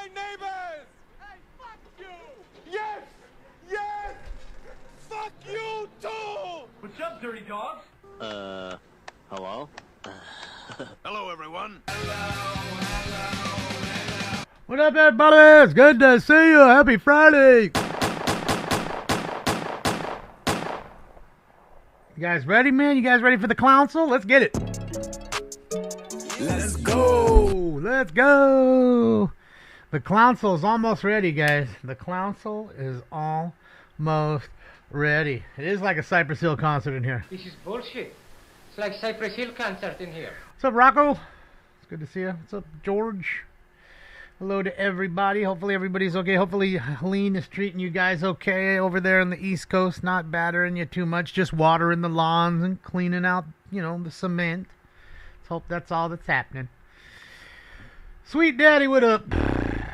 my neighbors! Hey, fuck you! Yes! Yes! Fuck you too! What's up, dirty dogs? Hello? Hello, everyone. What up, everybody? It's good to see you. Happy Friday. You guys ready, man? You guys ready for the council? Let's get it. Let's go. Let's go. The council is almost ready, guys. The council is almost ready. It is like a Cypress Hill concert in here. This is bullshit. It's like Cypress Hill concert in here. What's up, Rocco? It's good to see you. What's up, George? Hello to everybody. Hopefully everybody's okay. Hopefully Helene is treating you guys okay over there on the East Coast. Not battering you too much. Just watering the lawns and cleaning out, the cement. Let's hope that's all that's happening. Sweet Daddy, what up?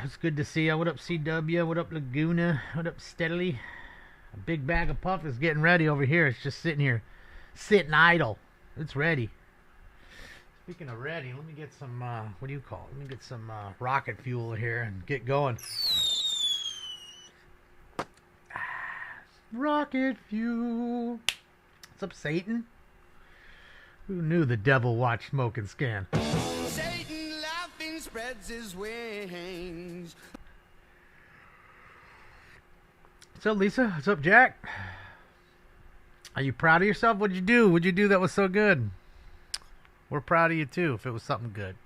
It's good to see you. What up, CW? What up, Laguna? What up, Steadily? A big bag of puff is getting ready over here. It's just sitting here. Sitting idle. It's ready. Speaking of ready, let me get some, what do you call it? Let me get some rocket fuel here and get going. Rocket fuel. What's up, Satan? Who knew the devil watched Smoke and Scan? Satan laughing spreads his wings. What's up, Lisa? What's up, Jack? Are you proud of yourself? What'd you do? What'd you do that was so good? We're proud of you, too, if it was something good.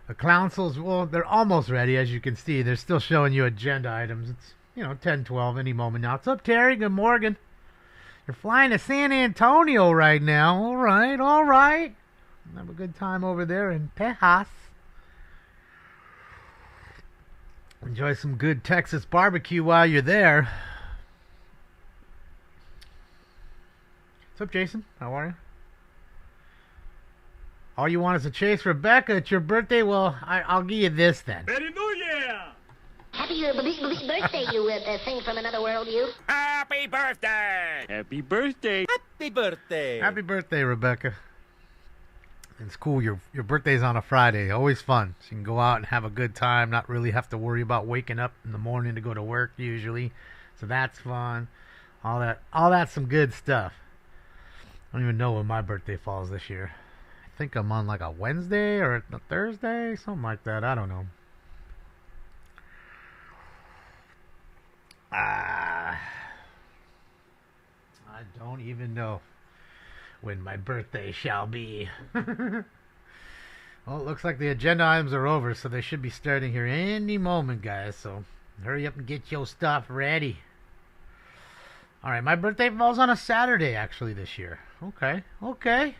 The councils, well, they're almost ready, as you can see. They're still showing you agenda items. It's, 10, 12, any moment now. What's up, Terry? Good morning. You're flying to San Antonio right now. All right, all right. Have a good time over there in Tejas. Enjoy some good Texas barbecue while you're there. What's up, Jason? How are you? All you want is to chase Rebecca. It's your birthday. Well, I'll give you this then. Happy New Year! Happy birthday, you thing from another world, you. Happy birthday! Happy birthday! Happy birthday! Happy birthday, Rebecca. It's cool. Your birthday's on a Friday. Always fun. So you can go out and have a good time. Not really have to worry about waking up in the morning to go to work usually. So that's fun. All that's some good stuff. I don't even know when my birthday falls this year. I think I'm on like a Wednesday or a Thursday, something like that. I don't know. I don't even know when my birthday shall be. Well, it looks like the agenda items are over, so they should be starting here any moment, guys. So hurry up and get your stuff ready. All right, my birthday falls on a Saturday, actually, this year. Okay. I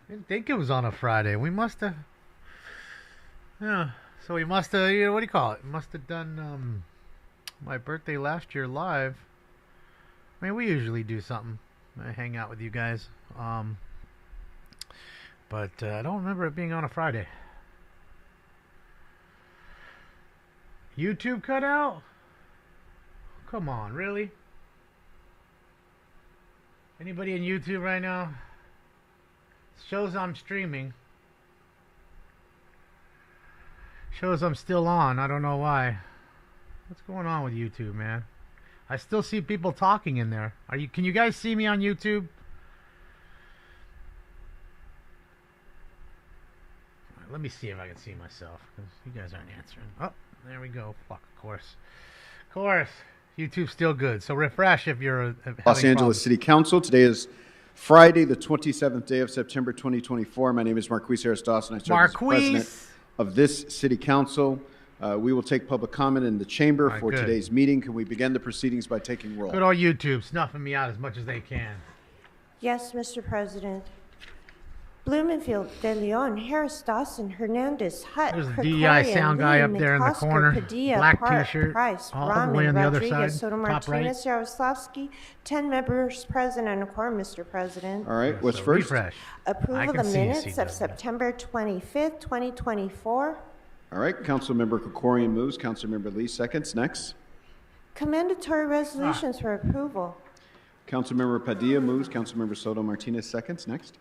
didn't think it was on a Friday. We must have... Yeah, so we must have... what do you call it? Must have done my birthday last year live. I mean, we usually do something. I hang out with you guys. But I don't remember it being on a Friday. YouTube cut out? Come on, really? Anybody in YouTube right now? Shows I'm streaming. Shows I'm still on. I don't know why. What's going on with YouTube, man? I still see people talking in there. Can you guys see me on YouTube? All right, let me see if I can see myself, because you guys aren't answering. Oh, there we go. Fuck, of course. YouTube's still good. So refresh if you're Los Angeles City Council. Today is Friday, the 27th day of September, 2024. My name is Marquis Harris Dawson. I serve as president of this city council. We will take public comment in the chamber for today's meeting. Can we begin the proceedings by taking roll? Good old YouTube snuffing me out as much as they can. Yes, Mr. President. Blumenfield, De Leon, Harris, Dawson, Hernandez, Hutt, There's the DEI sound guy up there in the corner. Padilla, Black Park, t-shirt. Price, All the way on the other Rodriguez, side. Soto Top right. Martinez, Yaroslavsky, 10 members present and a quorum, Mr. President. All right, what's So first? refresh. Approval of the can see you, minutes of CW. September 25th, 2024. All right, Councilmember Krikorian moves. Councilmember Lee seconds. Next. Commendatory resolutions for approval. Councilmember Padilla moves. Councilmember Soto Martinez seconds. Next.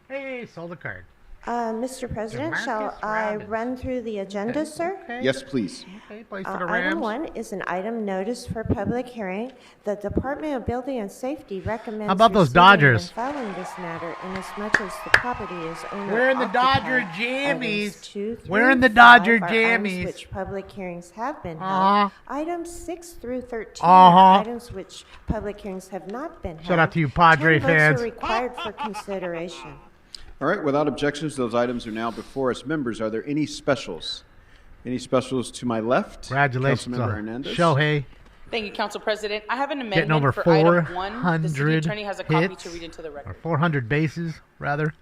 Hey, sold a card. Mr. President, shall Demarcus I Robbins. run through the agenda, sir? Okay. Yes, please. Okay, plays for the Item Rams. 1 is an item notice for public hearing. The Department of Building and Safety recommends How about those receiving and Dodgers? filing this matter inasmuch as the property is owner We're in the Dodger occupied. jammies. Items 2 through We're in the 5 Dodger are items jammies. which public hearings have been Uh-huh. held. Items 6 through 13 Uh-huh. are items which public hearings have not been held. Shout out to you Padre 10 votes fans. are required for consideration. All right, without objections, those items are now before us. Members, are there any specials? Any specials to my left? Congratulations, Councilmember Hernandez. Shohei. Thank you, Council President. I have an Getting amendment over for item 1. The city 400 attorney has a copy hits, to read into the or record. 400 bases, rather.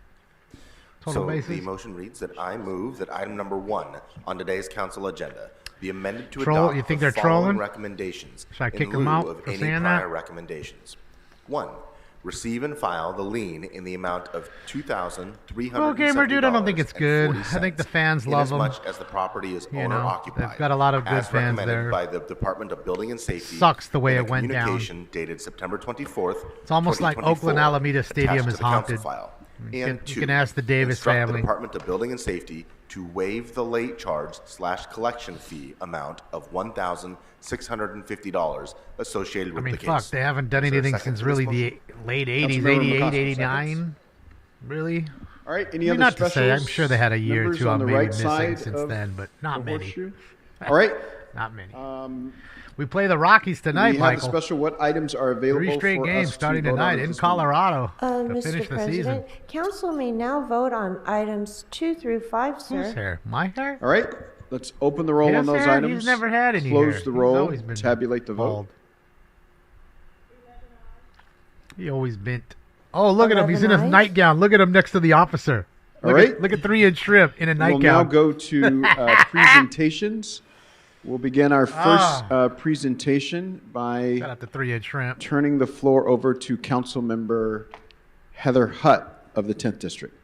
Total So bases. the motion reads that I move that item number 1 on today's council agenda be amended to Troll- adopt you think the they're following trolling? recommendations Should I in kick lieu them out of for any saying prior that? recommendations. 1. Receive and file the lien in the amount of $2,370. Well, Gamer Dude, I don't think it's good. I think the fans love them. Inasmuch as the property is You know, owner occupied. they've got a lot of good as fans recommended there. by the Department of Building and Safety. Sucks the way in a it went down. communication dated September 24th. It's almost like 2024, Oakland Alameda Stadium attached is to the council haunted. file. You And can 2, ask the Davis instruct family. the Department of Building and Safety to waive the late charge / collection fee amount of $1,650 associated I with mean, the case. fuck, they haven't done Is there a anything second since to this really motion? the late 80s, Councilmember 88, McCoskey, 89. Really? All right, any I mean, other not to specials? say, I'm sure they had a year or Members two on the maybe right missing side since of then, but not the many. horseshoe? All right. Not many. We play the Rockies tonight, we have a Michael. special. What items are available 3 straight for games us starting to vote on tonight at in this moment? Colorado to Mr. finish the season. President, council may now vote on items 2 through 5, sir. Whose hair? My hair? All right, let's open the roll His on those hair? items. He's never had any Close hair. the He's roll. always been Tabulate the vote. bald. He always bent. Oh, look at him. He's in his 11 eyes? nightgown. Look at him next to the officer. All Look right. at, look at 3-inch shrimp in a We'll now nightgown. go to presentations. We'll begin our first presentation by Shout out to 3-inch shrimp. turning the floor over to Councilmember Heather Hutt of the 10th District.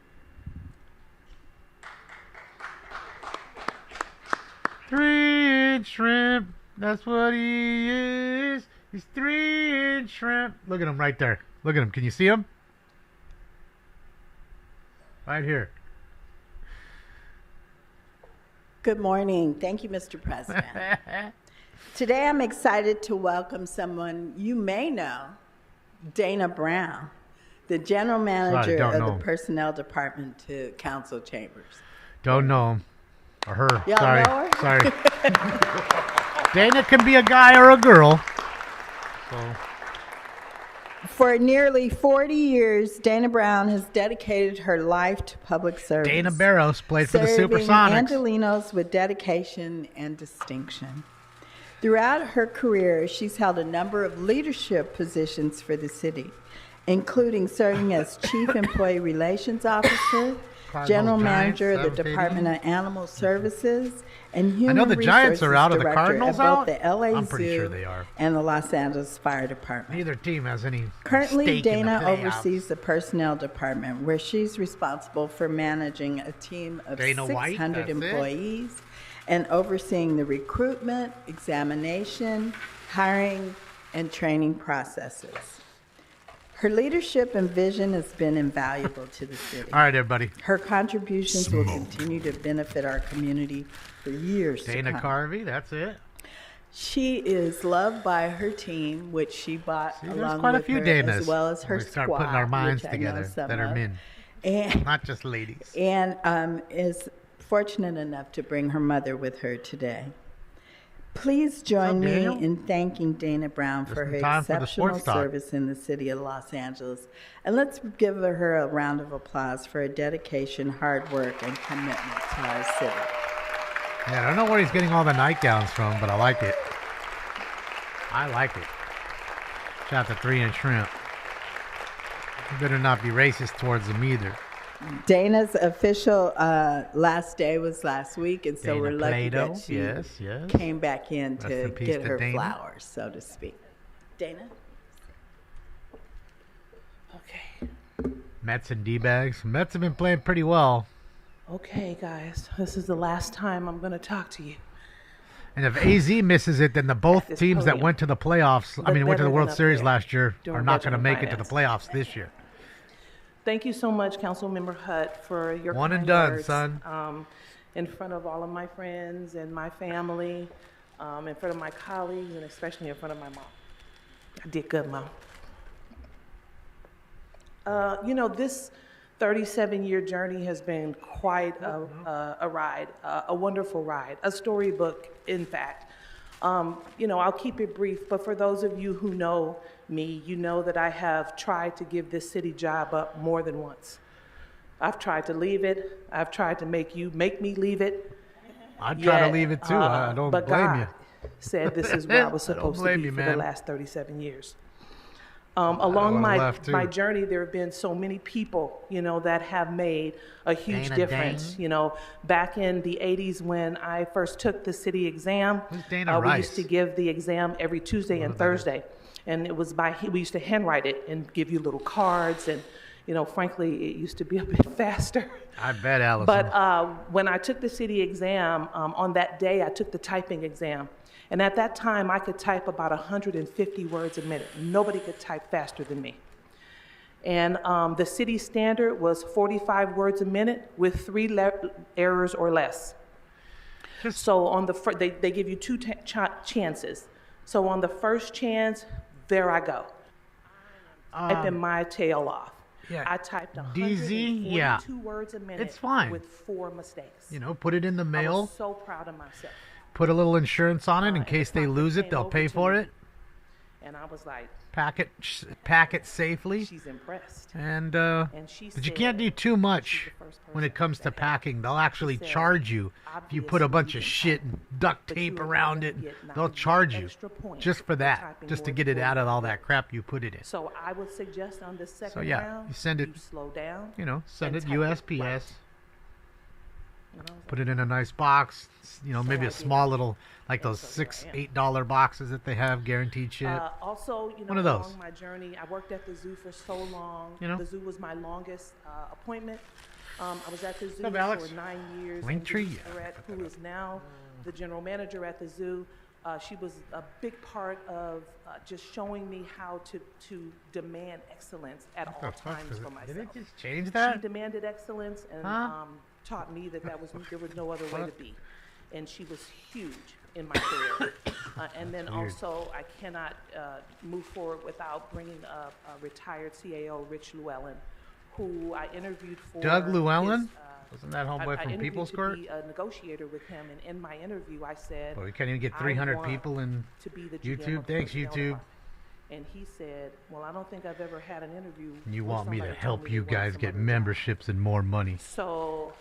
3-inch shrimp. That's what he is. He's 3-inch shrimp. Look at him right there. Look at him. Can you see him? Right here. Good morning. Thank you, Mr. President. Today I'm excited to welcome someone you may know, Dana Brown, the General Manager don't of know the him. Personnel Department to Council Chambers. Don't know him. Or her. Y'all Sorry. know her? Sorry. Dana can be a guy or a girl. So, For nearly 40 years, Dana Brown has dedicated her life to public service. Dana Barros played for the serving Supersonics. Angelinos with dedication and distinction. Throughout her career, she's held a number of leadership positions for the city, including serving as Chief Employee Relations Officer, General Giants, Manager of the 7th Department of Animal Services, and Human I know the Giants are Resources out. Are the Director Cardinals at both out? the LA I'm pretty Zoo sure they are. and the Los Angeles Fire Department. Neither team has any Currently, stake in the Dana playoffs. oversees the personnel department, where she's responsible for managing a team of Dana White, 600 that's it. employees and overseeing the recruitment, examination, hiring, and training processes. Her leadership and vision has been invaluable to the city. All right, everybody. Her contributions will continue to benefit our community for years Dana to come. Carvey, that's it. She is loved by her team, which she bought See, there's along quite a with few her, Danas. as well as her We start squad, putting our minds which I know together some that are of. men, And, not just ladies. and is fortunate enough to bring her mother with her today. Please join up, me Daniel? in thanking Dana Brown for Just her in time for the exceptional sports talk. service in the city of Los Angeles. And let's give her a round of applause for her dedication, hard work, and commitment to our city. Yeah, I don't know where he's getting all the nightgowns from, but I like it. I like it. Shout out to 3-inch shrimp. You better not be racist towards them either. Dana's official last day was last week, and so Dana we're lucky Plato, that she yes. came back in Rest to in peace get to her Dana. flowers, so to speak. Dana? Okay. Mets and D-bags. Mets have been playing pretty well. Okay, guys. This is the last time I'm going to talk to you. And if AZ misses it, then the both this teams that podium. went to the playoffs, But went to better the World than up Series there last year, during are not budget going to and make it to the finance. playoffs this year. Thank you so much, Councilmember Hutt, for your One and kind done, words, son. in front of all of my friends and my family, in front of my colleagues, and especially in front of my mom. I did good, Mom. You know, this 37-year journey has been quite a ride, a wonderful ride, a storybook, in fact. You know, I'll keep it brief, but for those of you who know me, you know that I have tried to give this city job up more than once. I've tried to leave it. I've tried to make me leave it. I'd try to leave it too. I don't but blame God you. said this is where I was supposed to be for the last 37 years. Along my journey, there have been so many people, you know, that have made a huge difference. You know, back in the 80s when I first took the city exam, we used to give the exam every Tuesday and Thursday. And it was we used to handwrite it and give you little cards. And, you know, frankly, it used to be a bit faster. I bet, Allison. But when I took the city exam, on that day, I took the typing exam. And at that time, I could type about 150 words a minute. Nobody could type faster than me. And the city standard was 45 words a minute with 3 errors or less. So on the they give you 2 chances. So on the first chance, there I go. Typing my tail off. Yeah. I typed 142 words a minute. It's fine. With 4 mistakes. You know, put it in the mail. I was so proud of myself. Put a little insurance on it in case they lose it. They'll pay for it. And I was like, pack it safely. She's impressed. And she but you can't do too much when it comes to packing. They'll actually charge you if you put a bunch of shit and duct tape around it. They'll charge you just for that, just to get it out of all that crap you put it in. So I would suggest on this second round, round, you send it. You slow down. You know, send it USPS. Put it in a nice box, you know, maybe a small little, like those $6, $8 boxes that they have, guaranteed shit. Also, you know, one of those. Along my journey, I worked at the zoo for so long. You know? The zoo was my longest appointment. I was at the zoo up, Alex? for 9 years. Linktree? Who is now the general manager at the zoo. She was a big part of just showing me how to demand excellence at all times for myself. Did it just change that? She demanded excellence and taught me that there was no other way to be. And she was huge in my career. And then also, I cannot move forward without bringing up retired CAO Rich Llewellyn, who I interviewed for. Doug Llewellyn? Wasn't that homeboy from People's Court? I interviewed to be a negotiator with him, and in my interview, I said, "Well, we can't even get 300 people in YouTube. Thanks, YouTube." And he said, "Well, I don't think I've ever had an interview." You want me to help you guys get memberships and more money? So,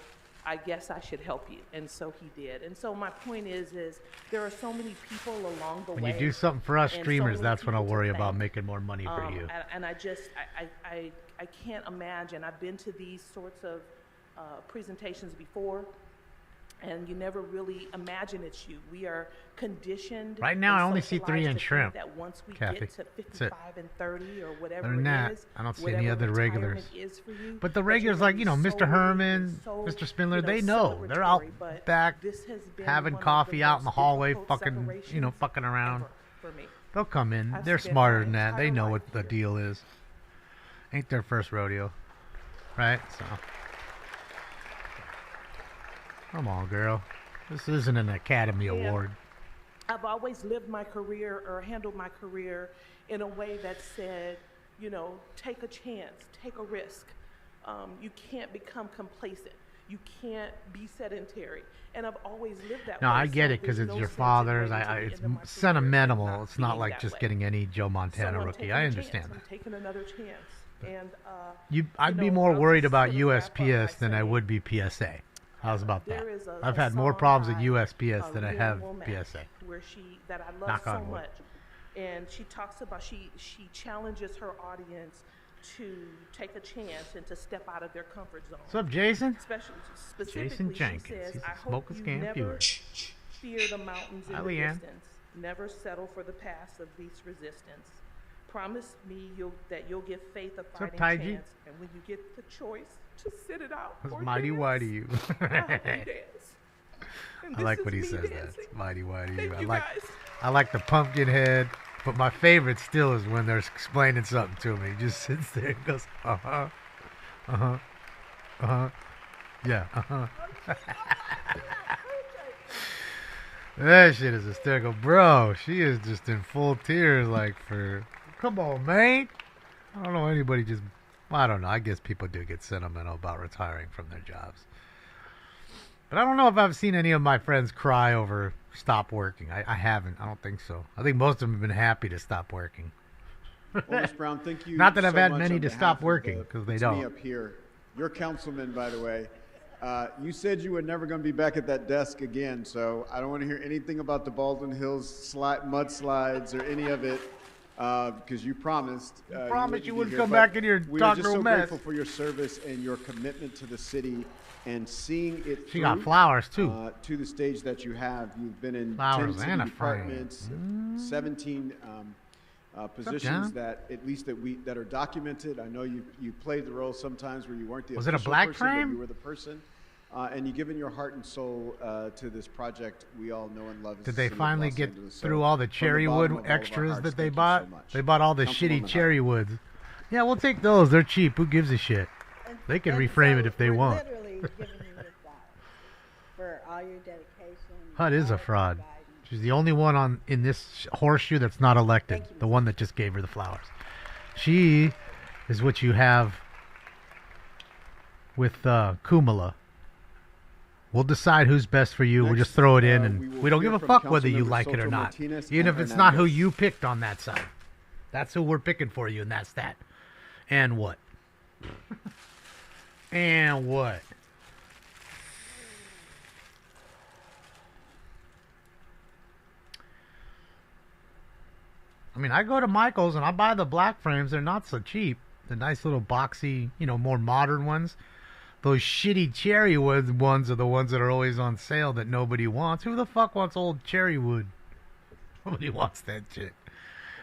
I guess I should help you, and so he did. And so my point is there are so many people along the way. When you do something for us streamers, that's when I'll worry about making more money for you. And I can't imagine. I've been to these sorts of presentations before, and you never really imagine it's you. We are conditioned. Right now, I only see 3 in shrimp. That once we Kathy, get to 55 and 30 or whatever other than that, it is, I don't see any other regulars. You, but the regulars, like, you know, Mr. Herman, Mr. Spindler, they know. They're out back having coffee out in the hallway, fucking, you know, fucking around. They'll come in. They're smarter than that. They know what the deal is. Ain't their first rodeo, right? So. Come on, girl. This isn't an Academy Award. I've always lived my career or handled my career in a way that said, you know, take a chance, take a risk. You can't become complacent. You can't be sedentary. And I've always lived that way. No, I get it because it's your father's. It's sentimental. It's not like just getting any Joe Montana rookie. I understand that. I'm taking another chance. And I'd be more worried about USPS than I would be PSA. How's about that? I've had more problems at USPS than I have PSA. Where that I love so much, and she talks about she challenges her audience to take a chance and to step out of their comfort zone. What's up, Jason? Specifically, Jason Jenkins. She says, He's I a smoke a scam viewer. Fear the mountains in the distance. Never settle for the paths of least resistance. Promise me that you'll give faith a fighting chance, and when you get the choice, to sit it out. It's mighty why to you. I like when he says that. It's mighty why to you. I like the pumpkin head, but my favorite still is when they're explaining something to me. He just sits there and goes, Uh-huh. Uh-huh. Yeah, uh-huh. That shit is hysterical. Bro, she is just in full tears, like, for... Come on, man. I don't know anybody just... I don't know. I guess people do get sentimental about retiring from their jobs. But I don't know if I've seen any of my friends cry over stop working. I haven't. I don't think so. I think most of them have been happy to stop working. Well, Ms. Brown, thank you. Not that I've so had much many on to behalf stop of working, because they it's don't. Me up here. You're councilman, by the way. You said you were never going to be back at that desk again, so I don't want to hear anything about the Baldwin Hills mudslides or any of it, because you promised. You wouldn't come back in here We are talking just so mess. grateful for your service and your commitment to the city and seeing it She got through, flowers, too. to the stage that you have. You've been in Flowers 10 city and a frame. departments, 17 positions that at least that are documented. I know you played the role sometimes where you weren't the Was it a official black person, but frame? you were the person, and you've given your heart and soul to this project we all know and love. as Did the they city of finally Los get Angeles. So through all the from cherry bottom wood of all of our extras hearts, that they thank you bought? so much. They bought all the Councilwoman shitty cherry woods. Yeah, we'll take those. They're cheap. Who gives a shit? They can reframe it if they want. Literally giving you the flowers for all your dedication. HUD is all a of your fraud. guidance. She's the only one in this horseshoe that's not elected. The one that just gave her the flowers. She is what you have with Kumala. We'll decide who's best for you. We'll just throw it in, and we don't give a fuck whether you like it or not. Even if it's not who you picked on that side. That's who we're picking for you, and that's that. And what? And what? I mean, I go to Michael's and I buy the black frames. They're not so cheap. The nice little boxy, more modern ones. Those shitty cherry wood ones are the ones that are always on sale that nobody wants. Who the fuck wants old cherry wood? Nobody wants that shit.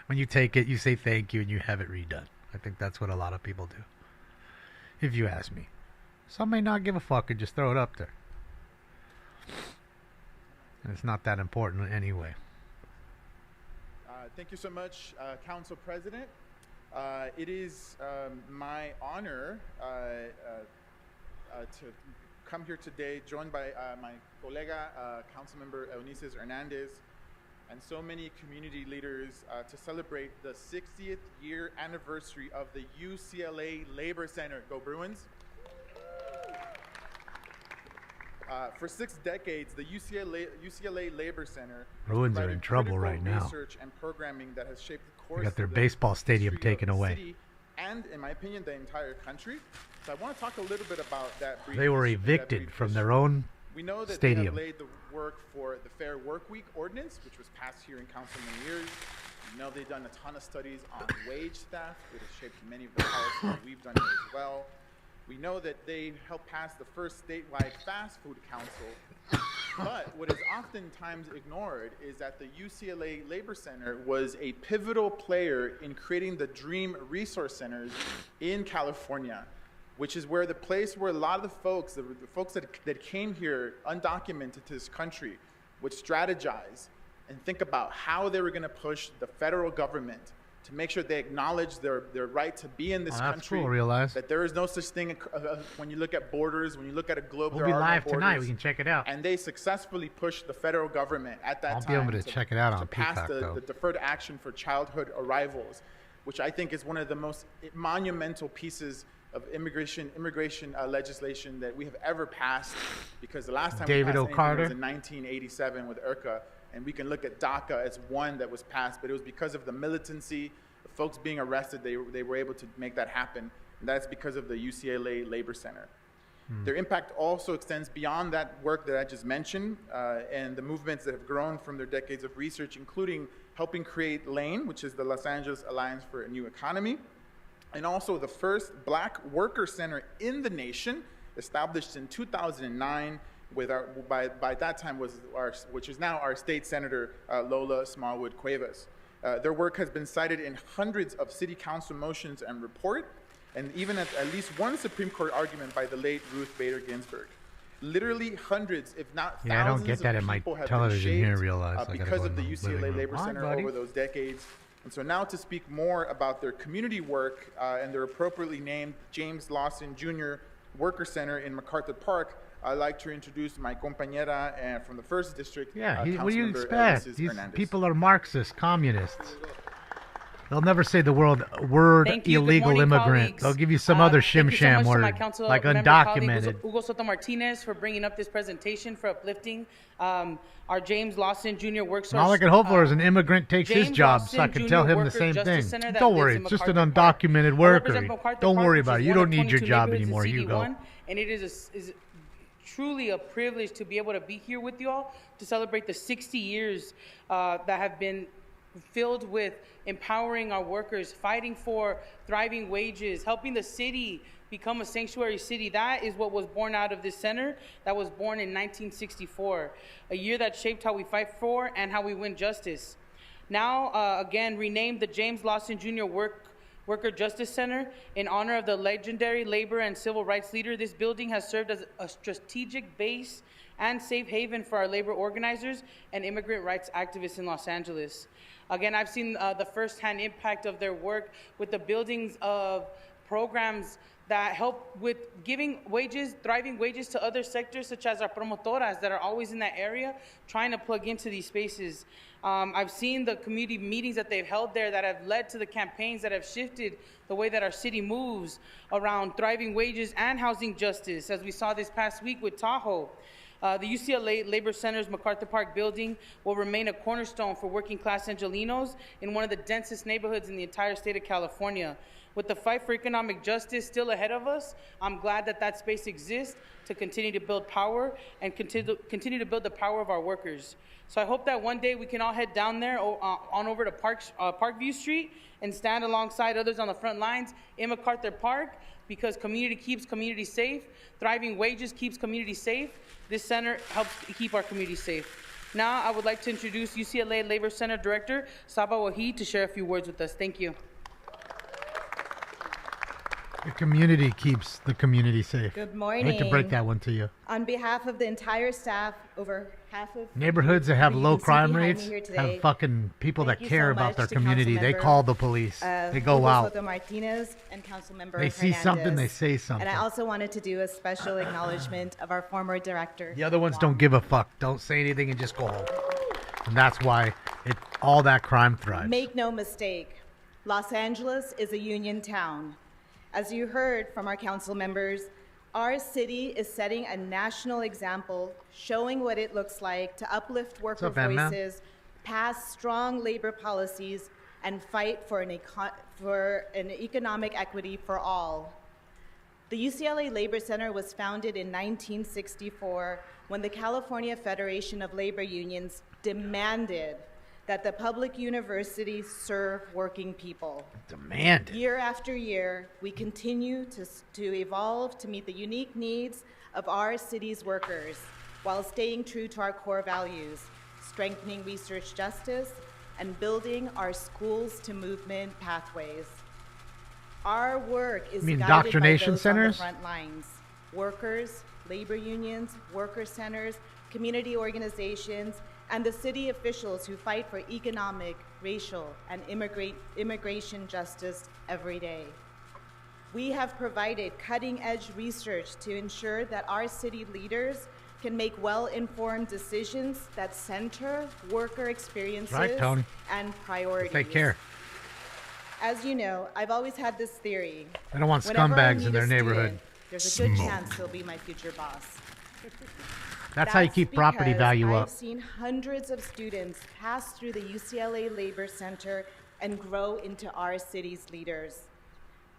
When you take it, you say thank you and you have it redone. I think that's what a lot of people do. If you ask me. Some may not give a fuck and just throw it up there. And it's not that important anyway. Thank you so much, Council President. It is my honor to come here today, joined by my colega, Councilmember Eunices Hernandez, and so many community leaders to celebrate the 60th year anniversary of the UCLA Labor Center. Go Bruins! For 6 decades, the UCLA Labor Center Bruins are in trouble right now. Research and programming that has shaped the course They got their of the baseball stadium history of taken the away. city and, in my opinion, the entire country. So I want to talk a little bit about that. They were evicted from their own We know that stadium. they have laid the work for the Fair Work Week ordinance, which was passed here in council many years. We know they've done a ton of studies on wage theft, which has shaped many of the policies that we've done here as well. We know that they helped pass the first statewide fast food council. But what is oftentimes ignored is that the UCLA Labor Center was a pivotal player in creating the Dream Resource Centers in California, which is where the place where a lot of the folks that came here undocumented to this country would strategize and think about how they were going to push the federal government to make sure they acknowledge their right to be in this country. Cool, realize. That there is no such thing when you look at borders, when you look at a globe, We'll there be are no live tonight. borders. We can check it out. And they successfully pushed the federal government at that I'll time be able to check it out on pass Peacock, though. the Deferred Action for Childhood Arrivals, which I think is one of the most monumental pieces of immigration legislation that we have ever passed, because the last time David we O. passed Carter? anything was in 1987 with IRCA, and we can look at DACA as one that was passed, but it was because of the militancy, the folks being arrested, they were able to make that happen, and that's because of the UCLA Labor Center. Their impact also extends beyond that work that I just mentioned, and the movements that have grown from their decades of research, including helping create LANE, which is the Los Angeles Alliance for a New Economy, and also the first Black worker center in the nation, established in 2009 with by that time which is now our state senator, Lola Smallwood Cuevas. Their work has been cited in hundreds of city council motions and report, and even at least one Supreme Court argument by the late Ruth Bader Ginsburg. Literally hundreds, if not thousands, Yeah, I don't get that of in my people have television been here, shaped realize. I gotta because go of in the the living UCLA room. Labor Hi, Center buddy. over those decades. And so now to speak more about their community work and their appropriately named James Lawson Jr. Worker Center in MacArthur Park, I'd like to introduce my compañera from the 1st District. Yeah, what do you Councilmember expect? Ulysses These Hernandez. people are Marxists, communists. They'll never say the word Thank you. Good illegal morning, immigrant. colleagues. They'll give you some other Thank you so shim-sham much to word, my council like member undocumented. colleague, Hugo Soto Martinez, for bringing up this presentation, for uplifting our James Lawson Jr. Worksource. All I can hope for is an immigrant takes his James job, Lawson so I can Jr. tell him the Worker same Justice thing. Center that Don't lives worry, in it's just an MacArthur Park. undocumented I worker. represent MacArthur Don't Park, worry which about it. is You one don't of need your 22 job neighborhoods in anymore, Hugo. CD1, and it is truly a privilege to be able to be here with you all to celebrate the 60 years that have been filled with empowering our workers, fighting for thriving wages, helping the city become a sanctuary city. That is what was born out of this center that was born in 1964, a year that shaped how we fight for and how we win justice. Now, again, renamed the James Lawson Jr. Worker Justice Center in honor of the legendary labor and civil rights leader. This building has served as a strategic base and safe haven for our labor organizers and immigrant rights activists in Los Angeles. Again, I've seen the firsthand impact of their work with the buildings of programs that help with giving wages, thriving wages to other sectors, such as our promotoras that are always in that area, trying to plug into these spaces. I've seen the community meetings that they've held there that have led to the campaigns that have shifted the way that our city moves around thriving wages and housing justice, as we saw this past week with Tahoe. The UCLA Labor Center's MacArthur Park building will remain a cornerstone for working class Angelinos in one of the densest neighborhoods in the entire state of California. With the fight for economic justice still ahead of us, I'm glad that that space exists to continue to build power and continue to build the power of our workers. So I hope that one day we can all head down there on over to Parkview Street and stand alongside others on the front lines in MacArthur Park, because community keeps community safe, thriving wages keeps community safe. This center helps keep our community safe. Now I would like to introduce UCLA Labor Center Director Saba Wahid to share a few words with us. Thank you. The community keeps the community safe. Good morning. I hate to break that one to you. On behalf of the entire staff, over half of Neighborhoods that have who you low can see crime behind rates me here today, have fucking people thank that you care so about much their to community. They Councilmember, call the police. They go Hugo out. Soto Martinez and Councilmember They see Hernandez. something, they say something. And I also wanted to do a special acknowledgement of our former director. The other ones don't give a fuck. Don't say anything and just go home. And that's why all that crime thrives. Make no mistake, Los Angeles is a union town. As you heard from our council members, our city is setting a national example, showing what it looks like to uplift worker voices, pass strong labor policies, and fight for an economic equity for all. The UCLA Labor Center was founded in 1964 when the California Federation of Labor Unions demanded that the public universities serve working people. Demanded. Year after year, we continue to evolve to meet the unique needs of our city's workers while staying true to our core values, strengthening research justice, and building our schools to movement pathways. Our work is guided by indoctrination those centers? on the front lines: workers, labor unions, worker centers, community organizations, and the city officials who fight for economic, racial, and immigration justice every day. We have provided cutting-edge research to ensure that our city leaders can make well-informed decisions that center worker experiences and priorities. Take care. As you know, I've always had this theory. They don't want Whenever I scumbags meet in a their student, neighborhood. There's a good chance he'll be my future boss. That's how you keep property because value up. I've seen hundreds of students pass through the UCLA Labor Center and grow into our city's leaders.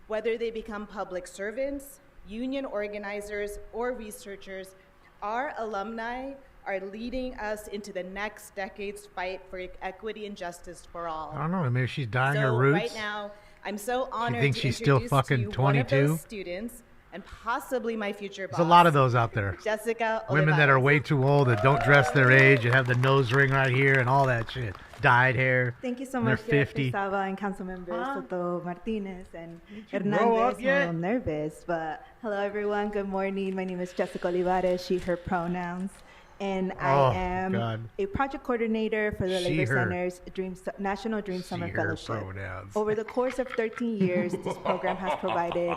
Whether they become public servants, union organizers, or researchers, our alumni are leading us into the next decade's fight for equity and justice for all. I don't know. Maybe she's dying her So roots. right now, I'm so honored thinks to she's still introduce fucking to you one of 22? those students and possibly my future boss. There's a lot of those out there. Jessica Women that are way too old, that don't dress their age, and have the nose ring right here and all that shit. Dyed hair. Thank you so and much, They're 50. Saba and Councilmember Soto Martinez and grow Hernandez. up I'm yet? a little nervous, but hello everyone. Good morning. My name is Jessica Olivares. She, her pronouns. and Oh, I am God. a project coordinator for the She, Labor her. Center's National Dream Summer She, her Fellowship. pronouns. Over the course of 13 years, this program has provided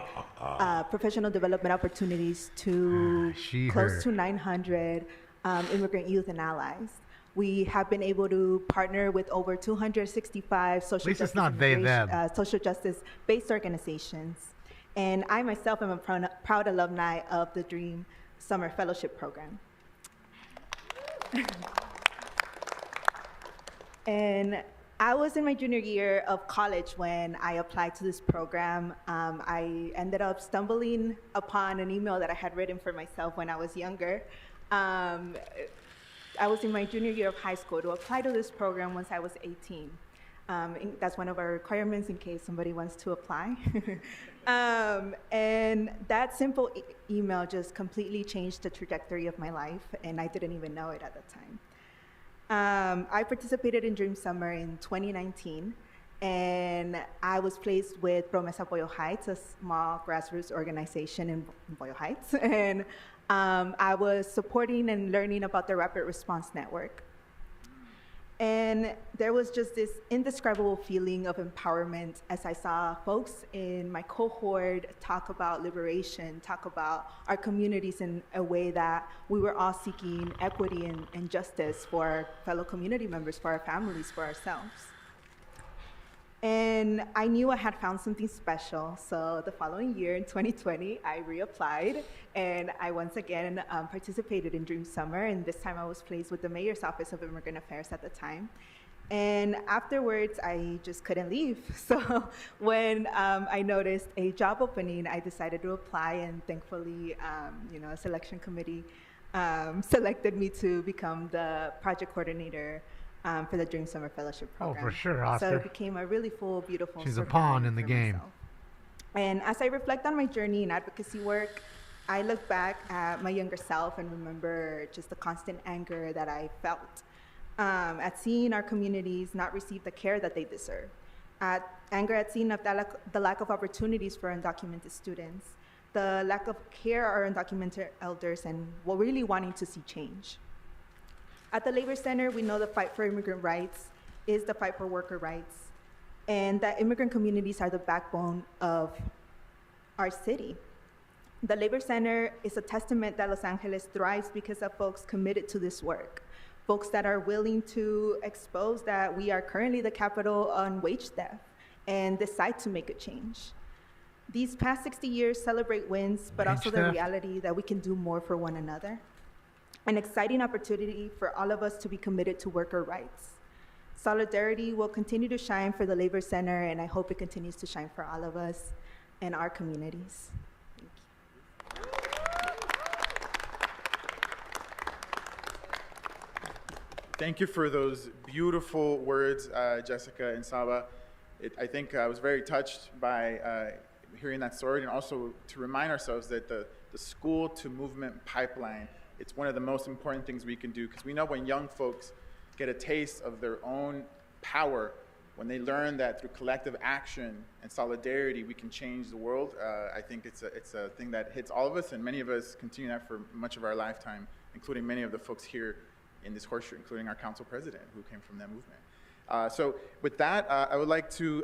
professional development opportunities to She, close her. to 900 immigrant youth and allies. We have been able to partner with over 265 social least it's justice not they, them. social justice-based organizations. And I myself am a proud alumni of the Dream Summer Fellowship Program. And I was in my junior year of college when I applied to this program. I ended up stumbling upon an email that I had written for myself when I was younger. I was in my junior year of high school to apply to this program once I was 18. That's one of our requirements in case somebody wants to apply. And that simple email just completely changed the trajectory of my life, and I didn't even know it at the time. I participated in Dream Summer in 2019, and I was placed with Promesa Boyle Heights, a small grassroots organization in Boyle Heights, and I was supporting and learning about the Rapid Response Network. And there was just this indescribable feeling of empowerment as I saw folks in my cohort talk about liberation, talk about our communities in a way that we were all seeking equity and justice for our fellow community members, for our families, for ourselves. And I knew I had found something special, so the following year, in 2020, I reapplied, and I once again participated in Dream Summer, and this time I was placed with the Mayor's Office of Immigrant Affairs at the time. And afterwards, I just couldn't leave. So when I noticed a job opening, I decided to apply, and thankfully, a selection committee selected me to become the project coordinator for the Dream Summer Fellowship Program. Oh, for sure, Oscar. So it became a really full, beautiful She's a circle pawn in the for game. myself. And as I reflect on my journey in advocacy work, I look back at my younger self and remember just the constant anger that I felt at seeing our communities not receive the care that they deserve, anger at seeing the lack of opportunities for undocumented students, the lack of care our undocumented elders, and really wanting to see change. At the Labor Center, we know the fight for immigrant rights is the fight for worker rights, and that immigrant communities are the backbone of our city. The Labor Center is a testament that Los Angeles thrives because of folks committed to this work, folks that are willing to expose that we are currently the capital on wage theft and decide to make a change. These past 60 years celebrate wins, but also the reality that we can do more for one another. An exciting opportunity for all of us to be committed to worker rights. Solidarity will continue to shine for the Labor Center, and I hope it continues to shine for all of us and our communities. Thank you for those beautiful words, Jessica and Saba. I think I was very touched by hearing that story, and also to remind ourselves that the school to movement pipeline, it's one of the most important things we can do, because we know when young folks get a taste of their own power, when they learn that through collective action and solidarity we can change the world, I think it's a thing that hits all of us, and many of us continue that for much of our lifetime, including many of the folks here in this horseshoe, including our council president who came from that movement. So with that, I would like to,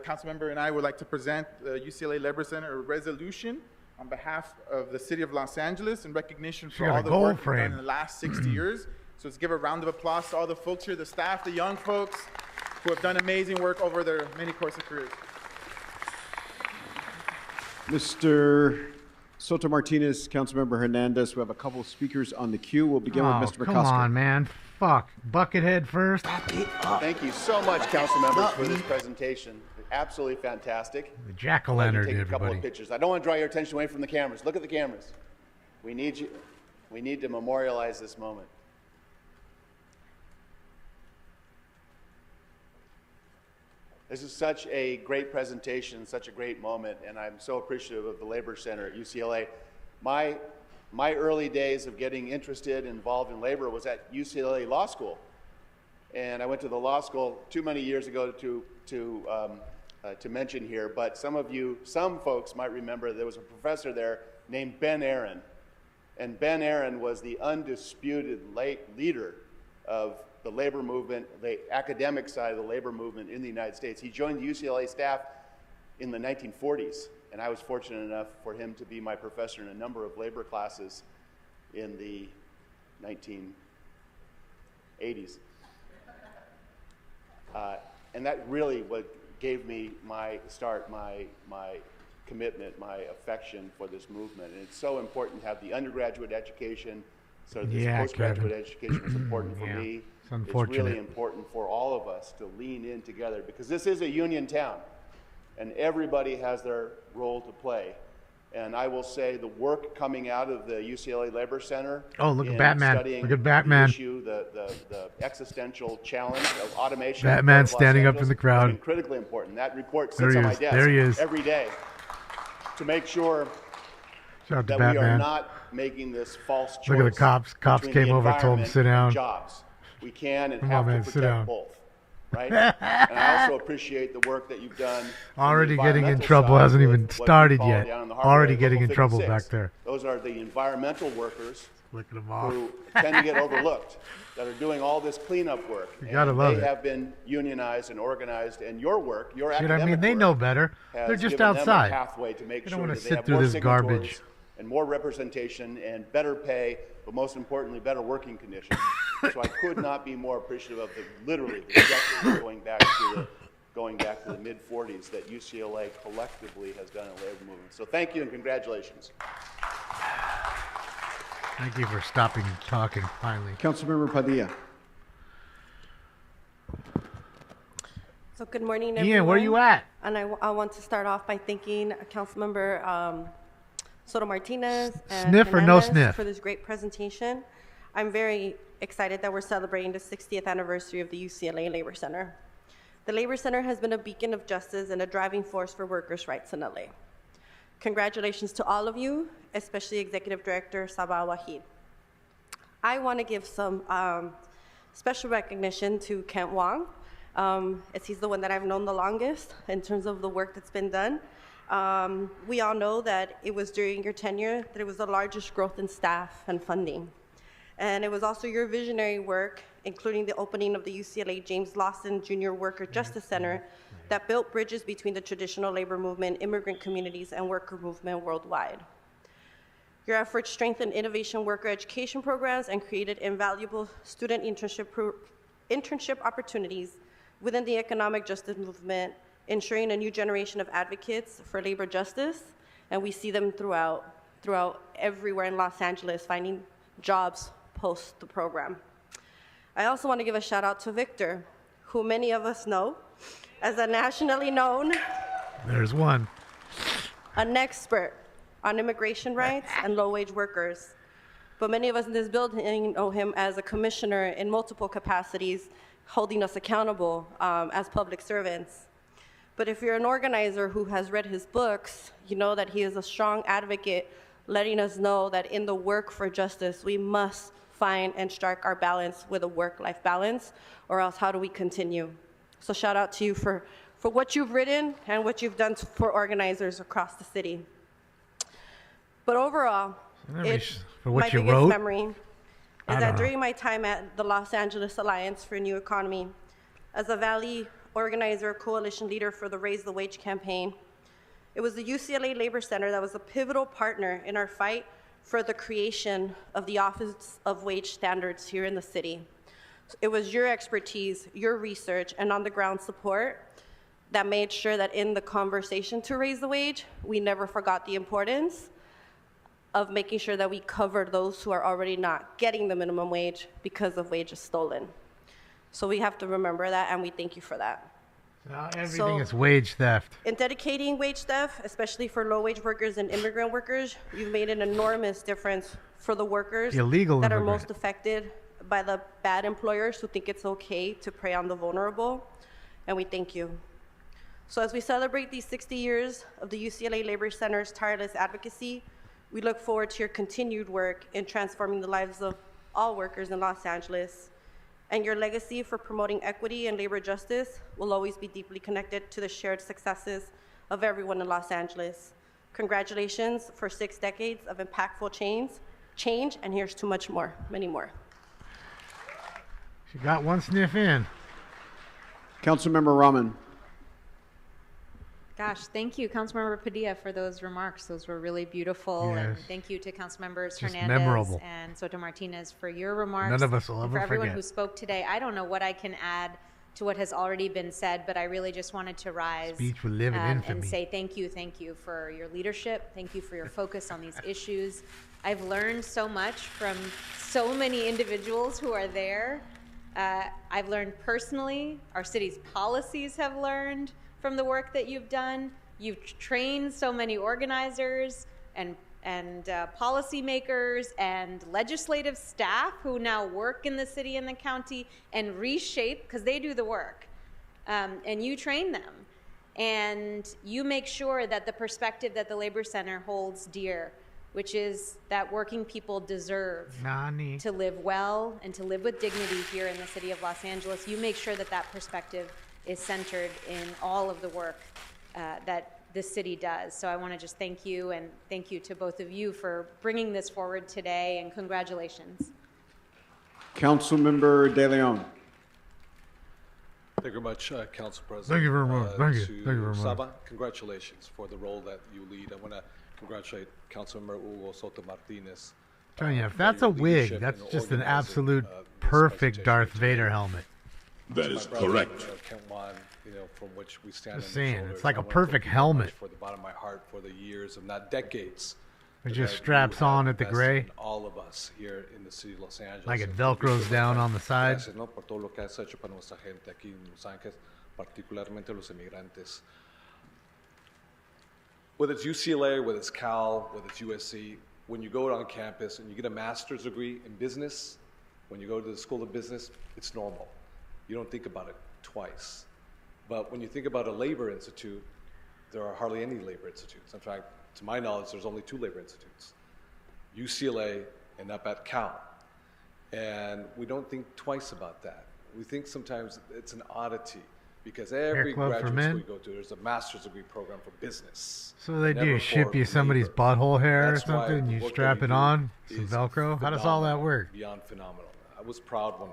council member and I would like to present the UCLA Labor Center a resolution on behalf of the city of Los Angeles in recognition for all the work we've done in the last 60 years. So let's give a round of applause to all the folks here, the staff, the young folks who have done amazing work over their many course of careers. Mr. Soto Martinez, Councilmember Hernandez, we have a couple of speakers on the queue. We'll begin with Mr. McCosker. Come on, man. Fuck. Buckethead first. Thank you so much, council members, for this presentation. Absolutely fantastic. The jack-o'-lantern, take a couple everybody. of pictures. I don't want to draw your attention away from the cameras. Look at the cameras. We need you. We need to memorialize this moment. This is such a great presentation, such a great moment, and I'm so appreciative of the Labor Center at UCLA. My early days of getting interested and involved in labor was at UCLA Law School. And I went to the law school too many years ago to mention here, but some folks might remember there was a professor there named Ben Aaron. And Ben Aaron was the undisputed leader of the labor movement, the academic side of the labor movement in the United States. He joined the UCLA staff in the 1940s, and I was fortunate enough for him to be my professor in a number of labor classes in the 1980s. And that really what gave me my start, my commitment, my affection for this movement. And it's so important to have the undergraduate education, so this postgraduate education is important for me. It's unfortunate. It's really important for all of us to lean in together, because this is a union town, and everybody has their role to play. And I will say the work coming out of the UCLA Labor Center. Oh, look at Batman. Look at Batman. The issue, the existential challenge of automation. Batman standing up in the crowd. Has been critically important. That report sits on my desk every day to make sure that we are not making this false choice. Look at the cops. Cops came over and told him to sit down. Jobs. We can and Come have on, man, to sit protect down. both. Right? And I also appreciate the work that you've done. Already getting in trouble. Hasn't even started yet. Already getting in trouble back there. Those are the environmental workers Flicking them off. who tend to get overlooked, that are doing all this cleanup work. You gotta love they it. have been unionized and organized, and your work, your Shit, academic I mean, they work know better. has They're just given them outside. a pathway to make They don't sure wanna that they sit have through more this signatories garbage. and more representation and better pay, but most importantly, better working conditions. So I could not be more appreciative of literally the decades going back to the mid-40s that UCLA collectively has done in the labor movement. So thank you and congratulations. Thank you for stopping talking, finally. Councilmember Padilla. So good morning, everyone. Ian, where you at? And I want to start off by thanking Councilmember Soto Martinez and Sniff or no Hernandez sniff? for this great presentation. I'm very excited that we're celebrating the 60th anniversary of the UCLA Labor Center. The Labor Center has been a beacon of justice and a driving force for workers' rights in LA. Congratulations to all of you, especially Executive Director Sabah Wahid. I want to give some special recognition to Kent Wong, as he's the one that I've known the longest in terms of the work that's been done. We all know that it was during your tenure that it was the largest growth in staff and funding. And it was also your visionary work, including the opening of the UCLA James Lawson Jr. Worker Justice Center, that built bridges between the traditional labor movement, immigrant communities, and worker movement worldwide. Your efforts strengthened innovation worker education programs and created invaluable student internship opportunities within the economic justice movement, ensuring a new generation of advocates for labor justice, and we see them throughout everywhere in Los Angeles finding jobs post the program. I also want to give a shout out to Victor, who many of us know as a nationally known, There's one. an expert on immigration rights and low-wage workers. But many of us in this building know him as a commissioner in multiple capacities, holding us accountable as public servants. But if you're an organizer who has read his books, you know that he is a strong advocate, letting us know that in the work for justice, we must find and strike our balance with a work-life balance, or else how do we continue? So shout out to you for what you've written and what you've done for organizers across the city. But overall, For what my you biggest wrote? memory is I that don't know. during my time at the Los Angeles Alliance for a New Economy, as a Valley organizer, coalition leader for the Raise the Wage campaign, it was the UCLA Labor Center that was a pivotal partner in our fight for the creation of the Office of Wage Standards here in the city. It was your expertise, your research, and on-the-ground support that made sure that in the conversation to raise the wage, we never forgot the importance of making sure that we covered those who are already not getting the minimum wage because of wages stolen. So we have to remember that, and we thank you for that. Now everything is wage theft. In dedicating wage theft, especially for low-wage workers and immigrant workers, you've made an enormous difference for the workers Illegal that are immigrant. most affected by the bad employers who think it's okay to prey on the vulnerable, and we thank you. So as we celebrate these 60 years of the UCLA Labor Center's tireless advocacy, we look forward to your continued work in transforming the lives of all workers in Los Angeles. And your legacy for promoting equity and labor justice will always be deeply connected to the shared successes of everyone in Los Angeles. Congratulations for 6 decades of impactful change change, and here's to much more, many more. She got one sniff in. Councilmember Rahman. Gosh, thank you, Councilmember Padilla, for those remarks. Those were really beautiful. Yes. And thank you to Councilmembers Just Hernandez memorable. and Soto Martinez for your remarks. None of us will And ever for everyone forget. who spoke today. I don't know what I can add to what has already been said, but I really just wanted to rise Speech will live in infamy. and say thank you for your leadership. Thank you for your focus on these issues. I've learned so much from so many individuals who are there. I've learned personally, our city's policies have learned from the work that you've done. You've trained so many organizers and policymakers and legislative staff who now work in the city and the county and reshape, because they do the work. And you train them. And you make sure that the perspective that the Labor Center holds dear, which is that working people deserve to live well and to live with dignity here in the city of Los Angeles, you make sure that that perspective is centered in all of the work that this city does. So I want to just thank you, and thank you to both of you for bringing this forward today, and congratulations. Councilmember De Leon. Thank you very much, Council President. Thank you very much. Thank you. To Thank you very much. Saba, congratulations for the role that you lead. I want to congratulate Councilmember Hugo Soto Martinez. Telling you, if that's a wig, that's just an absolute perfect Darth Vader helmet. That is correct. From which we stand Just on the saying, shoulders. it's like I a wanna perfect thank you very much helmet. For the bottom of my heart, for the years, if not decades. It that just you straps have on at the invested gray. in all of us here in the city of Los Angeles. Like it And thank you velcros for down that. on the side. Gracias, ¿no? Por todo lo que has hecho para nuestra gente aquí en Los Ángeles, particularmente los emigrantes. Whether it's UCLA, whether it's Cal, whether it's USC, when you go on campus and you get a master's degree in business, when you go to the School of Business, it's normal. You don't think about it twice. But when you think about a labor institute, there are hardly any labor institutes. In fact, to my knowledge, there's only 2 labor institutes, UCLA and up at Cal. And we don't think twice about that. We think sometimes it's an oddity because every Club for graduate Men? school you go to, there's a master's degree program for business. So they Never do ship for you somebody's labor. butthole hair or That's why something, and you what strap they it do on, some is Velcro? How does all that phenomenal, work? Beyond phenomenal. I was proud when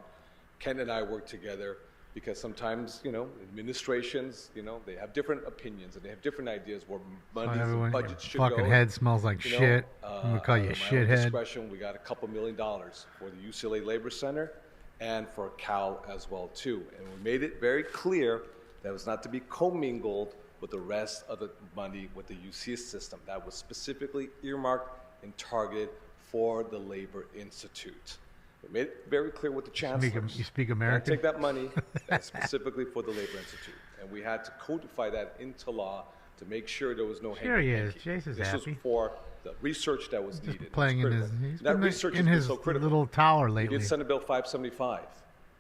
Ken and I worked together because sometimes, administrations, they have different opinions and they have different ideas where monies and everyone, your budgets should fucking go. head smells like shit. I'm gonna call you a My own shithead. discretion, we got a couple $1 million for the UCLA Labor Center and for Cal as well too. And we made it very clear that it was not to be commingled with the rest of the money with the UC system. That was specifically earmarked and targeted for the Labor Institute. We made it very clear with the chancellors. You speak Can't American? take that money that's specifically for the Labor Institute. And we had to codify that into law to make sure there was no Sure he is. hanky-panky. Chase is This happy. was for the research that was needed. It's Playing in his, critical. he's That been research in has been his so critical. little tower We lately. did Senate Bill 575,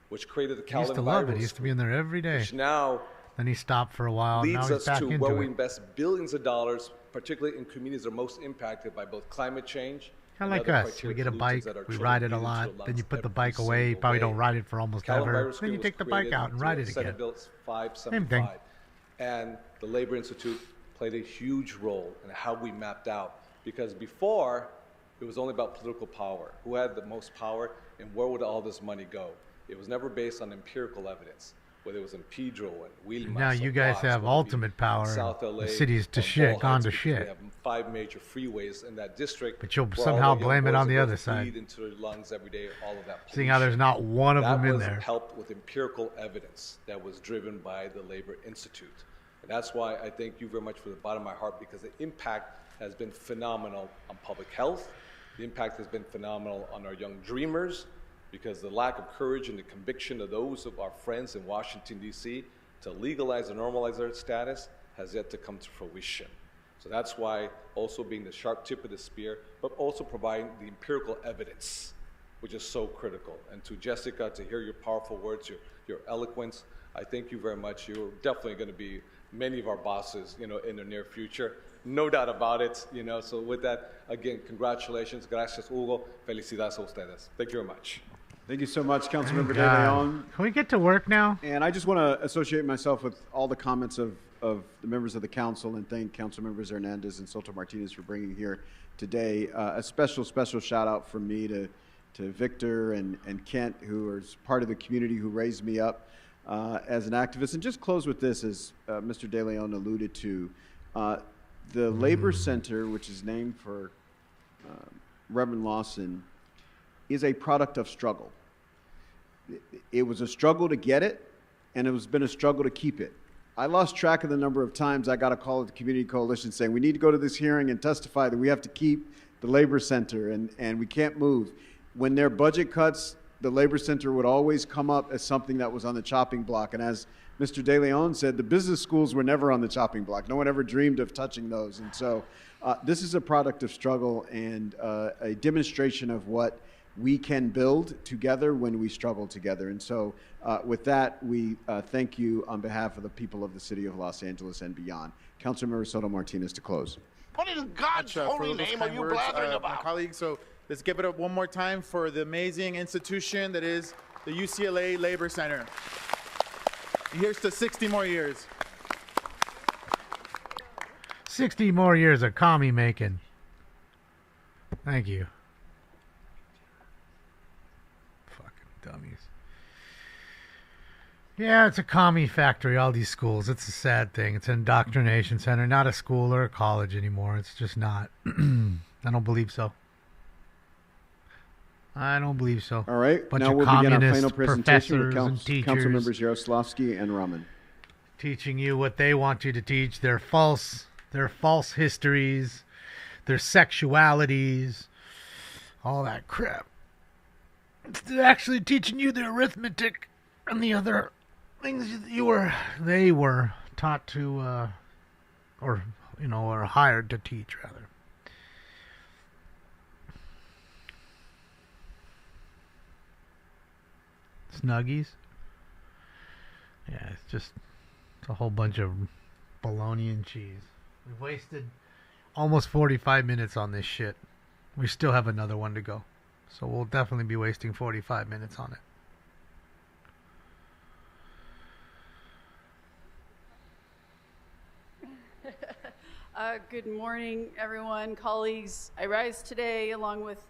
which created the He Cal used to love it. Enviro He used to be in there every day. which now Then he stopped for a while. Now leads he's us back to into where we it. invest billions of dollars, particularly in communities that are most impacted by both climate change Kind and of like other us. We criteria get a pollutants bike, that are we chilling ride it a into lot, our then lungs you put the every bike away, you single probably day. don't ride it for almost Cal ever. Enviro Then School you was take the bike created out and through ride it Senate again. Bill Same thing. 575. And the Labor Institute played a huge role in how we mapped out. Because before, it was only about political power. Who had the most power and where would all this money go? It was never based on empirical evidence, whether it was in Pedro and Wilma. Now you guys have ultimate power. South LA, The city's to and shit, Ball gone Heights, to because we shit. have 5 major freeways in that district. But you'll where somehow all the young blame it boys on that the go other to side. bleed into their lungs every day, all of that Seeing how there's not one of them in that there. was helped with empirical evidence that was driven by the Labor Institute. And that's why I thank you very much from the bottom of my heart, because the impact has been phenomenal on public health. The impact has been phenomenal on our young dreamers, because the lack of courage and the conviction of those of our friends in Washington, D.C. to legalize and normalize their status has yet to come to fruition. So that's why also being the sharp tip of the spear, but also providing the empirical evidence, which is so critical. And to Jessica, to hear your powerful words, your eloquence, I thank you very much. You're definitely going to be many of our bosses, in the near future. No doubt about it, So with that, again, congratulations. Gracias, Hugo. Felicidades a ustedes. Thank you very much. Thank you so much, Councilmember De God. Leon. Can we get to work now? And I just want to associate myself with all the comments of of the members of the council and thank Council Members Hernandez and Soto Martinez for bringing here today. A special shout out from me to Victor and Kent, who are part of the community who raised me up as an activist. And just close with this, as Mr. De Leon alluded to, the Labor Center, which is named for Reverend Lawson, is a product of struggle. It was a struggle to get it, and it has been a struggle to keep it. I lost track of the number of times I got a call at the Community Coalition saying, we need to go to this hearing and testify that we have to keep the Labor Center and we can't move. When there are budget cuts, the Labor Center would always come up as something that was on the chopping block. And as Mr. De Leon said, the business schools were never on the chopping block. No one ever dreamed of touching those. And so this is a product of struggle and a demonstration of what we can build together when we struggle together. And so with that, we thank you on behalf of the people of the city of Los Angeles and beyond. Councilmember Soto Martinez to close. What in God's holy name are you blathering about? My colleagues, so let's give it up one more time for the amazing institution that is the UCLA Labor Center. Here's to 60 more years. 60 more years of commie making. Thank you. Dummies. Yeah, it's a commie factory, all these schools. It's a sad thing. It's an indoctrination center, not a school or a college anymore. It's just not. I don't believe so. I don't believe so. All right, Bunch now of we'll begin our communist final presentation with professors and teachers Council Members Yaroslavsky and Rahman. teaching you what they want you to teach, their false histories, their sexualities, all that crap. They're actually teaching you the arithmetic and the other things they were taught to, or hired to teach, rather. Snuggies? Yeah, it's a whole bunch of bologna and cheese. We've wasted almost 45 minutes on this shit. We still have another one to go. So we'll definitely be wasting 45 minutes on it. Good morning, everyone, colleagues. I rise today along with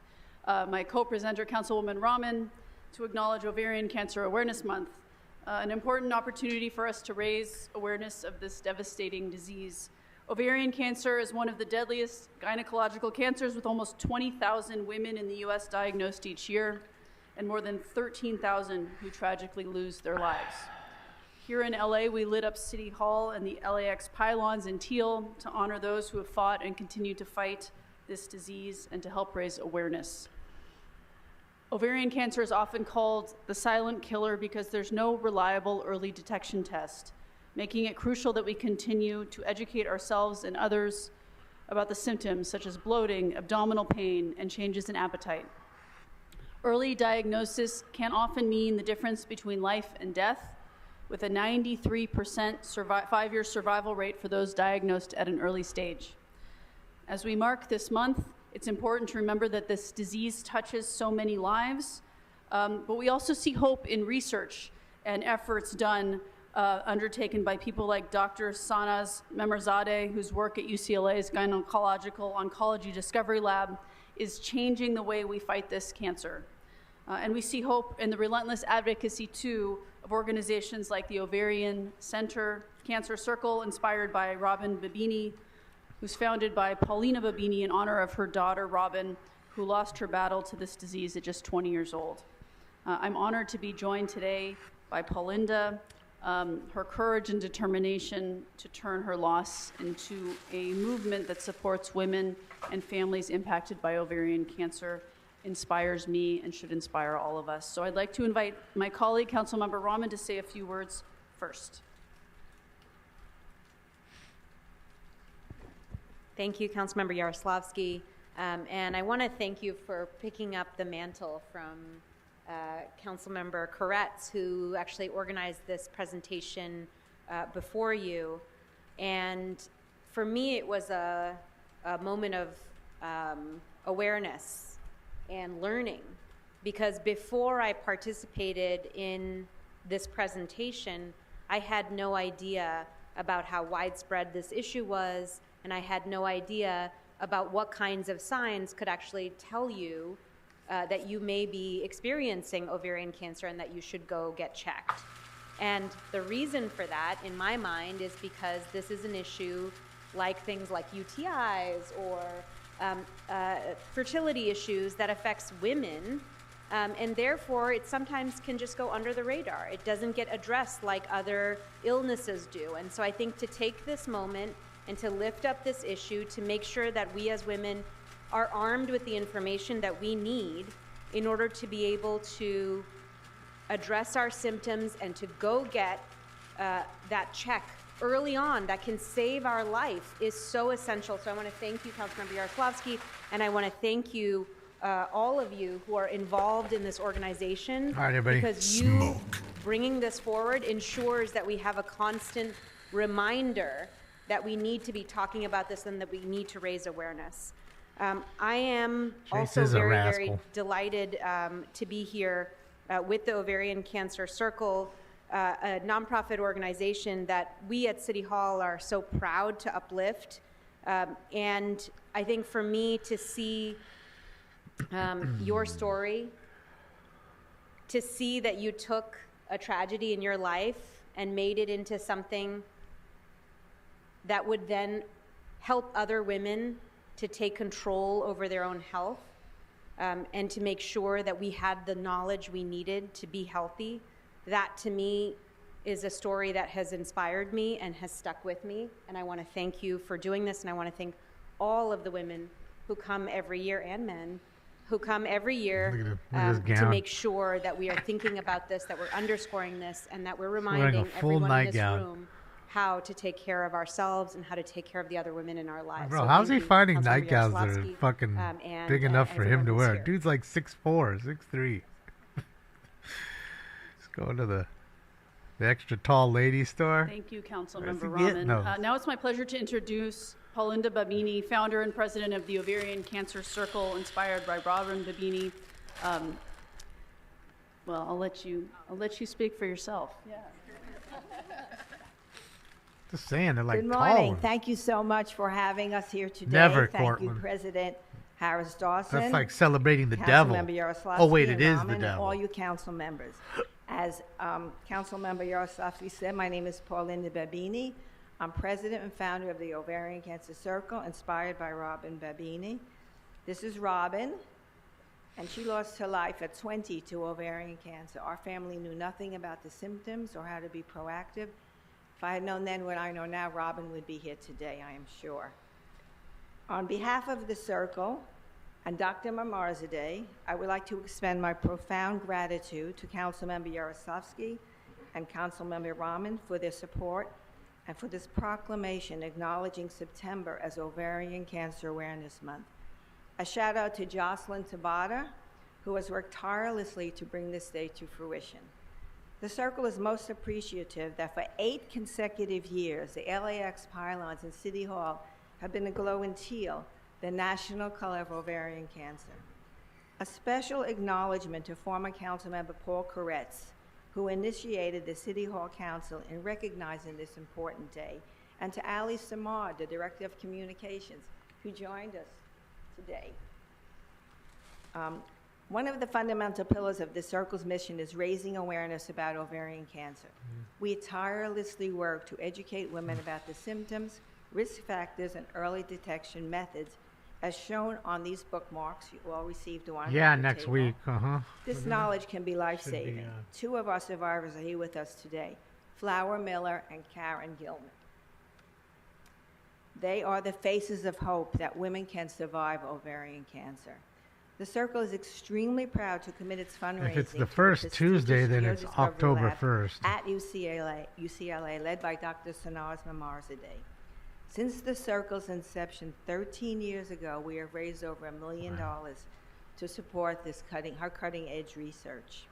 my co-presenter, Councilwoman Rahman, to acknowledge Ovarian Cancer Awareness Month, an important opportunity for us to raise awareness of this devastating disease. Ovarian cancer is one of the deadliest gynecological cancers, with almost 20,000 women in the U.S. diagnosed each year, and more than 13,000 who tragically lose their lives. Here in LA, we lit up City Hall and the LAX pylons in teal to honor those who have fought and continue to fight this disease and to help raise awareness. Ovarian cancer is often called the silent killer because there's no reliable early detection test, making it crucial that we continue to educate ourselves and others about the symptoms such as bloating, abdominal pain, and changes in appetite. Early diagnosis can often mean the difference between life and death, with a 93% 5-year survival rate for those diagnosed at an early stage. As we mark this month, it's important to remember that this disease touches so many lives, but we also see hope in research and efforts undertaken by people like Dr. Sanaz Memrzadeh, whose work at UCLA's Gynecological Oncology Discovery Lab is changing the way we fight this cancer. And we see hope in the relentless advocacy, too, of organizations like the Ovarian Center Cancer Circle, inspired by Robin Babini, who's founded by Paulina Babini in honor of her daughter, Robin, who lost her battle to this disease at just 20 years old. I'm honored to be joined today by Paulinda. Her courage and determination to turn her loss into a movement that supports women and families impacted by ovarian cancer inspires me and should inspire all of us. So I'd like to invite my colleague, Councilmember Rahman, to say a few words first. Thank you, Councilmember Yaroslavsky. And I want to thank you for picking up the mantle from Councilmember Koretz, who actually organized this presentation before you. And for me, it was a moment of awareness and learning, because before I participated in this presentation, I had no idea about how widespread this issue was, and I had no idea about what kinds of signs could actually tell you that you may be experiencing ovarian cancer and that you should go get checked. And the reason for that, in my mind, is because this is an issue like things like UTIs or fertility issues that affects women, and therefore it sometimes can just go under the radar. It doesn't get addressed like other illnesses do. And so I think to take this moment and to lift up this issue, to make sure that we as women are armed with the information that we need in order to be able to address our symptoms and to go get that check early on that can save our life is so essential. So I want to thank you, Councilmember Yaroslavsky, and I want to thank you, all of you who are involved in this organization. All right, everybody. Because you bringing this forward ensures that we have a constant reminder that we need to be talking about this and that we need to raise awareness. I am also very delighted to be here with the Ovarian Cancer Circle, a nonprofit organization that we at City Hall are so proud to uplift. And I think for me to see your story, to see that you took a tragedy in your life and made it into something that would then help other women to take control over their own health, and to make sure that we had the knowledge we needed to be healthy. That, to me, is a story that has inspired me and has stuck with me. And I want to thank you for doing this, and I want to thank all of the women who come every year, and men, who come every year to make sure that we are thinking about this, that we're underscoring this, and that we're reminding everyone in this room how to take care of ourselves and how to take care of the other women in our lives. Bro, So how's he thank you, finding Councilmember nightgowns that are Yaroslavsky, fucking and, big enough for him to everyone wear? who's here. Dude's like 6'4", 6'3". Let's go to the extra tall lady store. Thank you, Where's Councilmember he Rahman. getting those? Now it's my pleasure to introduce Paulinda Babini, founder and president of the Ovarian Cancer Circle, inspired by Robin Babini. Well, I'll let you speak for yourself. Yeah. Just saying, they're like Good tall. morning. Thank you so much for having us here today. Never, Thank Cortland. you, President Harris Dawson. That's like celebrating the devil. Councilmember Yaroslavsky. Oh, wait, it and is the Rahman, and devil. all you council members. As Councilmember Yaroslavsky said, my name is Paulinda Babini. I'm president and founder of the Ovarian Cancer Circle, inspired by Robin Babini. This is Robin, and she lost her life at 20 to ovarian cancer. Our family knew nothing about the symptoms or how to be proactive. If I had known then what I know now, Robin would be here today, I am sure. On behalf of the Circle and Dr. Mamarzadeh, I would like to extend my profound gratitude to Councilmember Yaroslavsky and Councilmember Rahman for their support and for this proclamation acknowledging September as Ovarian Cancer Awareness Month. A shout out to Jocelyn Tabata, who has worked tirelessly to bring this day to fruition. The Circle is most appreciative that for 8 consecutive years, the LAX pylons in City Hall have been aglow in teal, the national color of ovarian cancer. A special acknowledgement to former Councilmember Paul Koretz, who initiated the City Hall Council in recognizing this important day, and to Ali Samad, the Director of Communications, who joined us today. One of the fundamental pillars of the Circle's mission is raising awareness about ovarian cancer. We tirelessly work to educate women about the symptoms, risk factors, and early detection methods, as shown on these bookmarks. You all received one. Yeah, at the next table. week. This knowledge can be life-saving. 2 of our survivors are here with us today, Flower Miller and Karen Gilman. They are the faces of hope that women can survive ovarian cancer. The Circle is extremely proud to commit its fundraising. If it's the first Tuesday, then it's October 1st. At UCLA, led by Dr. Sanaz Mamarzadeh. Since the Circle's inception 13 years ago, we have raised over $1 million to support this cutting-edge research.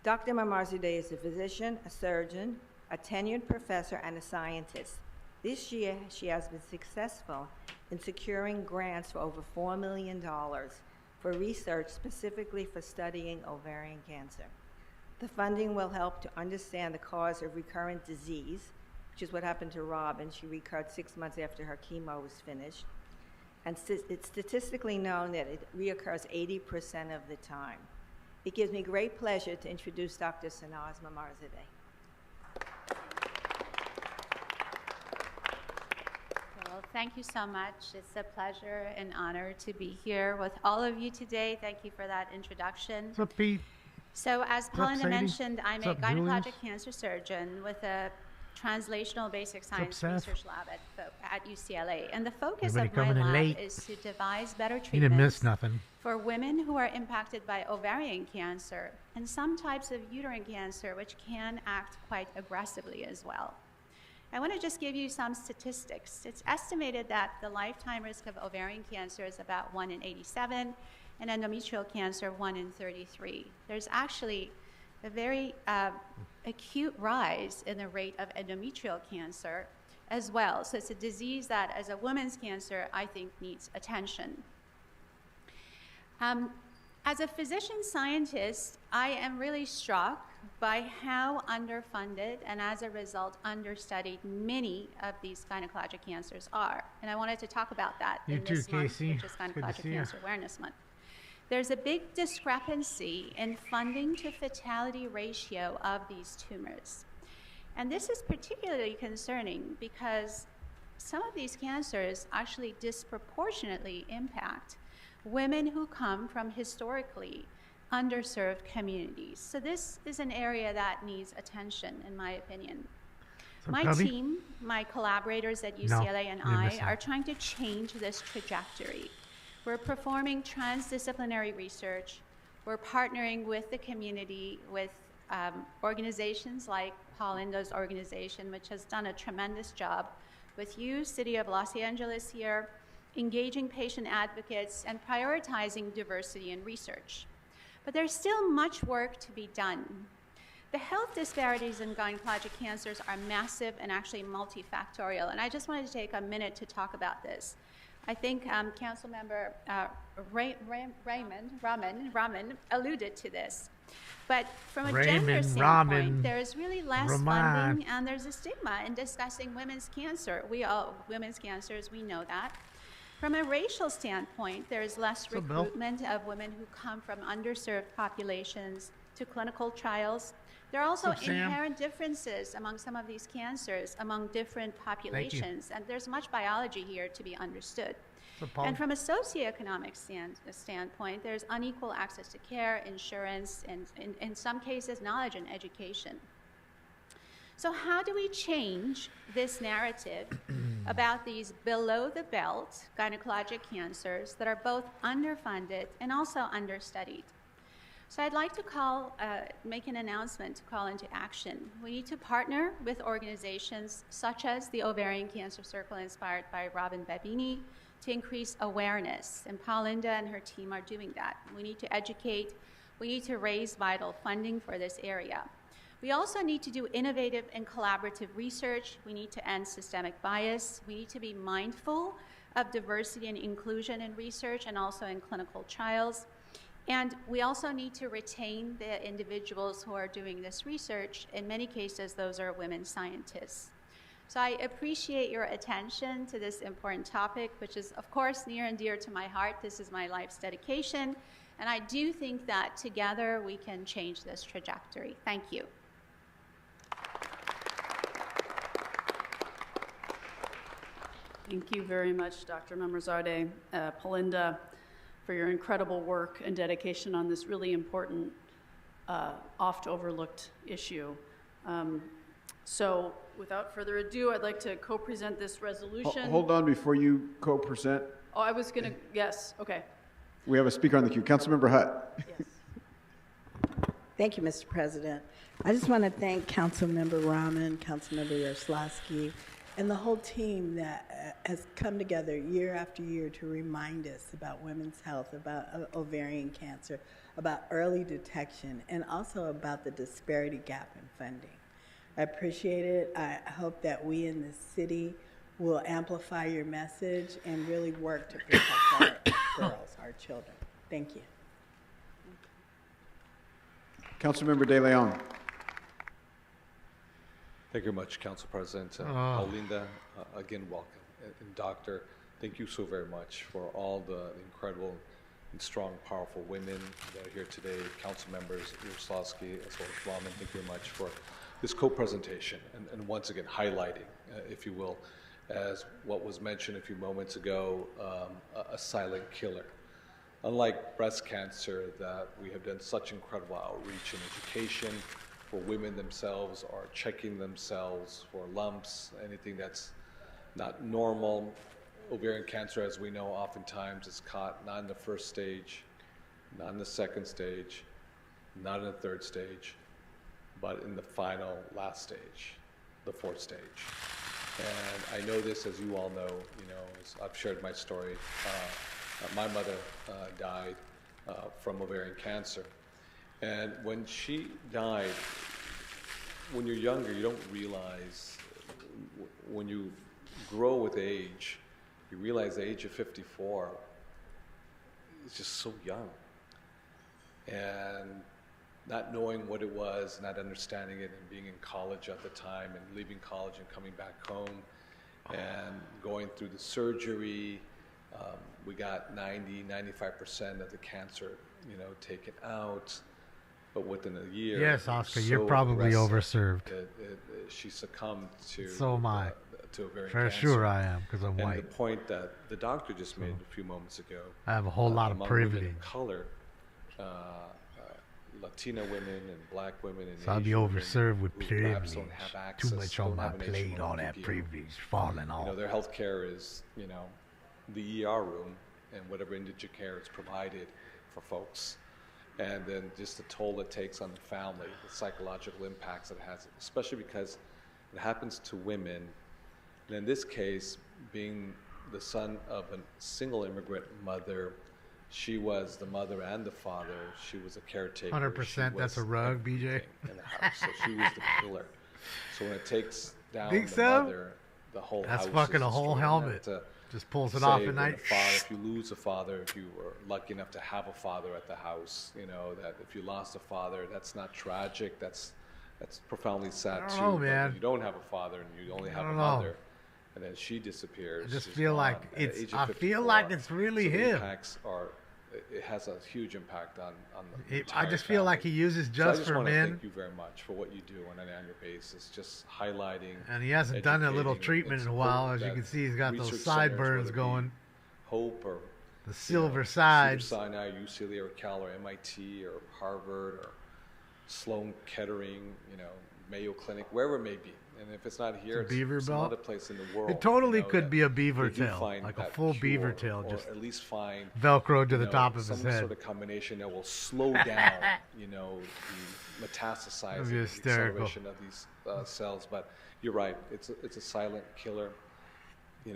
Dr. Mamarzadeh is a physician, a surgeon, a tenured professor, and a scientist. This year, she has been successful in securing grants for over $4 million for research specifically for studying ovarian cancer. The funding will help to understand the cause of recurrent disease, which is what happened to Rob, and she recurred 6 months after her chemo was finished. And it's statistically known that it reoccurs 80% of the time. It gives me great pleasure to introduce Dr. Sanaz Mamarzadeh. Well, thank you so much. It's a pleasure and honor to be here with all of you today. Thank you for that introduction. What's up, Pete? So as What's up, Paulina Sadie? mentioned, I'm What's a up, gynecologic Julius? cancer surgeon with a translational basic science Seth? research lab at UCLA. And the focus Everybody of my coming in lab late. is to devise better You didn't miss treatments nothing. for women who are impacted by ovarian cancer and some types of uterine cancer, which can act quite aggressively as well. I want to just give you some statistics. It's estimated that the lifetime risk of ovarian cancer is about 1 in 87, and endometrial cancer 1 in 33. There's actually a very acute rise in the rate of endometrial cancer as well. So it's a disease that, as a woman's cancer, I think needs attention. As a physician scientist, I am really struck by how underfunded and, as a result, understudied many of these gynecologic cancers are. And I wanted to talk about that You in too, this month, Casey. which is It's good to Gynecologic see you. Cancer Awareness Month. There's a big discrepancy in funding to fatality ratio of these tumors. And this is particularly concerning because some of these cancers actually disproportionately impact women who come from historically underserved communities. So this is an area that needs attention, in my opinion. My Cubby? team, my collaborators at No, UCLA and you didn't I miss are that. trying to change this trajectory. We're performing transdisciplinary research. We're partnering with the community, with organizations like Paul Indo's organization, which has done a tremendous job, with you, City of Los Angeles here, engaging patient advocates and prioritizing diversity in research. But there's still much work to be done. The health disparities in gynecologic cancers are massive and actually multifactorial, and I just wanted to take a minute to talk about this. I think Councilmember Rahman alluded to this. But from a gender Raymond standpoint, Rahman. there is really less Rahman. funding, and there's a stigma in discussing women's cancer. Women's cancers, we know that. From a racial standpoint, there is less So, Bill? recruitment of women who come from underserved populations to clinical trials. There are also What's up, Sam? inherent differences among some of these cancers, among different populations, and there's much biology here to be understood. So, Paul? And from a socioeconomic standpoint, there's unequal access to care, insurance, and in some cases, knowledge and education. So how do we change this narrative about these below-the-belt gynecologic cancers that are both underfunded and also understudied? So I'd like to make an announcement to call into action. We need to partner with organizations such as the Ovarian Cancer Circle, inspired by Robin Babini, to increase awareness. And Paulinda and her team are doing that. We need to educate. We need to raise vital funding for this area. We also need to do innovative and collaborative research. We need to end systemic bias. We need to be mindful of diversity and inclusion in research and also in clinical trials. And we also need to retain the individuals who are doing this research. In many cases, those are women scientists. So I appreciate your attention to this important topic, which is, of course, near and dear to my heart. This is my life's dedication. And I do think that together we can change this trajectory. Thank you. Thank you very much, Dr. Mamarzadeh, Paulinda, for your incredible work and dedication on this really important, oft-overlooked issue. So without further ado, I'd like to co-present this resolution. Hold on before you co-present. Oh, I was going to, yes, okay. We have a speaker on the queue. Councilmember Hutt. Thank you, Mr. President. I just want to thank Councilmember Rahman, Councilmember Yaroslavsky, and the whole team that has come together year after year to remind us about women's health, about ovarian cancer, about early detection, and also about the disparity gap in funding. I appreciate it. I hope that we in the city will amplify your message and really work to protect our girls, our children. Thank you. Councilmember De Leon. Thank you very much, Council President. Linda, again, welcome. And Doctor, thank you so very much for all the incredible and strong, powerful women that are here today, council members, Yaroslavsky, as well as Rahman. Thank you very much for this co-presentation and once again highlighting, if you will, as what was mentioned a few moments ago, a silent killer. Unlike breast cancer, that we have done such incredible outreach in education, where women themselves are checking themselves for lumps, anything that's not normal. Ovarian cancer, as we know, oftentimes is caught not in the first stage, not in the second stage, not in the third stage, but in the final last stage, the fourth stage. And I know this, as you all know, as I've shared my story. My mother died from ovarian cancer. And when she died, when you're younger, you don't realize, when you grow with age, you realize the age of 54 is just so young. And not knowing what it was, not understanding it, and being in college at the time, and leaving college and coming back home, and going through the surgery. We got 95% of the cancer, taken out. But within a year, yes, Oscar, you're probably overserved. She succumbed to so am I. To ovarian For cancer. sure I am, because I'm white. And the point that the doctor just made a few moments ago. I have a whole lot of among privilege. Women of color, Latina women and black women and So I'll be Asian overserved with women who perhaps privilege. don't have access, Too much on don't my have an plate, all that HMO, privilege falling off. their health care is, the ER room and whatever indigent care is provided for folks. And then just the toll it takes on the family, the psychological impacts it has, especially because it happens to women. And in this case, being the son of a single immigrant mother, she was the mother and the father. She was a caretaker. 100%. That's a rug, BJ. In the house, so she was the pillar. So when it takes down Think the so? mother, the whole That's house fucking is a whole destroyed. helmet. And Just pulls it say off at when night. a father, if you lose a father, if you were lucky enough to have a father at the house, that if you lost a father, that's not tragic. That's profoundly sad I too. don't know, But man. when you don't have a father and you only have a don't know. mother, and then she disappears. I just she's feel gone like at the it's. age of I feel 54. like it's really So the him. impacts are. It has a huge impact on the I entire just feel like he family. uses So I just just for want to men. thank you very much for what you do on an annual basis, just highlighting. And he hasn't done a little educating. treatment It's in a while. hope As you that can see, he's got those research centers, sideburns whether it be going. Hope or The silver Cedar sides. Sinai, UCLA, or Cal, or MIT, or Harvard, or Sloan Kettering, Mayo Clinic, wherever it may be. And if it's not here, It's a beaver it's some belt? other place in the world. It totally that could be a beaver they do tail, find like a that full beaver cure, tail, or just at least find Velcroed to the top of his some head. sort of combination that will slow down, the metastasizing, That'd be the hysterical. acceleration of these cells. But you're right; it's a silent killer. You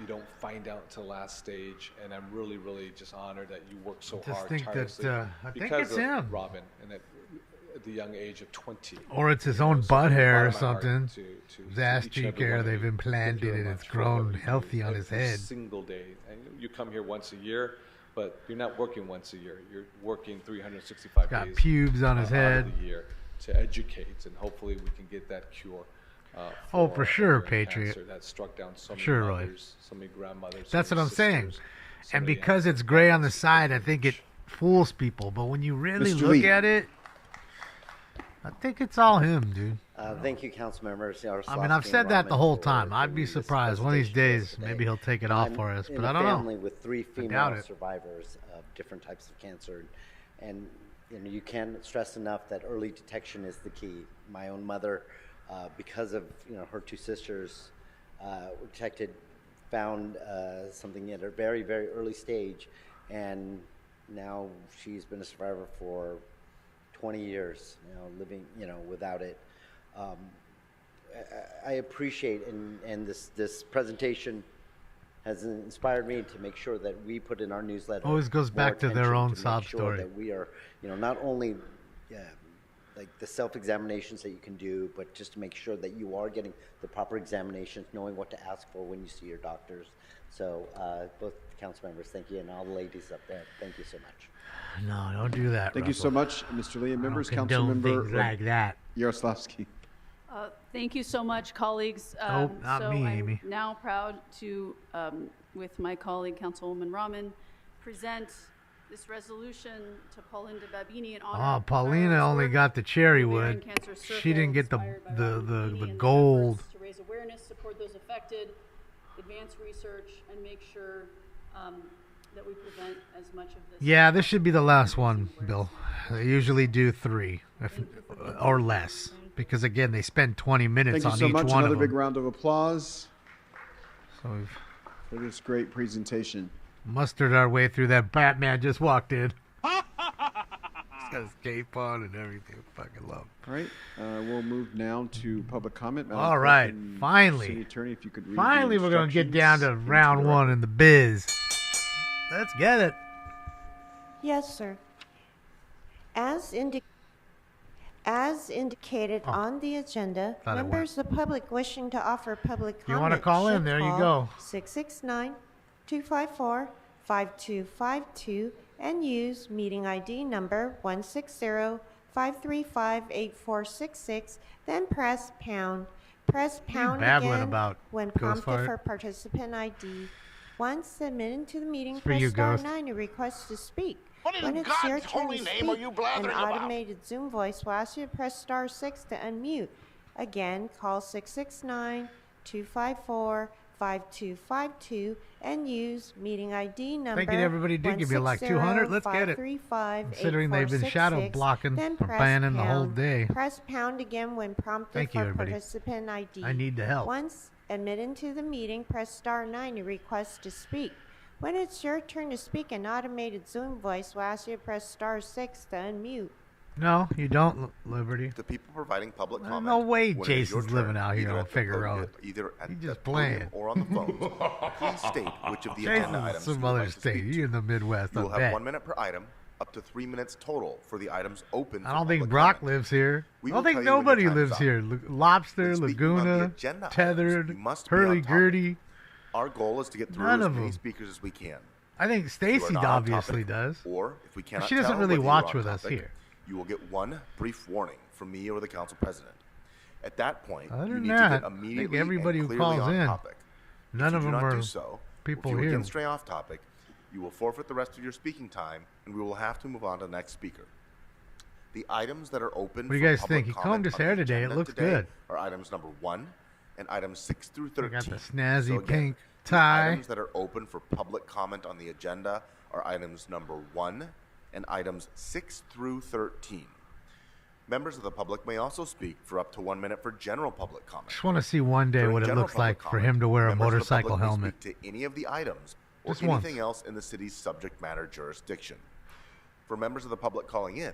don't find out until last stage, and I'm really, really just honored that you work so Just hard think that, tirelessly I think because it's of him. Robin, and at the young age of 20. Or it's his own butt hair or bottom of my heart something. to His ass each and every cheek hair one of they've you. implanted Thank you and very it's much for what grown you do healthy on his every head. single day. And you come here once a year, but you're not working once a year. You're working 365 He's got days pubes on his out head. of the year to educate, and hopefully we can get that cure. Oh, for sure, ovarian Patriot. cancer that struck down so many Sure, Roy. mothers, so many grandmothers. That's so what many I'm saying. sisters, so And many because it's gray on the side, I think it fools people. But when you really Mr. look Lee. at it, I think it's all him, dude. Thank you, council members. I mean, I've said that the whole time. I'd be surprised. One of these days, maybe he'll take it off I'm for us, in but a I don't know. family with 3 I doubt female it. survivors of different types of cancer, and you can't stress enough that early detection is the key. My own mother, because of her 2 sisters, were detected, found something at a very, very early stage, and now she's been a survivor for 20 years, living, without it. I appreciate, and this presentation has inspired me to make sure that we put in our newsletter. Always goes more back to their attention own make sob sure story. That we are, not only like the self-examinations that you can do, but just to make sure that you are getting the proper examinations, knowing what to ask for when you see your doctors. So both council members, thank you, and all the ladies up there, thank you so much. No, don't do that. Thank you so much, Mr. Lee. And members, council condone member things like that. Yaroslavsky. Thank you so much, colleagues. Not so me, I'm Amy. now proud to, with my colleague, Councilwoman Rahman, present this resolution to Paulinda Babini in honor of Paulina only got the cherry Ovarian wood. Cancer Circle, She didn't get the inspired by Robin Babini and their gold. efforts to raise awareness, support those affected, advance research, and make sure that we prevent as much of this. Yeah, this should be the last one, Bill. They usually do 3 or less because again they spend 20 minutes Thank you on so each much. one Another of big them. round of applause So we've for this great presentation. mustered our way through that. Batman just walked in. He's got his cape on and everything. Fucking love. All right, we'll move now to public comment. Madam All Clerk right, and finally. City Attorney, if you could read Finally, the we're going to get down to instructions round into the 1 in the biz. Let's get it. Yes, sir. As indicated on the agenda, Thought it members of the public wishing to offer public comment You wanna call in? should There you call go. 669-254-5252 and use meeting ID number 160-535-8466, then press pound. Press pound babbling again about, when Ghost prompted Fart? for participant ID. Once admitted to the meeting, for press you, star Ghost. 9 to request to speak. What in When it's your God's turn holy to name are speak, you an blathering about? automated Zoom voice will ask you to press star 6 to unmute. Again, call 669-254-5252 and use meeting ID number Thinking everybody did give you like 200. Let's get it. 160-535-8466, Considering they've been shadow blocking then or press banning the whole pound. day. Press pound again when prompted Thank you, for everybody. participant ID. I need the help. Once admitted to the meeting, press star 9 to request to speak. When it's your turn to speak, an automated Zoom voice will ask you to press star 6 to unmute. No, you don't, Liberty. The people providing public There's comment. no way when it is your Jason's turn, living out here either on at the Figure podium- Road. Either at He's the just podium playing. or on the phone. Please state which of the agenda Jason's items some you would other like to state. speak to. You're in the Midwest, You I will have bet. 1 minute per item, up to 3 minutes total for the items open. I for don't think public Brock comment. lives here. We I will don't think tell you when your nobody time is lives up. here. Lobster, When speaking on the Laguna, agenda items, Tethered, you must be on topic. Hurly-gurdy. Our goal is to get through None as of many them. speakers as we can. I think If you are Stacy not on obviously topic, does. Or if we But cannot she doesn't tell really whether you are watch on with us topic, here. You will get one brief warning from me or the council president. At that point, Other you than need that, to I get think immediately everybody and who clearly calls on in, topic. none if of you them do not are do so, people if you here. again stray off topic, you will forfeit the rest of your speaking time, and we will have to move on to the next speaker. The items that are open What do you for guys public think? He comment combed his on the hair today. It agenda looks today good. Are items number 1 and items 6 through 13. Got the snazzy So again, pink the tie. items that are open for public comment on the agenda are items number 1 and items 6 through 13. Members of the public may also speak for up to 1 minute for general public comment. Just want to see one day During what it general looks like public for him to wear a members of the motorcycle public may helmet. speak to any of the items or Just once. anything else in the city's subject matter jurisdiction. For members of the public calling in,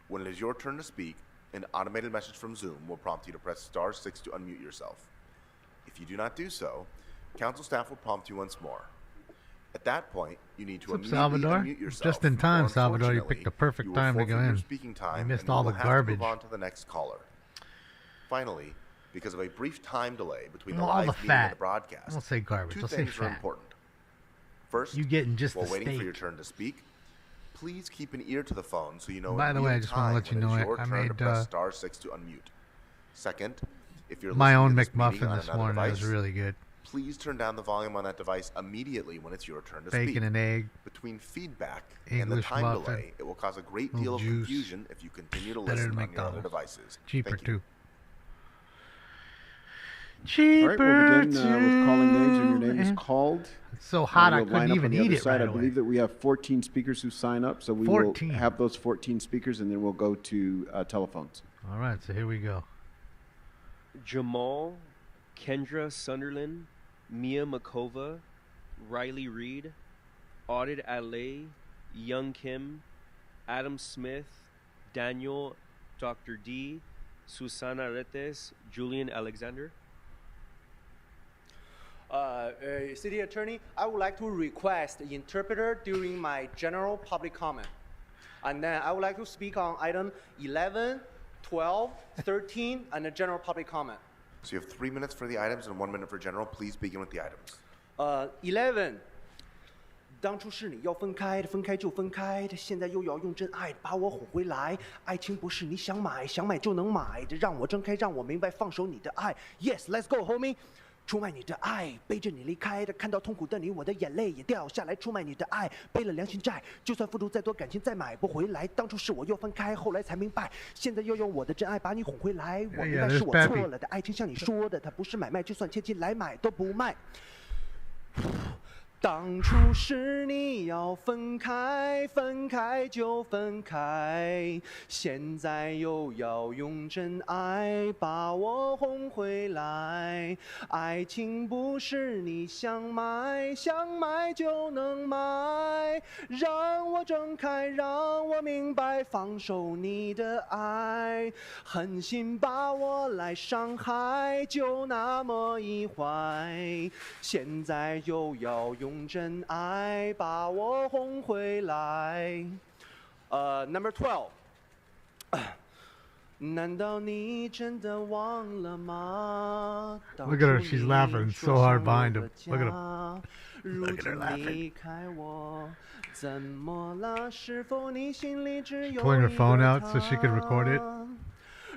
when it is your turn to speak, an automated message from Zoom will prompt you to press star 6 to unmute yourself. If you do not do so, council staff will prompt you once more. At that point, you need to What's up, immediately Salvador? unmute yourself. Just in time, or Salvador. You unfortunately, picked the perfect you will time to go forfeit your in. speaking time, You missed and we all will the have to garbage. move on to the next caller. Finally, because of a brief time delay between Well, the all live the meeting fat. and the broadcast, Don't say garbage. two Don't say things are fat. important. First, You getting just while the waiting for steak. your turn to speak, please keep an ear to the phone so you know. By in the way, I real just wanna time let you when it know is I- your I turn to made, press star 6 to unmute. Second, if you're My listening own to this meeting McMuffin on this another morning was device, really good. Please turn down the volume on that device immediately when it's your turn to Bacon speak. and egg. Between feedback and the English time muffin. delay, it will cause a great Little deal of juice. confusion if you continue to Better listen than on your other McDonald's. devices. Cheaper Thank you. too. All Cheaper right, we'll begin with calling names. When your name is and- called, It's so hot I we'll line couldn't up even on the eat other it side. right I away. believe that we have 14 speakers who sign up, so we 14. will have those 14 speakers, and then we'll go to telephones. All right, so here we go. Jamal, Kendra Sunderland, Mia Makova, Riley Reed, Audit Alay, Young Kim, Adam Smith, Daniel, Dr. D, Susana Retes, Julian Alexander. City Attorney, I would like to request the interpreter during my general public comment. And then I would like to speak on item 11, 12, 13, and the general public comment. So you have 3 minutes for the items and 1 minute for general. Please begin with the items. 11, 当初是你要分开的，分开就分开的，现在又要用真爱把我哄回来。爱情不是你想买就能买的，让我睁开，让我明白，放手你的爱。Yes, let's go, homie。出卖你的爱，背着你离开的，看到痛苦的你，我的眼泪也掉下来。出卖你的爱，背了良心债，就算付出再多感情再买不回来。当初是我又分开，后来才明白，现在又用我的真爱把你哄回来。我明白是我错了的，爱情像你说的，它不是买卖，就算千金来买都不卖。当初是你要分开，分开就分开，现在又要用真爱把我哄回来。爱情不是你想买就能买，让我睁开，让我明白，放手你的爱，狠心把我来伤害，就那么一怀，现在又要用真爱把我哄回来。Number 12。难道你真的忘了吗？ Look at her, she's laughing so hard behind him. Look at him. 如今离开我，怎么了？是否你心里只有 Pulling her 一 phone 个 out so she could record it.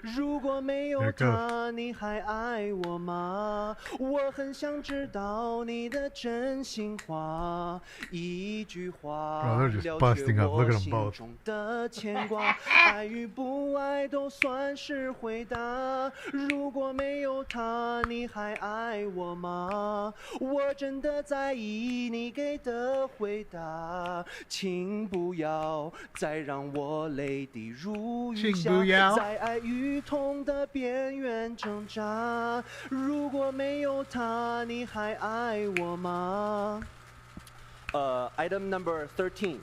如果没有他，你还爱我吗？我很想知道你的真心话，一句话 Bro, they're just 了 busting 却 up. Look 我 at them 心 both. 中的牵挂。爱与不爱都算是回答。如果没有他，你还爱我吗？我真的在意你给的回答，请不要再让我泪滴如雨下，在爱与痛的边缘挣扎。如果没有他，你还爱我吗？Item number 13。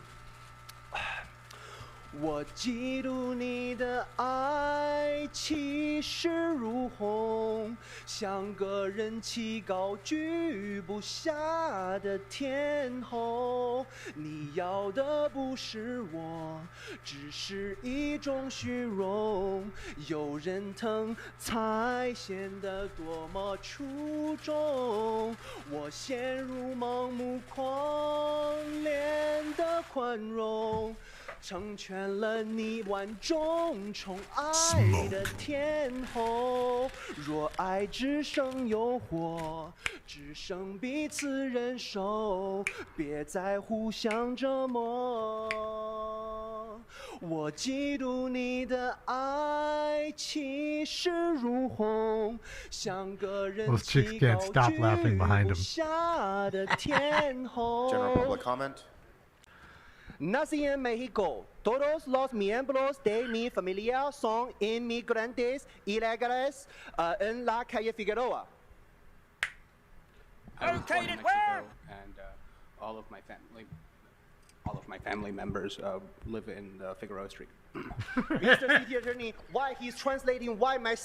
我嫉妒你的爱气势如虹，像个人气高居不下的天后。你要的不是我，只是一种虚荣。有人疼才显得多么出众。我陷入盲目狂恋的宽容，成全了你万众宠爱的天后。若爱只剩诱惑，只剩彼此忍受，别再互相折磨。我嫉妒你的爱气势如虹，像个人气高居不下的天后。 General public comment. Nací en México. Todos los miembros de mi familia son inmigrantes ilegales en la calle Figueroa. I was born in Mexico, and all of my family members live in Figueroa Street. Mr. City Attorney, why he's translating why my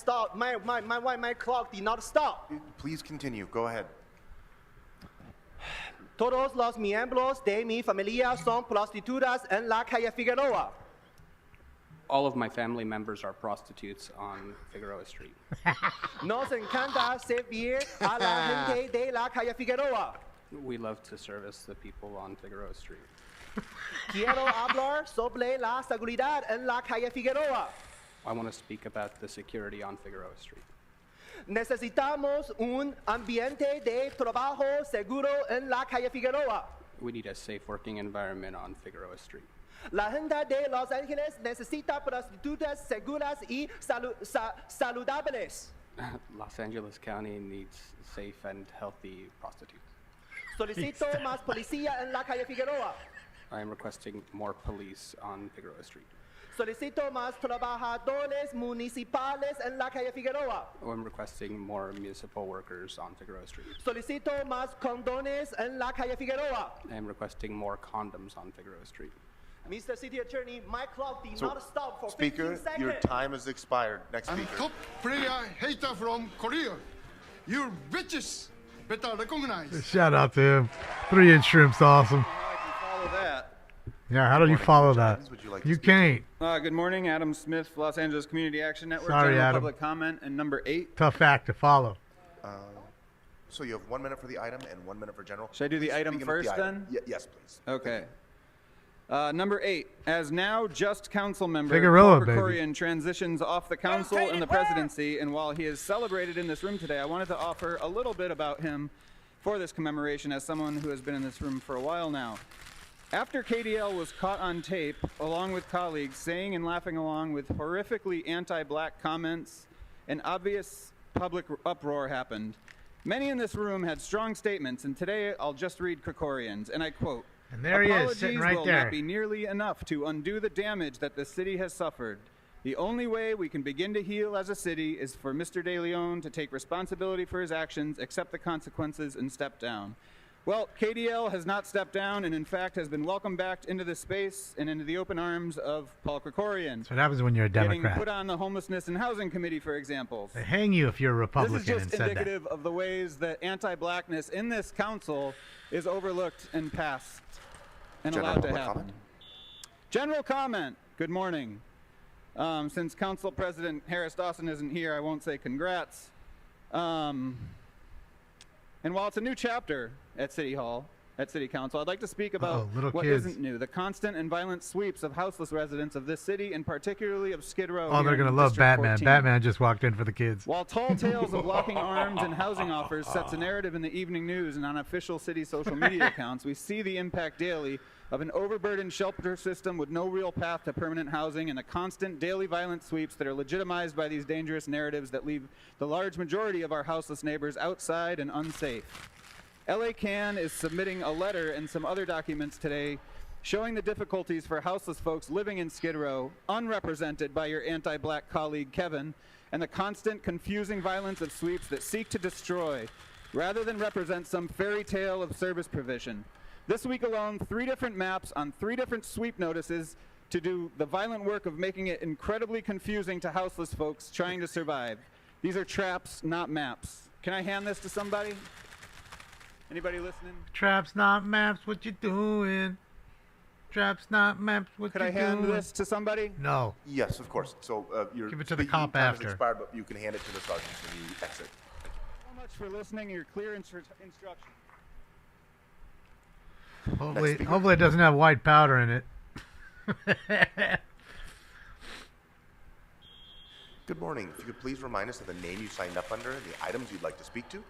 clock did not stop? Please continue. Go ahead. Todos los miembros de mi familia son prostitutas en la calle Figueroa. All of my family members are prostitutes on Figueroa Street. Nos encanta servir a la gente de la calle Figueroa. We love to service the people on Figueroa Street. Quiero hablar sobre la seguridad en la calle Figueroa. I want to speak about the security on Figueroa Street. Necesitamos un ambiente de trabajo seguro en la calle Figueroa. We need a safe working environment on Figueroa Street. La gente de Los Ángeles necesita prostitutas seguras y saludables. Los Angeles County needs safe and healthy prostitutes. Solicito más policía en la calle Figueroa. I am requesting more police on Figueroa Street. Solicito más trabajadores municipales en la calle Figueroa. I'm requesting more municipal workers on Figueroa Street. Solicito más condones en la calle Figueroa. I am requesting more condoms on Figueroa Street. Mr. City Attorney, my clock did not stop for Speaker, 15 seconds. your time has expired. Next speaker. I'm Top Priya Hater from Korea. You bitches better recognize. Shout out to him. 3-inch shrimp's awesome. Follow that. Yeah, how do you follow that? You can't. Good morning, Adam Smith, Los Angeles Community Action Network. Sorry, General Adam. Public comment and number 8. Tough act to follow. So you have 1 minute for the item and 1 minute for general. Should I do the Please item begin with first item. then? Yes, please. Okay. Number 8, as now just council member Figueroa, Paul baby. Krikorian transitions off the council and the presidency, and while he is celebrated in this room today, I wanted to offer a little bit about him for this commemoration as someone who has been in this room for a while now. After KDL was caught on tape, along with colleagues, saying and laughing along with horrifically anti-black comments, an obvious public uproar happened. Many in this room had strong statements, and today I'll just read Krikorian's, and I quote, And there he is, sitting right will there. not be nearly enough to undo the damage that the city has suffered. The only way we can begin to heal as a city is for Mr. De Leon to take responsibility for his actions, accept the consequences, and step down. Well, KDL has not stepped down and, in fact, has been welcomed back into this space and into the open arms of Paul Krikorian. That's what happens when you're a Getting Democrat. put on the Homelessness and Housing Committee, for example. They hang you if you're a Republican This is and just said that. indicative of the ways that anti-blackness in this council is overlooked and passed and General allowed to public happen. comment? General comment. Good morning. Since Council President Harris Dawson isn't here, I won't say congrats. And while it's a new chapter at City Hall, at City Council, I'd like to speak about little what kids. isn't new, the constant and violent sweeps of houseless residents of this city, and particularly of Skid Row. Oh, here they're in going to love District Batman. 14. Batman just walked in for the kids. While tall tales of locking arms and housing offers sets a narrative in the evening news and on official city social media accounts, we see the impact daily of an overburdened shelter system with no real path to permanent housing and the constant daily violent sweeps that are legitimized by these dangerous narratives that leave the large majority of our houseless neighbors outside and unsafe. LA CAN is submitting a letter and some other documents today showing the difficulties for houseless folks living in Skid Row, unrepresented by your anti-black colleague Kevin, and the constant confusing violence of sweeps that seek to destroy, rather than represent some fairy tale of service provision. This week alone, 3 different maps on 3 different sweep notices to do the violent work of making it incredibly confusing to houseless folks trying to survive. These are traps, not maps. Can I hand this to somebody? Anybody listening? Traps, not maps, what you doing? Traps, not maps, what Could you I hand doing? this to somebody? No. Yes, of course. So your Give it to the speaking cop time after. has expired, but you can hand it to the sergeant when you exit. So much for listening and your clear instruction. Hopefully it doesn't have white powder in it. Good morning. If you could please remind us of the name you signed up under and the items you'd like to speak to.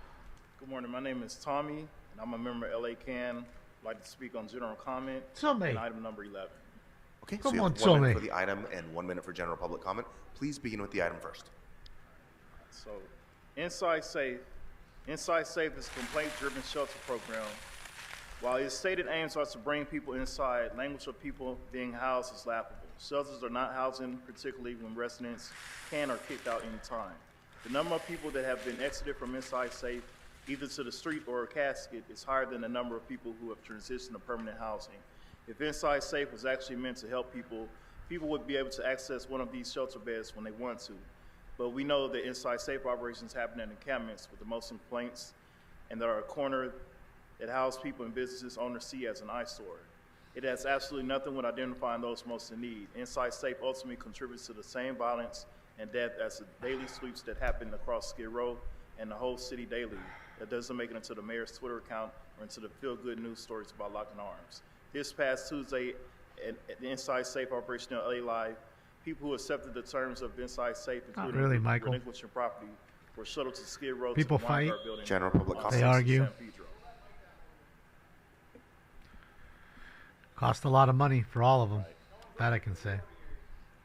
Good morning. My name is Tommy, and I'm a member of LA CAN. I'd like to speak on general comment Tommy. and item number 11. Okay, Come so you on, have 1 minute Tommy. for the item and 1 minute for general public comment. Please begin with the item first. So, Inside Safe is a complaint-driven shelter program. While its stated aims are to bring people inside, language of people being housed is laughable. Shelters are not housing, particularly when residents can or kicked out anytime. The number of people that have been exited from Inside Safe, either to the street or a casket, is higher than the number of people who have transitioned to permanent housing. If Inside Safe was actually meant to help people, people would be able to access one of these shelter beds when they want to. But we know that Inside Safe operations happen in encampments with the most complaints, and there are a corner that house people and businesses owners see as an eyesore. It has absolutely nothing with identifying those most in need. Inside Safe ultimately contributes to the same violence and death as the daily sweeps that happen across Skid Row and the whole city daily. That doesn't make it into the mayor's Twitter account or into the feel-good news stories about locking arms. This past Tuesday at the Inside Safe operation on LA Live, people who accepted the terms of Inside Safe, including really, Michael. relinquishing property, were shuttled to Skid Row People to the Weingart fight. building. General public on comment. They 6th and argue. San Pedro. Cost a lot of money for all of them. That I can say.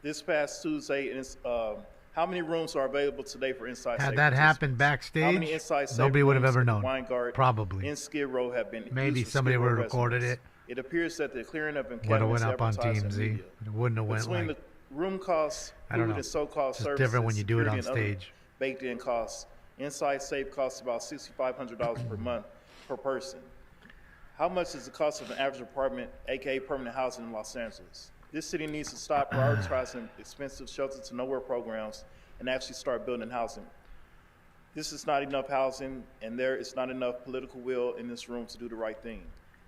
This past Tuesday, how many rooms are available today for Inside Safe? Had that happened participants? How many backstage, Inside Safe nobody would have rooms ever in known. Weingart Probably. in Skid Row have been Maybe used for somebody Skid would Row have recorded residents? It appears that the clearing of Would have encampments went up on advertised in TMZ. media. It wouldn't have went Between like. the room costs, I don't food, know. and so-called It's just services, different when you do it on security, and other stage. baked-in costs, Inside Safe costs about $6,500 per month per person. How much is the cost of an average apartment, aka permanent housing in Los Angeles? This city needs to stop prioritizing expensive shelter-to-nowhere programs and actually start building housing. This is not enough housing, and there is not enough political will in this room to do the right thing.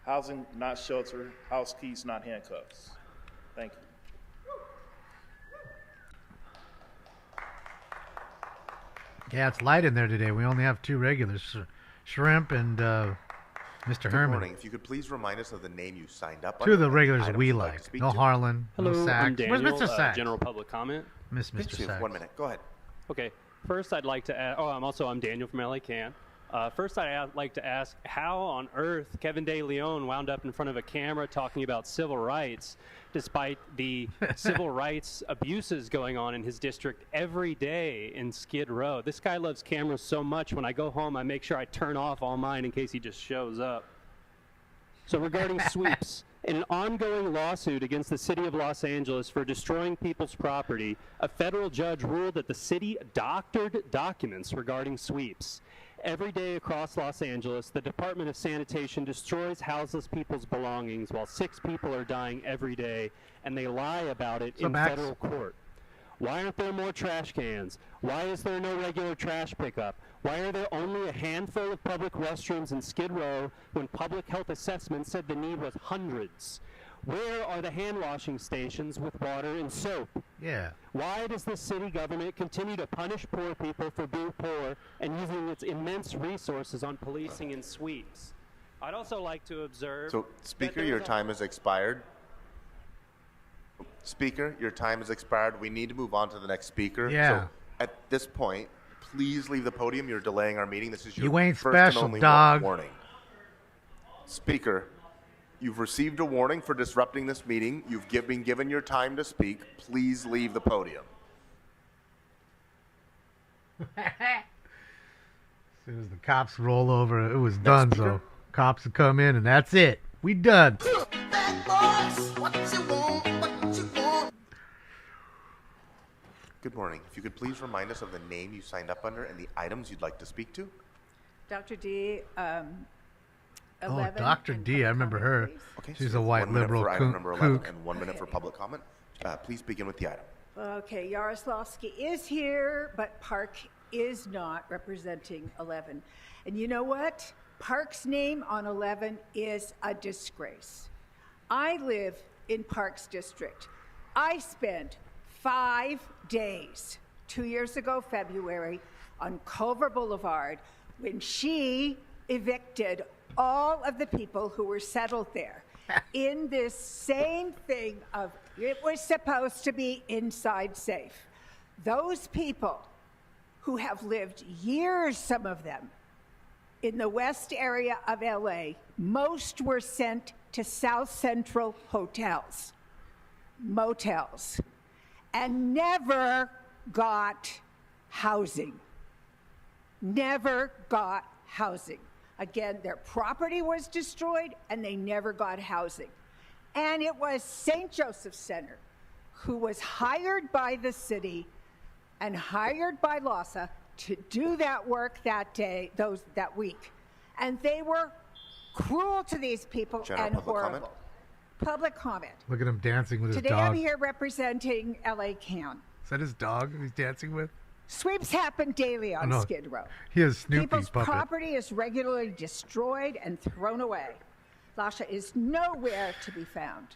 Housing, not shelter. House keys, not handcuffs. Thank you. Yeah, it's light in there today. We only have 2 regulars. Shrimp and Mr. Good Herman. morning. If you could please remind us of the name you signed up Two of the under and regulars items we you'd like like. to speak No to. Harlan, no Hello, Sachs. I'm Daniel. Where's Mr. Sachs? General public comment. Miss Mr. Yes, you have Sachs. 1 minute. Go ahead. Okay. First, I'd like to ask. I'm Daniel from LA Can. First, I'd like to ask how on earth Kevin De Leon wound up in front of a camera talking about civil rights, despite the civil rights abuses going on in his district every day in Skid Row. This guy loves cameras so much. When I go home, I make sure I turn off all mine in case he just shows up. So regarding sweeps, in an ongoing lawsuit against the city of Los Angeles for destroying people's property, a federal judge ruled that the city doctored documents regarding sweeps. Every day across Los Angeles, the Department of Sanitation destroys houseless people's belongings while 6 people are dying every day, and they lie about it in federal court. Why aren't there more trash cans? Why is there no regular trash pickup? Why are there only a handful of public restrooms in Skid Row when public health assessments said the need was hundreds? Where are the hand washing stations with water and soap? Yeah. Why does the city government continue to punish poor people for being poor and using its immense resources on policing and sweeps? I'd also like to observe... So, Speaker, your time has expired. Speaker, your time has expired. We need to move on to the next speaker. Yeah. So, at this point, please leave the podium. You're delaying our meeting. This is your You ain't first special, and only dog. warning. Speaker, you've received a warning for disrupting this meeting. You've been given your time to speak. Please leave the podium. As soon as the cops roll over, it was done. So cops would come in, and that's it. We done. Good morning. If you could please remind us of the name you signed up under and the items you'd like to speak to. Dr. D. 11 Dr. D. I remember her. Okay, She's so a white 1 minute liberal for item number 11 kook. and 1 minute for public comment. Please begin with the item. Okay, Yaroslavsky is here, but Park is not representing 11. And you know what? Park's name on 11 is a disgrace. I live in Park's district. I spent 5 days, 2 years ago, February, on Culver Boulevard when she evicted all of the people who were settled there in this same thing of it was supposed to be inside safe. Those people who have lived years, some of them, in the west area of LA, most were sent to South Central hotels, motels, and never got housing. Never got housing. Again, their property was destroyed and they never got housing. And it was St. Joseph Center who was hired by the city and hired by LAHSA to do that work that day, that week. And they were cruel to these people General and public horrible. comment? Public comment. Look at him dancing with his Today dog. I'm here representing LA Can. Is that his dog he's dancing with? Sweeps happen daily on no. Skid Row. He has Snoopy People's puppet. property is regularly destroyed and thrown away. LAHSA is nowhere to be found.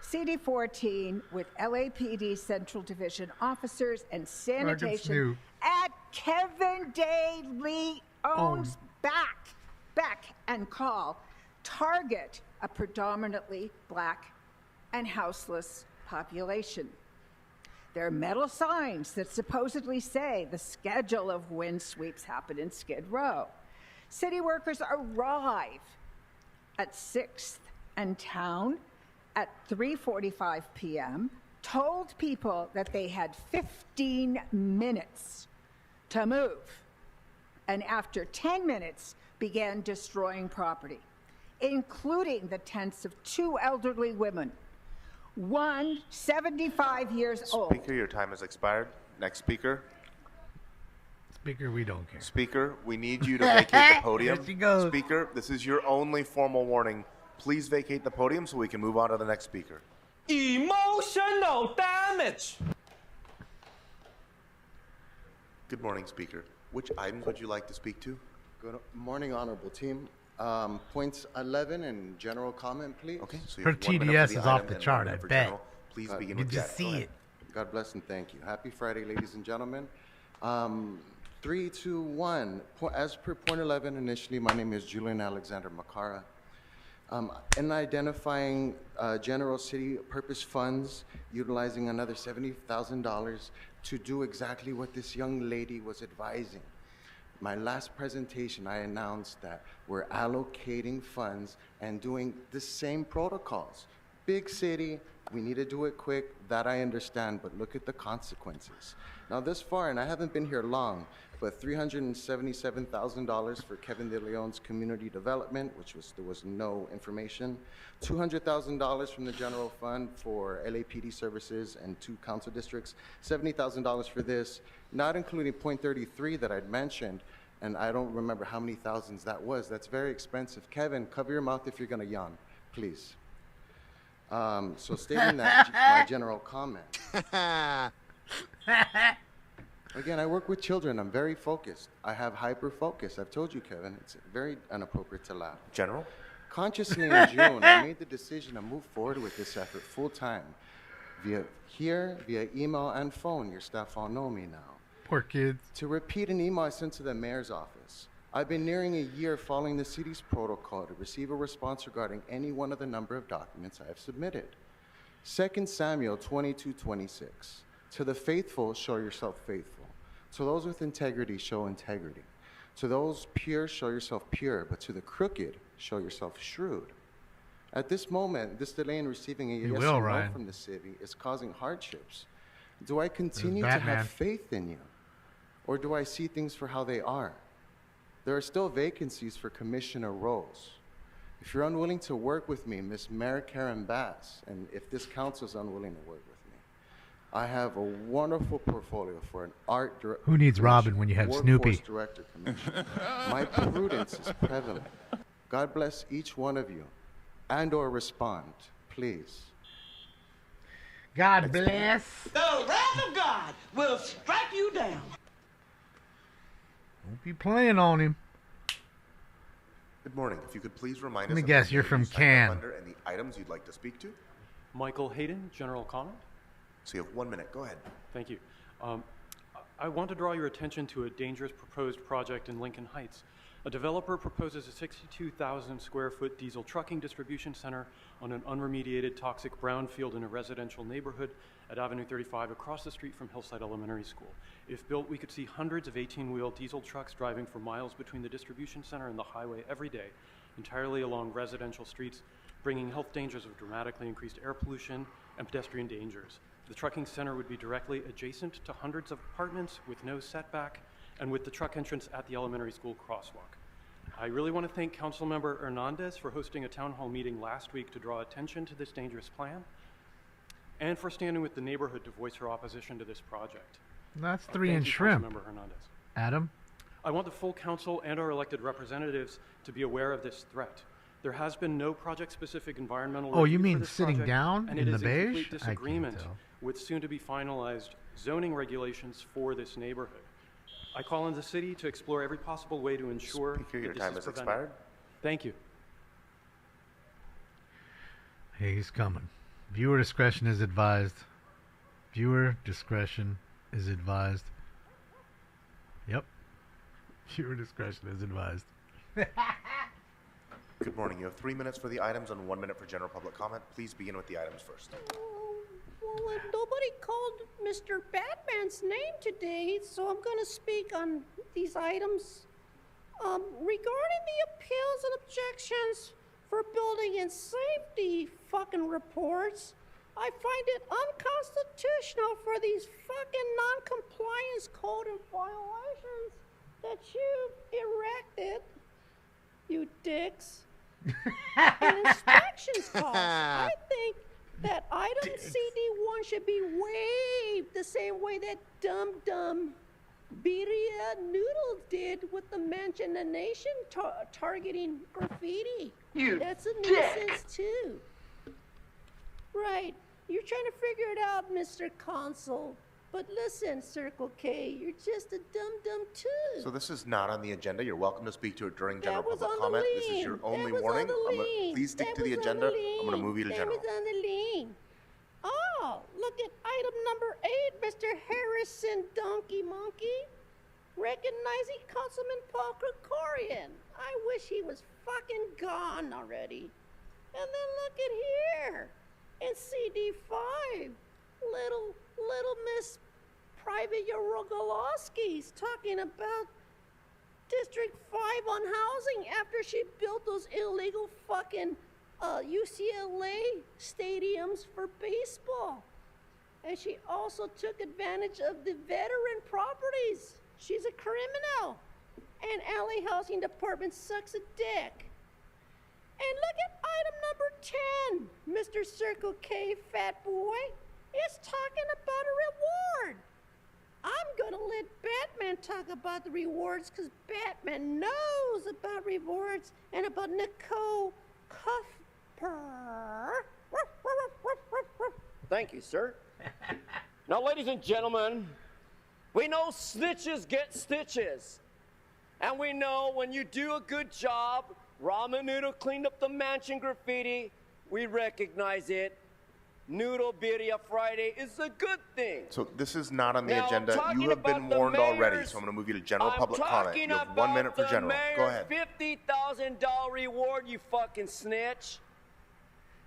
CD14 with LAPD Central Division officers and sanitation Snoop. at Kevin De Leon's back and call target a predominantly black and houseless population. There are metal signs that supposedly say the schedule of when sweeps happen in Skid Row. City workers arrive at 6th and Town at 3:45 p.m., told people that they had 15 minutes to move, and after 10 minutes began destroying property, including the tents of 2 elderly women, one 75 years old. Speaker, your time has expired. Next speaker. Speaker, we don't care. Speaker, we need you to vacate the podium. There she goes. Speaker, this is your only formal warning. Please vacate the podium so we can move on to the next speaker. Emotional damage. Good morning, Speaker. Which items would you like to speak to? Good morning, honorable team. Points 11 and general comment, please. Okay, so Her TDS is off the chart, I bet. Please begin You with just that. Go see ahead. it. God bless and thank you. Happy Friday, ladies and gentlemen. 3, 2, 1. As per point 11 initially, my name is Julian Alexander Macara. In identifying general city purpose funds, utilizing another $70,000 to do exactly what this young lady was advising. My last presentation, I announced that we're allocating funds and doing the same protocols. Big city, we need to do it quick, that I understand, but look at the consequences. Now this far, and I haven't been here long, but $377,000 for Kevin De Leon's community development, there was no information. $200,000 from the general fund for LAPD services and 2 council districts. $70,000 for this, not including point 33 that I'd mentioned, and I don't remember how many thousands that was. That's very expensive. Kevin, cover your mouth if you're gonna yawn, please. So stating that, my general comment. Again, I work with children. I'm very focused. I have hyper focus. I've told you, Kevin, it's very inappropriate to laugh. General? Consciously in June, I made the decision to move forward with this effort full time. Via email and phone. Your staff all know me now. Poor kids. To repeat an email I sent to the mayor's office. I've been nearing a year following the city's protocol to receive a response regarding any one of the number of documents I have submitted. 2 Samuel 22:26. To the faithful, show yourself faithful. To those with integrity, show integrity. To those pure, show yourself pure. But to the crooked, show yourself shrewd. At this moment, this delay in receiving a yes or no from the city is causing hardships. Do I continue to have faith in you? Or do I see things for how they are? There are still vacancies for commissioner roles. If you're unwilling to work with me, Ms. Mary Karen Bass, and if this council is unwilling to work with me, I have a wonderful portfolio for an art director. Who needs Robin when you have Snoopy? Director commission. My prudence is prevalent. God bless each one of you, and/or respond, please. God bless. The wrath of God will strike you down. Don't be playing on him. Good morning. If you could please remind Let us me guess, you're from Cannes. under and the items you'd like to speak to. Michael Hayden, General Comment. So you have 1 minute. Go ahead. Thank you. I want to draw your attention to a dangerous proposed project in Lincoln Heights. A developer proposes a 62,000 square foot diesel trucking distribution center on an unremediated toxic brownfield in a residential neighborhood at Avenue 35 across the street from Hillside Elementary School. If built, we could see hundreds of 18-wheel diesel trucks driving for miles between the distribution center and the highway every day, entirely along residential streets, bringing health dangers of dramatically increased air pollution and pedestrian dangers. The trucking center would be directly adjacent to hundreds of apartments with no setback and with the truck entrance at the elementary school crosswalk. I really want to thank Councilmember Hernandez for hosting a town hall meeting last week to draw attention to this dangerous plan and for standing with the neighborhood to voice her opposition to this project. That's 3 and shrimp. Councilmember Hernandez. Adam? I want the full council and our elected representatives to be aware of this threat. There has been no project-specific environmental Oh, review you for mean this sitting project, down and in it the is in beige? complete I can't disagreement tell. with soon-to-be finalized zoning regulations for this neighborhood. I call on the city to explore every possible way to ensure Speaker, your that this time is has prevented. expired. Thank you. Hey, he's coming. Viewer discretion is advised. Viewer discretion is advised. Yep. Viewer discretion is advised. Good morning. You have 3 minutes for the items and 1 minute for general public comment. Please begin with the items first. Well, nobody called Mr. Batman's name today, so I'm going to speak on these items. Regarding the appeals and objections for building and safety fucking reports, I find it unconstitutional for these fucking non-compliance code and violations that you've erected, you dicks, and inspections costs. I think that item CD1 should be waived the same way that dumb Birria Noodles did with the Mansion the Nation targeting graffiti. That's a nuisance too. Right. You're trying to figure it out, Mr. Consul. But listen, Circle K, you're just a dumb too. So this is not on the agenda. You're welcome to speak to it during general was public on the comment. This is your lien. only That was warning. on the lien. Please stick That to the was on agenda. the I'm going to move you to That general. was on the lien. Oh, look at item number 8, Mr. Harrison Donkey Monkey. recognizing Councilman Paul Krikorian. I wish he was fucking gone already. And then look at here. In CD5, little Miss Private Yarogolowski's talking about District 5 on housing after she built those illegal fucking UCLA stadiums for baseball. And she also took advantage of the veteran properties. She's a criminal. And LA Housing Department sucks a dick. And look at item number 10. Mr. Circle K Fat Boy is talking about a reward. I'm gonna let Batman talk about the rewards because Batman knows about rewards and about Nicole Cuthbert. Thank you, sir. Now, ladies and gentlemen, we know snitches get stitches. And we know when you do a good job, Ramen Noodle cleaned up the mansion graffiti, we recognize it. Noodle Birria Friday is a good thing. So this is not on the Now, agenda. I'm You have been talking about warned the already, mayor's- so I'm going to move you to general I'm public comment. talking You have 1 minute for about general. the Go mayor's ahead. $50,000 reward, you fucking snitch.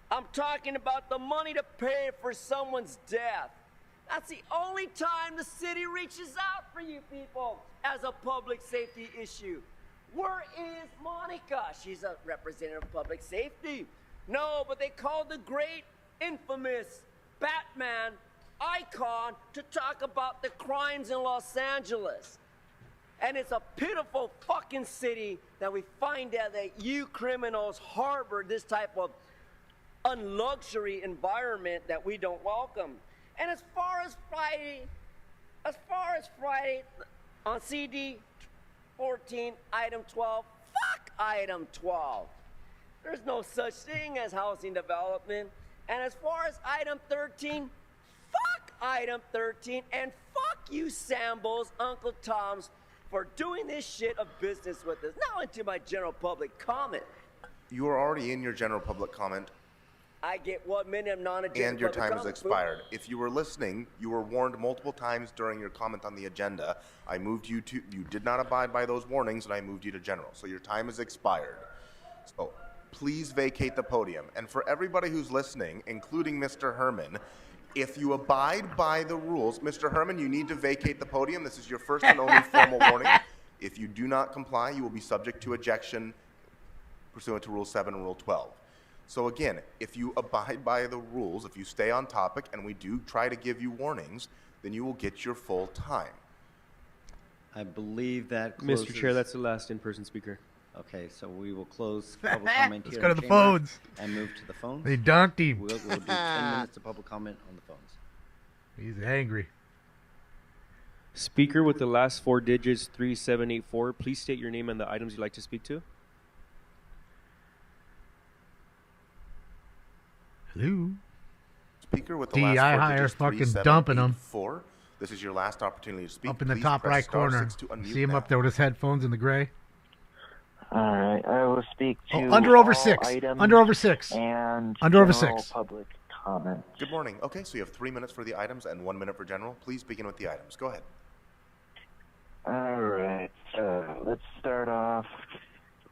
I'm talking about the money to pay for someone's death. That's the only time the city reaches out for you people as a public safety issue. Where is Monica? She's a representative of public safety. No, but they called the great, infamous Batman icon to talk about the crimes in Los Angeles. And it's a pitiful fucking city that we find out that you criminals harbor this type of unluxury environment that we don't welcome. And as far as Friday on CD 14, item 12, fuck item 12. There's no such thing as housing development. And as far as item 13, fuck item 13, and fuck you Sambos, Uncle Toms, for doing this shit of business with us. Now into my general public comment. You are already in your general public comment, I get 1 minute of non-agenda and your public time has comment. expired. If you were listening, you were warned multiple times during your comment on the agenda. I moved you to, you did not abide by those warnings, and I moved you to general. So your time has expired. So please vacate the podium. And for everybody who's listening, including Mr. Herman, if you abide by the rules, Mr. Herman, you need to vacate the podium. This is your first and only formal warning. If you do not comply, you will be subject to ejection pursuant to Rule 7 and Rule 12. So again, if you abide by the rules, if you stay on topic, and we do try to give you warnings, then you will get your full time. I believe that closes... Mr. Chair, that's the last in-person speaker. Okay, so we will close public comment Let's here go in to the chamber phones. and move to the phones. They dunked him. We'll do 10 minutes of public comment on the phones. He's angry. Speaker with the last four digits, 3784, please state your name and the items you'd like to speak to. Hello. Speaker with the DEI last four hires digits, fucking dumping him. 3784. This is your last opportunity to speak. Up in the Please top press right star corner. 6 to unmute See him now. up there with his headphones in the gray. All right, I will speak to under over all 6. items Under over 6. and Under over general 6. public comment. Good morning. Okay, so you have 3 minutes for the items and 1 minute for general. Please begin with the items. Go ahead. All right, let's start off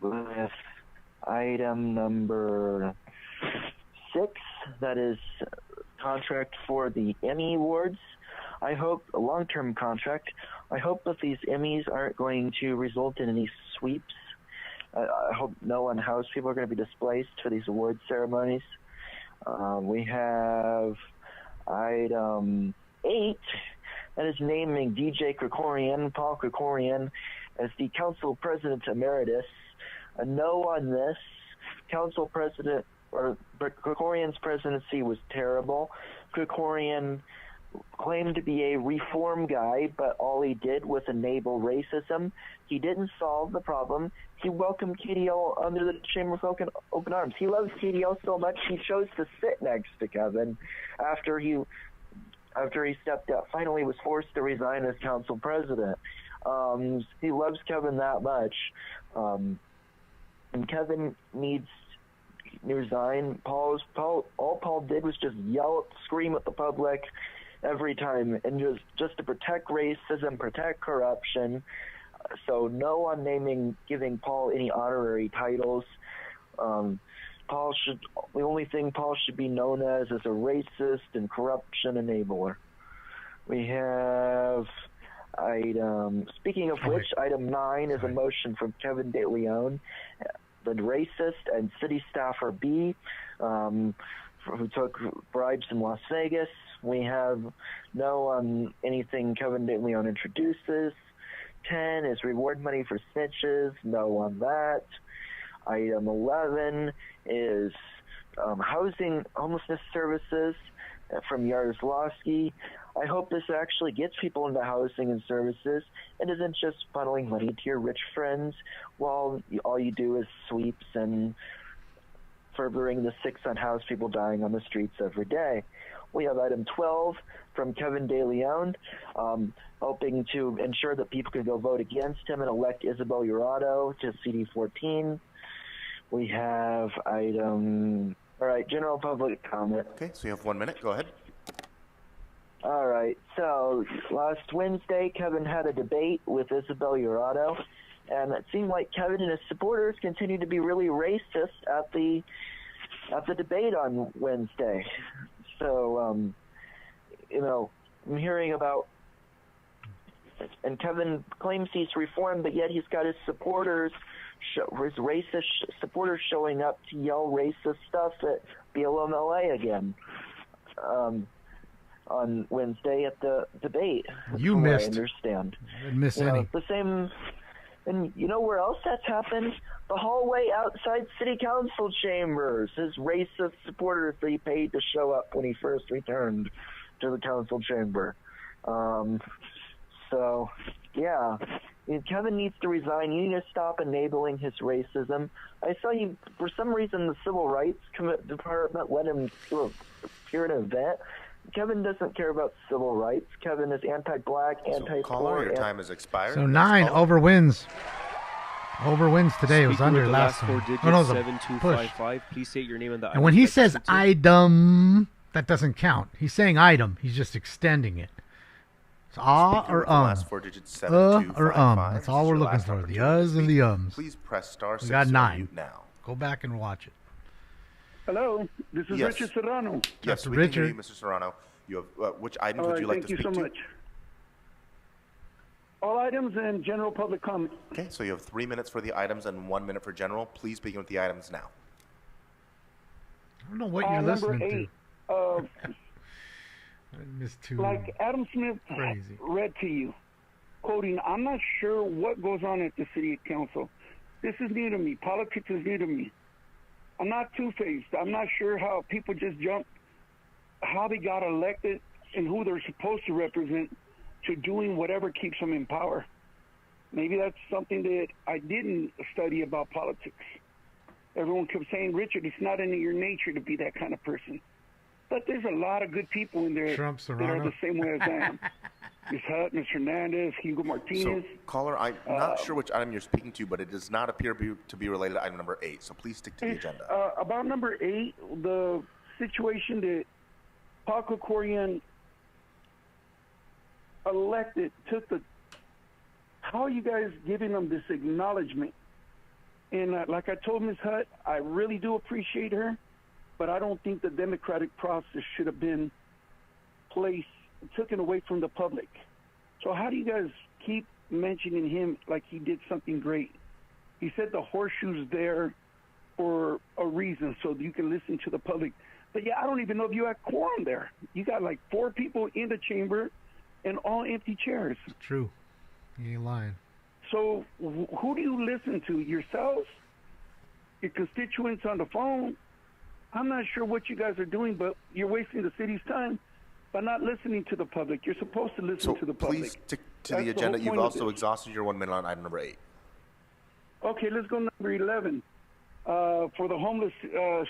with item number 6. That is contract for the Emmy Awards. I hope a long-term contract. I hope that these Emmys aren't going to result in any sweeps. I hope no unhoused people are going to be displaced for these award ceremonies. We have item 8. That is naming DJ Krikorian, Paul Krikorian, as the Council President Emeritus. A no on this. Council President, or Krikorian's presidency was terrible. Krikorian claimed to be a reform guy, but all he did was enable racism. He didn't solve the problem. He welcomed KDL under the Chamber of Open Arms. He loves KDL so much he chose to sit next to Kevin after he stepped up. Finally was forced to resign as council president. He loves Kevin that much. And Kevin needs to resign. All Paul did was just yell, scream at the public every time, and just to protect racism, protect corruption. So no on giving Paul any honorary titles. The only thing Paul should be known as is a racist and corruption enabler. We have speaking of which, item 9 is a motion from Kevin De Leon, the racist and city staffer B, who took bribes in Las Vegas. We have no on anything Kevin De Leon introduces. 10 is reward money for snitches. No on that. Item 11 is homelessness services from Yaroslavsky. I hope this actually gets people into housing and services and isn't just funneling money to your rich friends while all you do is sweeps and furthering the 6 unhoused people dying on the streets every day. We have item 12 from Kevin De Leon, hoping to ensure that people can go vote against him and elect Isabel Urado to CD14. We have general public comment. Okay, so you have 1 minute. Go ahead. All right. So last Wednesday, Kevin had a debate with Isabel Urado, and it seemed like Kevin and his supporters continued to be really racist at the debate on Wednesday. So, I'm hearing about, and Kevin claims he's reformed, but yet he's got his supporters, his racist supporters showing up to yell racist stuff at BLMLA again. On Wednesday at the debate. You missed. I understand. I didn't miss any. The same, and you know where else that's happened? The hallway outside city council chambers. His racist supporters that he paid to show up when he first returned to the council chamber. So, yeah. Kevin needs to resign. You need to stop enabling his racism. I saw you, for some reason, the Civil Rights Department let him appear at an event. Kevin doesn't care about civil rights. Kevin is anti-black, anti-poor. Caller, your time has expired. So 9 overwins. Overwins today. It was Speaking under with the last last 4 time. digits, Oh, no, it was a 7255. Please state your name and the And when he item you'd like says to speak to. item, that doesn't count. He's saying item. He's just extending it. It's ah Speaking or with the last 4 digits, or 7255. That's all This is we're your looking last for. The opportunity uhs to and the ums. Please press star We 6 got to 9. unmute now. Go back and watch it. Hello, this is Yes. Richard Serrano. Yes, Dr. we can hear Richard. you, Mr. Serrano. You have which items would you like to thank speak you so to? much. All items and general public comment. Okay, so you have 3 minutes for the items and 1 minute for general. Please begin with the items now. I don't know what you're number listening 8, I missed 2. like Adam Smith Crazy. read to you, quoting, I'm not sure what goes on at the city council. This is new to me. Politics is new to me. I'm not two-faced. I'm not sure how people just jump, how they got elected and who they're supposed to represent to doing whatever keeps them in power. Maybe that's something that I didn't study about politics. Everyone kept saying, Richard, it's not in your nature to be that kind of person. But there's a lot of good people in there Trump, that are Serrano. the same way as I am. Ms. Hutt, Ms. Hernandez, Hugo Martinez. So, caller, I'm not sure which item you're speaking to, but it does not appear to be related to item number 8. So please stick to the agenda. About number 8, the situation that Paul Krikorian elected took the. How are you guys giving them this acknowledgement? And like I told Ms. Hutt, I really do appreciate her, but I don't think the democratic process should have been taken away from the public. So how do you guys keep mentioning him like he did something great? He said the horseshoe's there for a reason, so you can listen to the public. But yeah, I don't even know if you had quorum there. You got like 4 people in the chamber and all empty chairs. True. You ain't lying. So who do you listen to? Yourselves? Your constituents on the phone? I'm not sure what you guys are doing, but you're wasting the city's time by not listening to the public. You're supposed to listen to the public. Please stick to That's the the agenda. whole You've point of also this. exhausted your 1 minute on item number 8. Okay, let's go number 11. For the homeless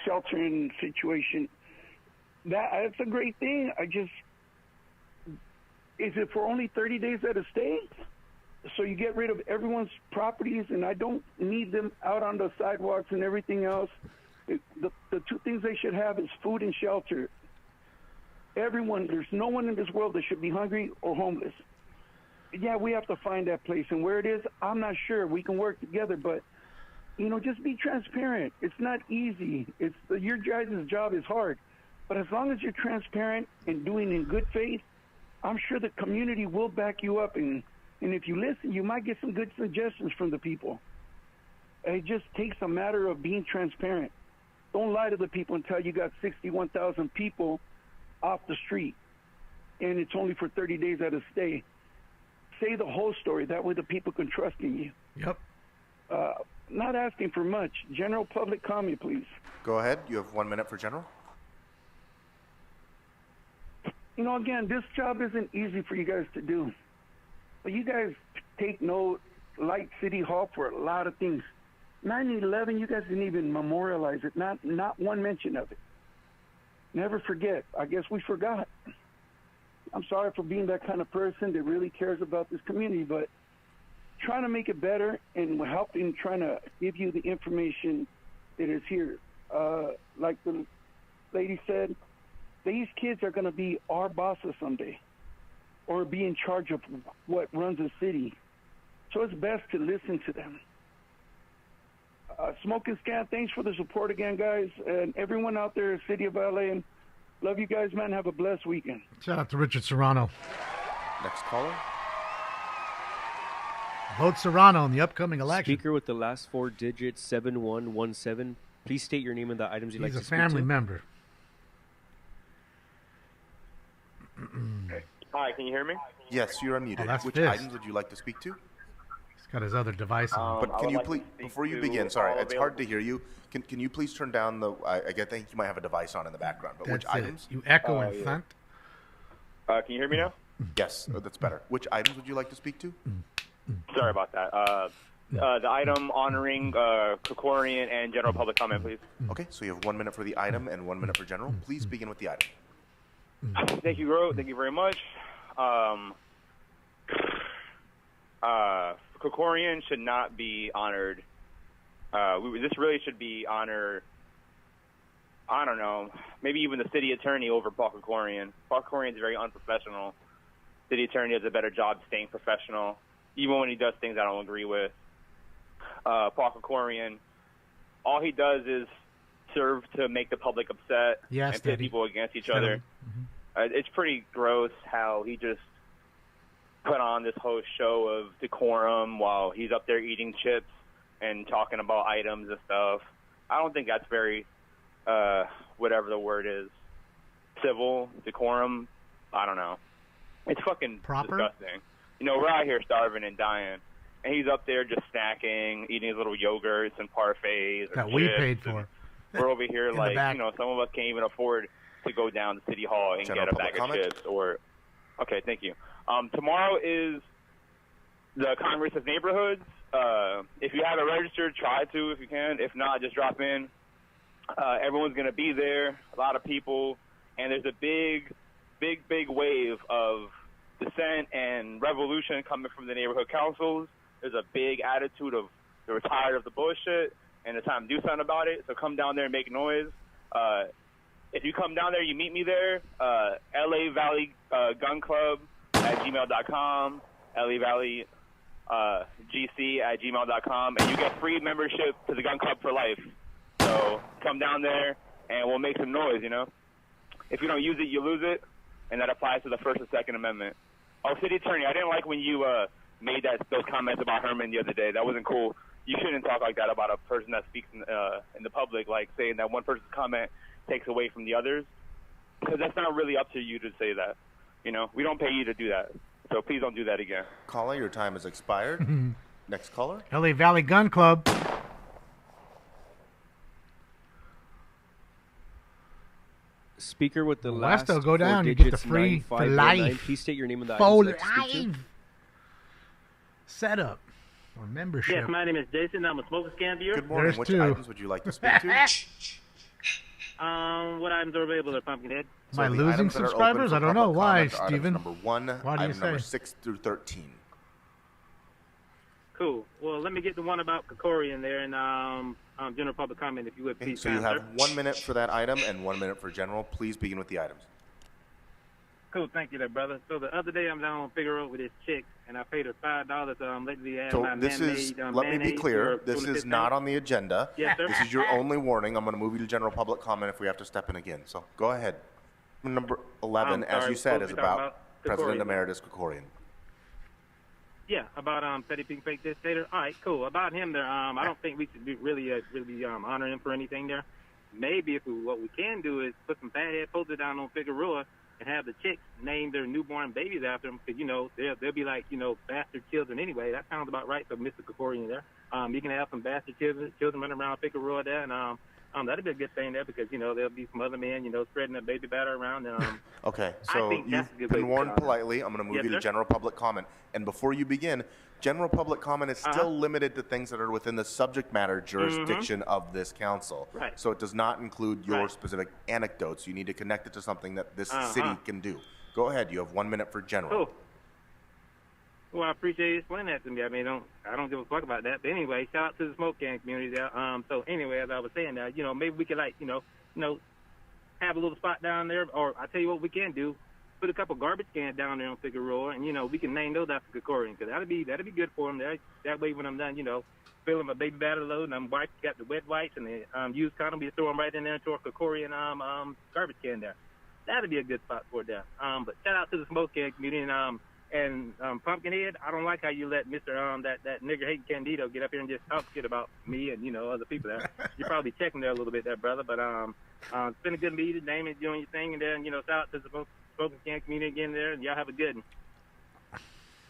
sheltering situation, that's a great thing. Is it for only 30 days at a stay? So you get rid of everyone's properties, and I don't need them out on the sidewalks and everything else. The 2 things they should have is food and shelter. Everyone, there's no one in this world that should be hungry or homeless. yeah, we have to find that place. And where it is, I'm not sure. We can work together, but, you know, just be transparent. It's not easy. Your guys' job is hard. But as long as you're transparent and doing in good faith, I'm sure the community will back you up. And if you listen, you might get some good suggestions from the people. It just takes a matter of being transparent. Don't lie to the people and tell you got 61,000 people off the street, and it's only for 30 days at a stay. Say the whole story. That way the people can trust in you. Yep. Not asking for much. General public comment, please. Go ahead. You have 1 minute for general. You know, again, this job isn't easy for you guys to do. But you guys take note, like City Hall for a lot of things. 9/11, you guys didn't even memorialize it. Not one mention of it. Never forget. I guess we forgot. I'm sorry for being that kind of person that really cares about this community, but trying to make it better and helping, trying to give you the information that is here. Like the lady said, these kids are going to be our bosses someday, or be in charge of what runs the city. So it's best to listen to them. Smoke and Scan, thanks for the support again, guys. And everyone out there in the city of LA, and love you guys, man. Have a blessed weekend. Shout out to Richard Serrano. Next caller. Vote Serrano in the upcoming election. Speaker with the last 4 digits, 7117. Please state your name and the items you'd like to speak to. He's a family member. Hi, can you hear me? Yes, you're unmuted. Oh, that's Which Fizz. items would you like to speak to? He's got his other device on. But can you please, before you begin, sorry, it's hard to hear you. Can you please turn down the? I think you might have a device on in the background. But That's which it. items? You echo in front. Can you hear me now? Yes, that's better. Which items would you like to speak to? Sorry about that. The item honoring Krikorian and general public comment, please. Okay, so you have 1 minute for the item and 1 minute for general. Please begin with the item. Thank you, Ro. Thank you very much. Krikorian should not be honored. This really should be honored, I don't know, maybe even the city attorney over Paul Krikorian. Paul Krikorian is very unprofessional. City attorney does a better job staying professional, even when he does things I don't agree with. Paul Krikorian, all he does is serve to make the public upset and pit people against each other. It's pretty gross how he just put on this whole show of decorum while he's up there eating chips and talking about items and stuff. I don't think that's very, whatever the word is, civil, decorum. I don't know. It's fucking disgusting. You know, we're out here starving and dying, and he's up there just snacking, eating his little yogurts and parfaits. That we paid for. We're over here like, you know, some of us can't even afford to go down to City Hall and General get a public bag comment? of chips. Or, okay, thank you. Tomorrow is the Congress of Neighborhoods. If you haven't registered, try to if you can. If not, just drop in. Everyone's going to be there, a lot of people, and there's a big wave of dissent and revolution coming from the neighborhood councils. There's a big attitude of they're tired of the bullshit and it's time to do something about it. So come down there and make noise. If you come down there, you meet me there. LA Valley Gun Club at gmail.com, LA Valley GC at gmail.com, and you get free membership to the Gun Club for life. So come down there and we'll make some noise, you know. If you don't use it, you lose it, and that applies to the First and Second Amendment. Oh, City Attorney, I didn't like when you made those comments about Herman the other day. That wasn't cool. You shouldn't talk like that about a person that speaks in the public, like saying that one person's comment takes away from the others, because that's not really up to you to say that. You know, we don't pay you to do that, so please don't do that again. Caller, your time has expired. Next caller. LA Valley Gun Club. Speaker with the last Westo, go down. 4 You get the digits, free for 9519. life. Please state your name and the For items you'd like to speak to. life. Setup or membership. Yes, my name is Jason. I'm a smoker scan viewer. Good morning. There's Which two. items would you like to speak to? What items are available at Pumpkinhead? Am I the losing items that are open subscribers? for I don't know. public Why, comment are items Steven? Number 1, Why do you item number say? 6 through 13. Cool. Well, let me get the one about Krikorian there and general public comment, if you would, Okay, please. so you have 1 minute for that item and 1 minute for general. Please begin with the items. Cool, thank you there, brother. So the other day I'm down on Figueroa with this chick, and I paid her $5 to let me add So my this is, man-made let me be mayonnaise clear, for this is 25 not cents. on the agenda. Yes, sir. This is your only warning. I'm going to move you to general public comment if we have to step in again. So go ahead. Number 11, I'm as sorry, you said, what is we talking about President Krikorian. Emeritus Krikorian. Yeah, about Petty Pink Fake Dictator. All right, cool. About him there, I don't think we should be really honor him for anything there. Maybe what we can do is put some fathead posters down on Figueroa and have the chicks name their newborn babies after him, because, they'll be like, bastard children anyway. That sounds about right for Mr. Krikorian there. You can have some bastard children running around Figueroa there, and that'd be a good thing there, because, there'll be some other men, spreading their baby batter around. And, Okay, I so think that's a you've good way been to warned start. politely. I'm going to move Yes, you to sir. general public comment. And before you begin, general public comment is still limited to things that are within the subject matter jurisdiction of this council. Right. So it does not include your specific anecdotes. You need to connect it to something that this city can do. Go ahead. You have 1 minute for general. Cool. Well, I appreciate you explaining that to me. I mean, I don't give a fuck about that. But anyway, shout out to the smoke can community there. So anyway, as I was saying there, maybe we could have a little spot down there, or I tell you what we can do, put a couple garbage cans down there on Figueroa, and we can name those after Krikorian, because that'd be good for them. That way, when I'm done, filling my baby batter load, and I'm got the wet wipes and the used condom, we throw them right in there into a Krikorian garbage can there. That'd be a good spot for it there. But shout out to the smoke can community and Pumpkinhead. I don't like how you let Mr. that nigger hating Candido get up here and just talk shit about me and other people there. You're probably checking there a little bit there, brother. But it's been a good meeting. Damon doing your thing, and then shout out to the smoking can community again there, and y'all have a good one.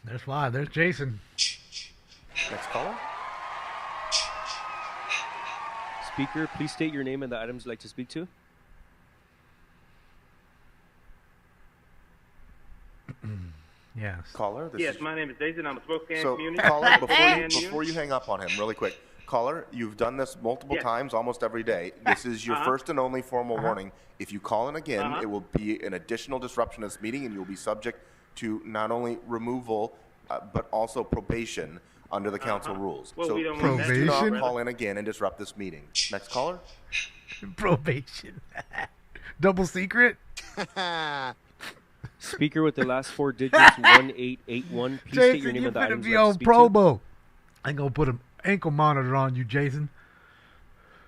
There's 5. There's Jason. Next caller. Speaker, please state your name and the items you'd like to speak to. Yes. Caller. Yes, my name is Jason. I'm a smoke can So, community. caller, before you hang up on him, really quick, caller, you've done this multiple Yes. times, almost every day. This is your first and only formal warning. If you call in again, it will be an additional disruption of this meeting, and you will be subject to not only removal but also probation under the council rules. Well, so we don't want please that. do not Probation? call in again and disrupt this meeting. Next caller. Probation. Double secret. Speaker with the last 4 digits, 1881. Please state your Jason, name you and the finna items be you'd like to on speak to. promo. I'm gonna put an ankle monitor on you, Jason.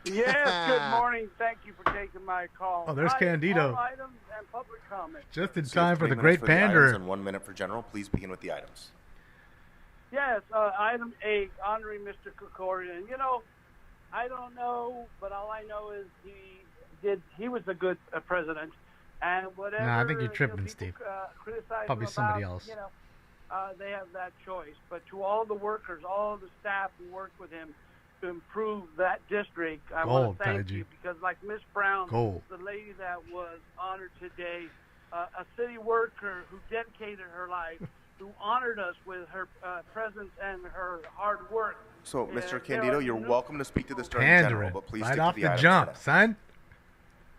Yes, good morning. Thank you for taking my call. Oh, there's Candido. All items and public comments. Just in So you have time for 3 the minutes great for the items pander. and 1 minute for general. Please begin with the items. Yes, item 8, honoring Mr. Krikorian. I don't know, but all I know is he was a good president. And whatever Nah, I think you're tripping, people, Steve. Criticize Probably him somebody about, else. they have that choice. But to all the workers, all the staff who worked with him to improve that district, I Gold, want to thank Taiji. you, because like Miss Brown, Gold. the lady that was honored today, a city worker who dedicated her life, who honored us with her presence and her hard work. So, Yeah, Mr. there Candido, are you're no- welcome to speak to this during general, Pandering. but please Right stick off to the the items jump, today. son.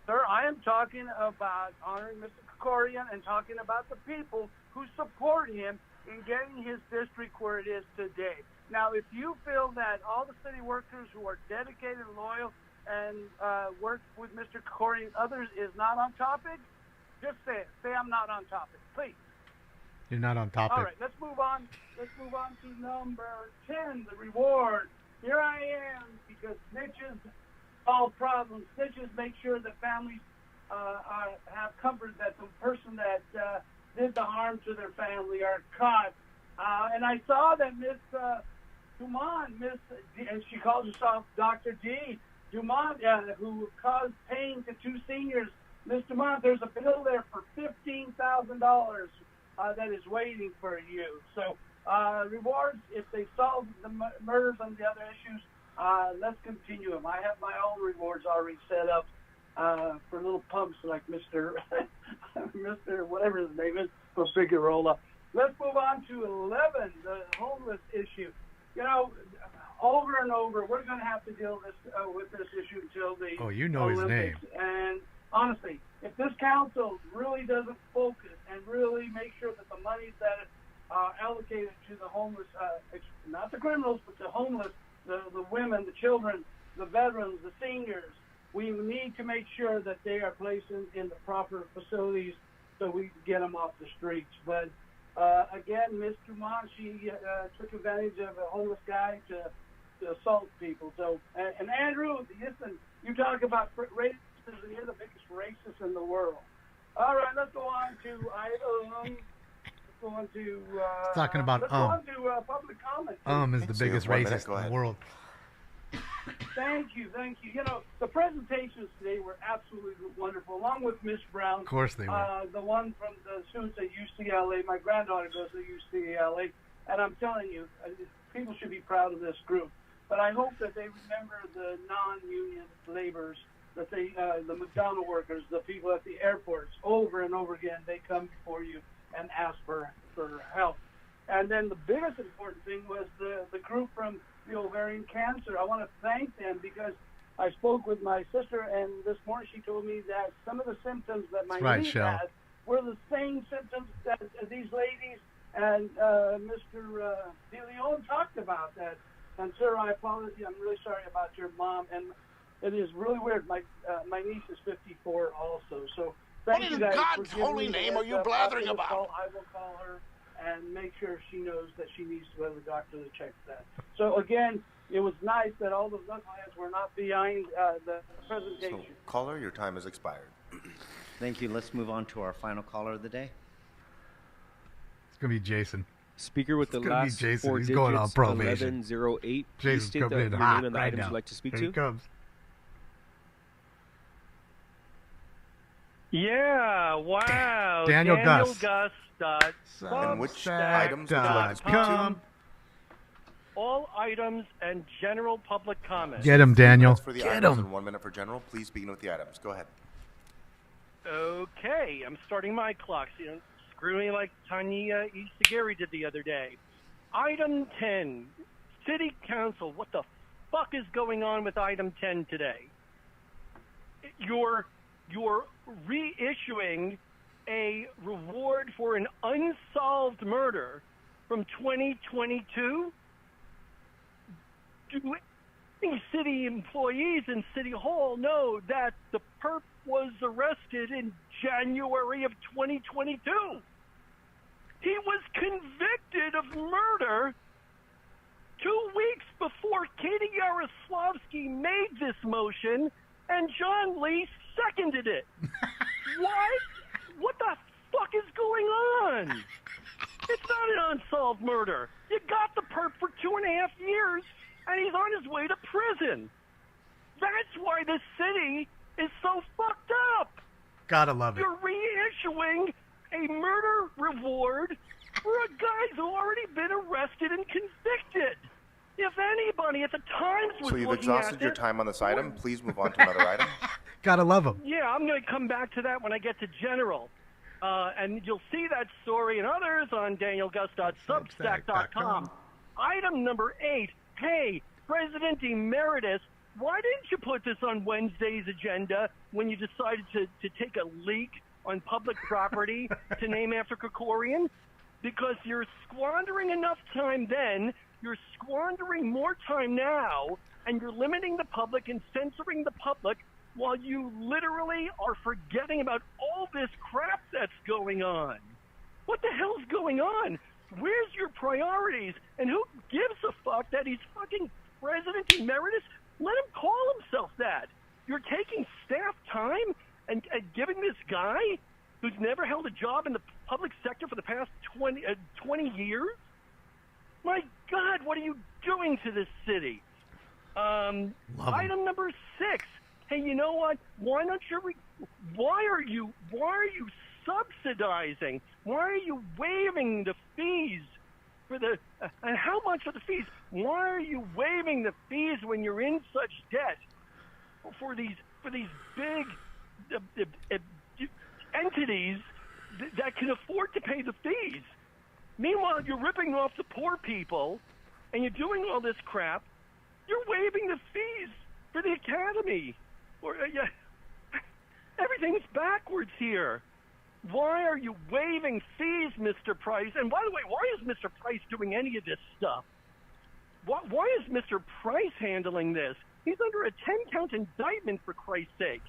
Sir, I am talking about honoring Mr. Krikorian and talking about the people who support him in getting his district where it is today. Now, if you feel that all the city workers who are dedicated and loyal and work with Mr. Krikorian and others is not on topic, just say it. Say I'm not on topic, please. You're not on topic. All right, let's move on. Let's move on to number 10, the reward. Here I am, because snitches solve problems. Snitches make sure that families have comfort that the person that did the harm to their family are caught. And I saw that Miss Dumont, and she calls herself Dr. D. Dumont, who caused pain to 2 seniors. Miss Dumont, there's a bill there for $15,000 that is waiting for you. So rewards, if they solve the murders and the other issues, let's continue them. I have my own rewards already set up for little pumps like Mr. Mr. whatever his name is, for Figueroa. Let's move on to 11, the homeless issue. Over and over, we're going to have to deal with this issue until the Oh, you know his Olympics. And honestly, if this council really doesn't focus and really make sure that the monies that are allocated to the homeless, not the criminals, but the homeless, the women, the children, the veterans, the seniors, we need to make sure that they are placed in the proper facilities so we can get them off the streets. But again, Mr. Monshi took advantage of a homeless guy to assault people. So, and Andrew, listen, you talk about racism, you're the biggest racist in the world. All right, let's go on to Talking about let's go on to public comment. Is the biggest racist in the world. Thank you. You know, the presentations today were absolutely wonderful, along with Miss Brown. Of course they were. The one from the students at UCLA. My granddaughter goes to UCLA, and I'm telling you, people should be proud of this group. But I hope that they remember the non-union laborers, that the McDonald workers, the people at the airports, over and over again, they come before you and ask for help. And then the biggest important thing was the group from the ovarian cancer. I want to thank them because I spoke with my sister, and this morning she told me that some of the symptoms that my niece had were the same symptoms that these ladies and Mr. De Leon talked about. That. And sir, I apologize. I'm really sorry about your mom, and it is really weird. My niece is 54 also. So thank you guys. What in God's holy name are you blathering about? I will call her and make sure she knows that she needs to go to the doctor to check that. So again, it was nice that all the knuckleheads were not behind the presentation. So, caller, your time has expired. Thank you. Let's move on to our final caller of the day. It's going to be Jason. Speaker with the last four He's digits, going on probation. 1108. Please Jason's state coming in your hot name and the right items now. you'd like to speak Here to. he comes. Yeah, wow. Daniel Gus. And which items would you like to speak to? All items and general public comments. Get him, Daniel. For the Get items him. and 1 minute for general. Please begin with the items. Go ahead. Okay, I'm starting my clock. Screw me like Tanya Isagiri did the other day. Item 10, City Council. What the fuck is going on with item 10 today? You're reissuing a reward for an unsolved murder from 2022? Do any city employees in City Hall know that the perp was arrested in January of 2022? He was convicted of murder 2 weeks before Katie Yaroslavsky made this motion and John Lee seconded it. What the fuck is going on? It's not an unsolved murder. You got the perp for 2.5 years, and he's on his way to prison. That's why this city is so fucked up. Gotta love it. You're reissuing a murder reward for a guy who's already been arrested and convicted. If anybody at the Times was So you've looking exhausted at your this, time on this item. Please move on to another item. Gotta love him. yeah, I'm going to come back to that when I get to general. And you'll see that story and others on danielgus.substack.com. Item number 8. Hey, President Emeritus, why didn't you put this on Wednesday's agenda when you decided to take a leak on public property to name after Krikorian? Because you're squandering enough time then, you're squandering more time now, and you're limiting the public and censoring the public while you literally are forgetting about all this crap that's going on. What the hell's going on? Where's your priorities? And who gives a fuck that he's fucking President Emeritus? Let him call himself that. You're taking staff time and giving this guy who's never held a job in the public sector for the past 20 years? My God, what are you doing to this city? Item number 6. Hey, you know what? Why are you subsidizing? Why are you waiving the fees for the and how much are the fees? Why are you waiving the fees when you're in such debt for these big entities that can afford to pay the fees? Meanwhile, you're ripping off the poor people, and you're doing all this crap. You're waiving the fees for the academy. Everything's backwards here. Why are you waiving fees, Mr. Price? And by the way, why is Mr. Price doing any of this stuff? Why is Mr. Price handling this? He's under a 10-count indictment, for Christ's sake.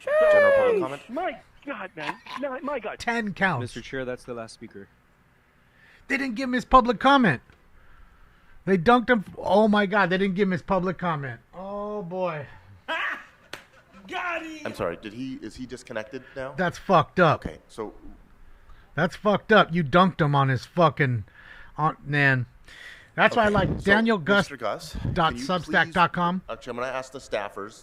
General public comment? My God, man. No, my God. 10 counts. Mr. Chair, that's the last speaker. They didn't give him his public comment. They dunked him. Oh my God, they didn't give him his public comment. Oh boy. Got him. I'm sorry. Is he disconnected now? That's fucked up. Okay, so That's fucked up. You dunked him on his fucking man. That's why I like Mr. Gus, can you DanielGus.substack.com. please- Actually, I'm going to ask the staffers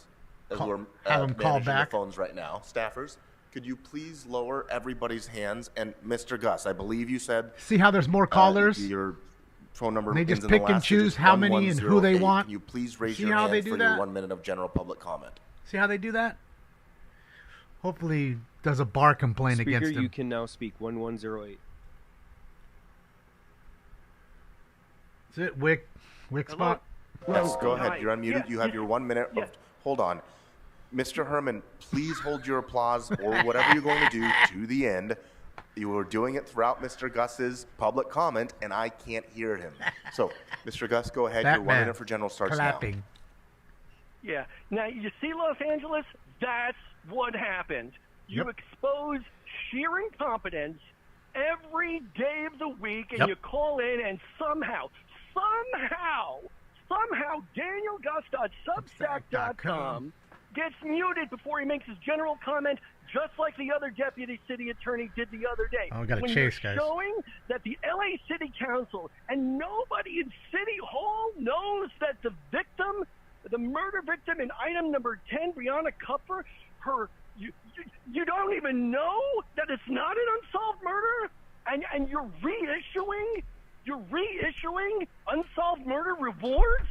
who are have them call managing back. the phones right now. Staffers, could you please lower everybody's hands? And Mr. Gus, I believe you said See how there's more callers? your phone number. They ends just in the pick and last choose digits how many and who they 1108. want. Can you please raise See your how hand they for do your that? 1 minute of general public comment? See how they do that? Hopefully, does a bar complaint Speaker, against him. you can now speak. 1108. Is it Wick spot? Yes, go ahead. Hi. You're unmuted. Yeah, You have yeah, your 1 minute. yeah. Hold on. Mr. Herman, please hold your applause or whatever you're going to do to the end. You were doing it throughout Mr. Gus's public comment, and I can't hear him. So, Mr. Gus, go ahead. Your 1 Batman. minute for general starts Clapping. Yeah. Now, you see Los Angeles? That's what happened. You Yep. expose sheer incompetence every day of the week, and Yep. you call in, and somehow, DanielGus.substack.com gets muted before he makes his general comment, just like the other deputy city attorney did the other day. Oh, we gotta when chase, you're guys. showing that the LA City Council and nobody in City Hall knows that the victim, the murder victim in item number 10, Brianna Kupfer, you don't even know that it's not an unsolved murder, and you're reissuing unsolved murder rewards,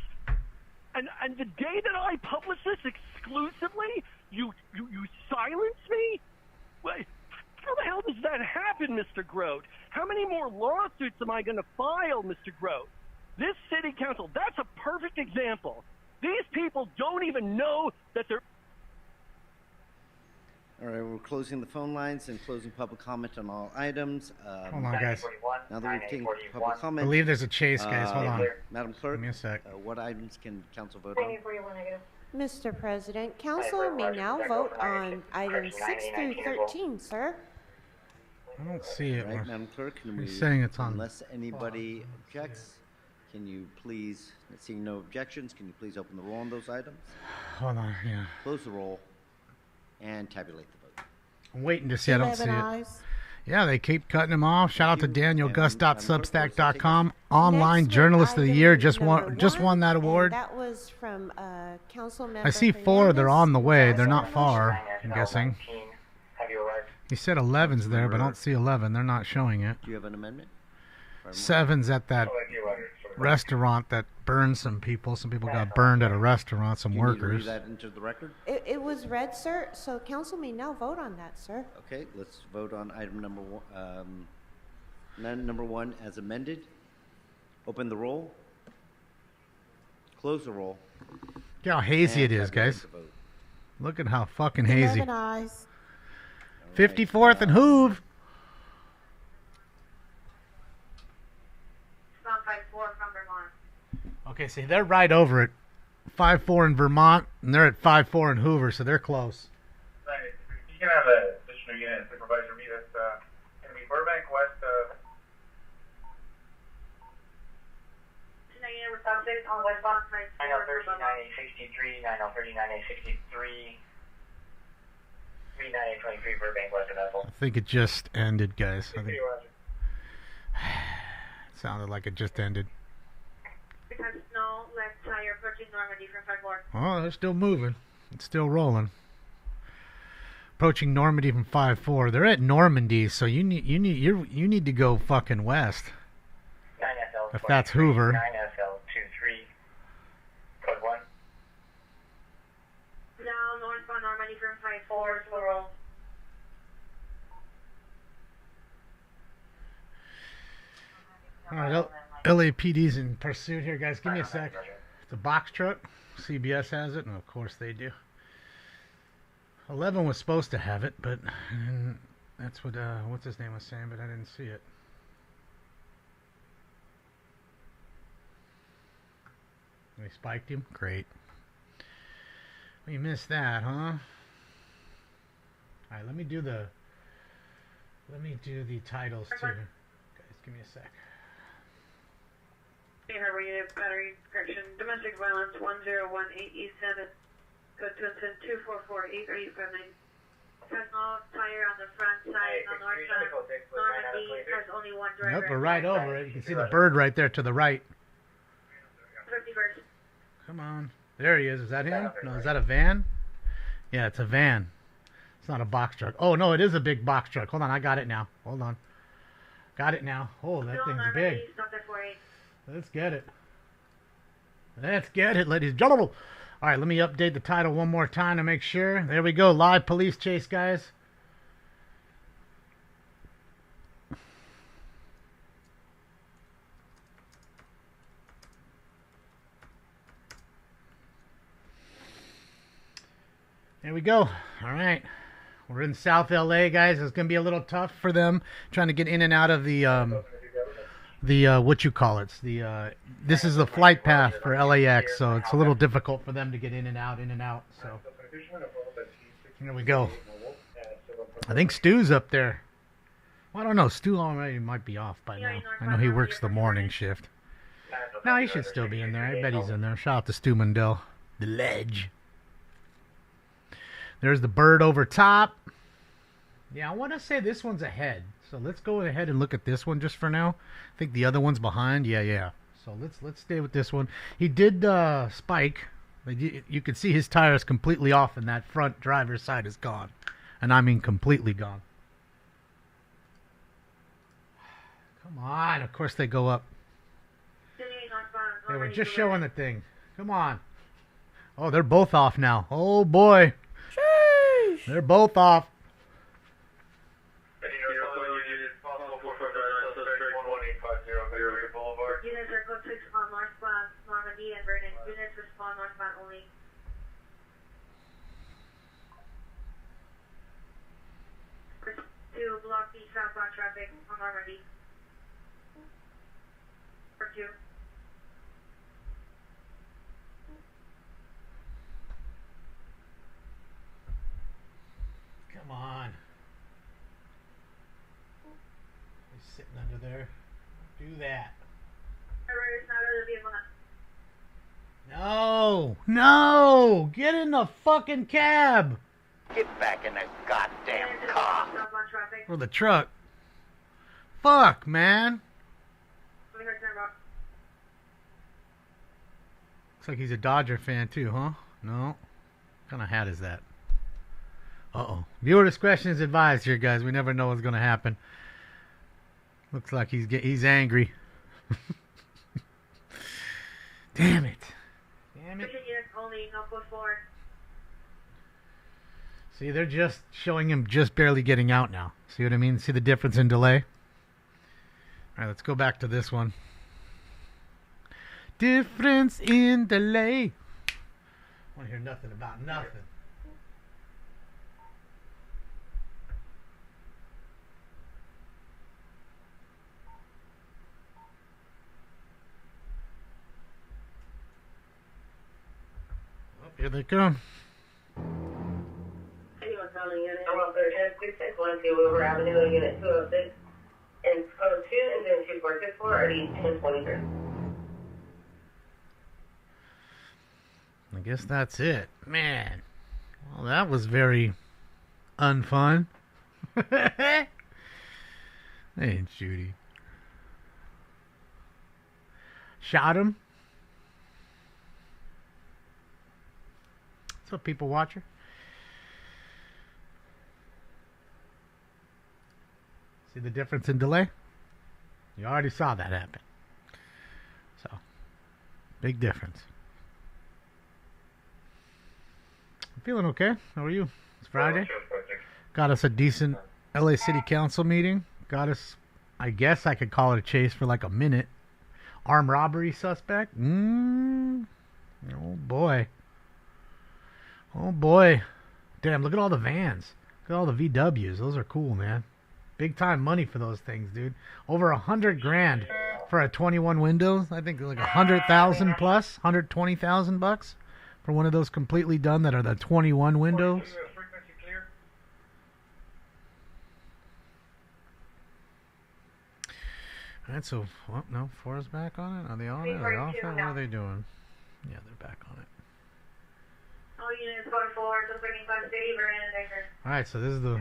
and the day that I publish this exclusively, you silence me. Wait, how the hell does that happen, Mr. Grote? How many more lawsuits am I going to file, Mr. Grote? This city council, that's a perfect example. These people don't even know that they're... All right, we're closing the phone lines and closing public comment on all items. Hold on, guys. Now that we've taken public I comment, believe there's a chase, guys. Hold on. Madam Clerk, Give me a sec. what items can council vote on? Mr. President, Council may now vote on items 6 through 13, sir. I don't see it. All right, Madam Clerk, can we, He's saying it's on. unless anybody objects, can you please, seeing no objections, can you please open the roll on those items? Hold on, yeah. Close the roll and tabulate the vote. I'm waiting to see. I don't see 11 it. ayes. Yeah, they keep cutting him off. Shout out to DanielGus.substack.com. Next Online with Journalist of the item Year. Just number won that and award. That was from council member I see 4. They're on the way. They're not Fernandez. far, I'm guessing. He said 11's there, but I don't see 11. They're not showing it. Do you have an amendment? 7's at that restaurant that burned some people. Some people got burned at a restaurant, some Do you need to read workers. that into the record? It was read, sir, so council may now vote on that, sir. Okay, let's vote on item number number 1 as amended. Open the roll. Close the roll. Look how hazy it and is, tabulate guys. the vote. Look at how fucking hazy. 11 ayes. 54th and Hoove. Okay, see, they're right over it. 5-4 in Vermont, and they're at 5-4 in Hoover, so they're close. Right. You can have a additional unit supervisor meet us. Going to be Burbank West. On westbound 9039 863, 9039 863, 3923 Burbank West of Ethel. I think it just ended, guys. I think sounded like it just ended. Because snow, left tire approaching Normandy from 5-4. Oh, they're still moving. It's still rolling. Approaching Normandy from 5-4. They're at Normandy, so you need to go fucking west. 9SL If that's Hoover. 9SL 23, code 1. Now northbound Normandy from 5-4, plural. All right, LAPD's in pursuit here, guys. Give me a sec. It's a box truck. CBS has it, and of course they do. 11 was supposed to have it, but that's what what's his name was saying, but I didn't see it. They spiked him? Great. Well, you missed that, huh? All right, let me do the titles too. Guys, give me a sec. Harbor Unit Battery Correction, Domestic Violence 1018 East 7. Code to send 244-83859. Fresnel tire on the front side, on the north side. Normandy has only one driver. Nope, we're right over it. You can see the bird right there to the right. 51st. Come on. There he is. Is that him? No, is that a van? Yeah, it's a van. It's not a box truck. Oh, no, it is a big box truck. Hold on, I got it now. Hold on. Got it now. Oh, that thing's big. Let's get it. Let's get it, ladies and gentlemen. All right, let me update the title one more time to make sure. There we go. Live police chase, guys. There we go. All right. We're in South LA, guys. It's going to be a little tough for them trying to get in and out of the what you call it. This is the flight path for LAX, so it's a little difficult for them to get in and out. So here we go. I think Stu's up there. Well, I don't know. Stu already might be off by now. I know he works the morning shift. No, he should still be in there. I bet he's in there. Shout out to Stu Mundell. The ledge. There's the bird over top. Yeah, I want to say this one's ahead. So let's go ahead and look at this one just for now. I think the other one's behind. Yeah. So let's stay with this one. He did spike. You can see his tire is completely off and that front driver's side is gone. And I mean completely gone. Come on. Of course they go up. They were just showing the thing. Come on. Oh, they're both off now. Oh, boy. Sheesh. They're both off. Units are code 6 on northbound Normandy and Vernon. Units respond northbound only. To block the southbound traffic on Normandy. For 2. Come on. He's sitting under there. Do that. No! Get in the fucking cab! Get back in the goddamn car. Or the truck. Fuck, man. Looks like he's a Dodger fan too, huh? No. What kind of hat is that? Uh-oh. Viewer discretion is advised here, guys. We never know what's going to happen. Looks like he's angry. Damn it. See, they're just showing him just barely getting out now. See what I mean? See the difference in delay? All right, let's go back to this one. Difference in delay. I want to hear nothing about nothing. Here they come. Anyone calling unit 136 Wilbur Avenue, unit 206, and code 2 and then 2464 are these 1023. I guess that's it. Man. Well, that was very unfun. Hey, Judy. Shot him. What's up, people watcher? See the difference in delay? You already saw that happen. So, big difference. I'm feeling okay. How are you? It's Friday. Got us a decent LA City Council meeting. Got us, I guess I could call it a chase for like a minute. Armed robbery suspect? Oh boy. Oh boy. Damn, look at all the vans. Look at all the VWs. Those are cool, man. Big time money for those things, dude. Over $100,000 for a 21 windows. I think like 100,000 plus, 120,000 bucks for one of those completely done that are the 21 windows. All right, so, well, no, 4 is back on it? Are they on it? Are they off it? What are they doing? Yeah, they're back on it. All units, code 4, suspecting 5 city, Vernon, Baker. All right, so this is the,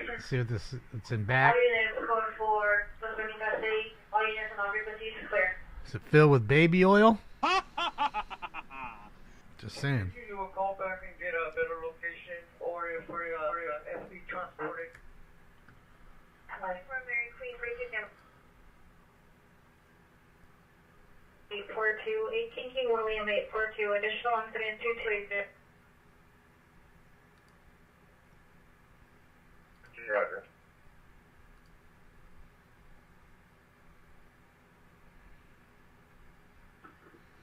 let's see what this, it's in back. All units, code 4, suspecting 5 city, all units on all frequencies, clear. Is it filled with baby oil? Just saying. Can you do a call back and get a better location, or if we're FB transporting? Primary Queen, break it down. 842, 18 King William, 842, additional incident 228. Roger.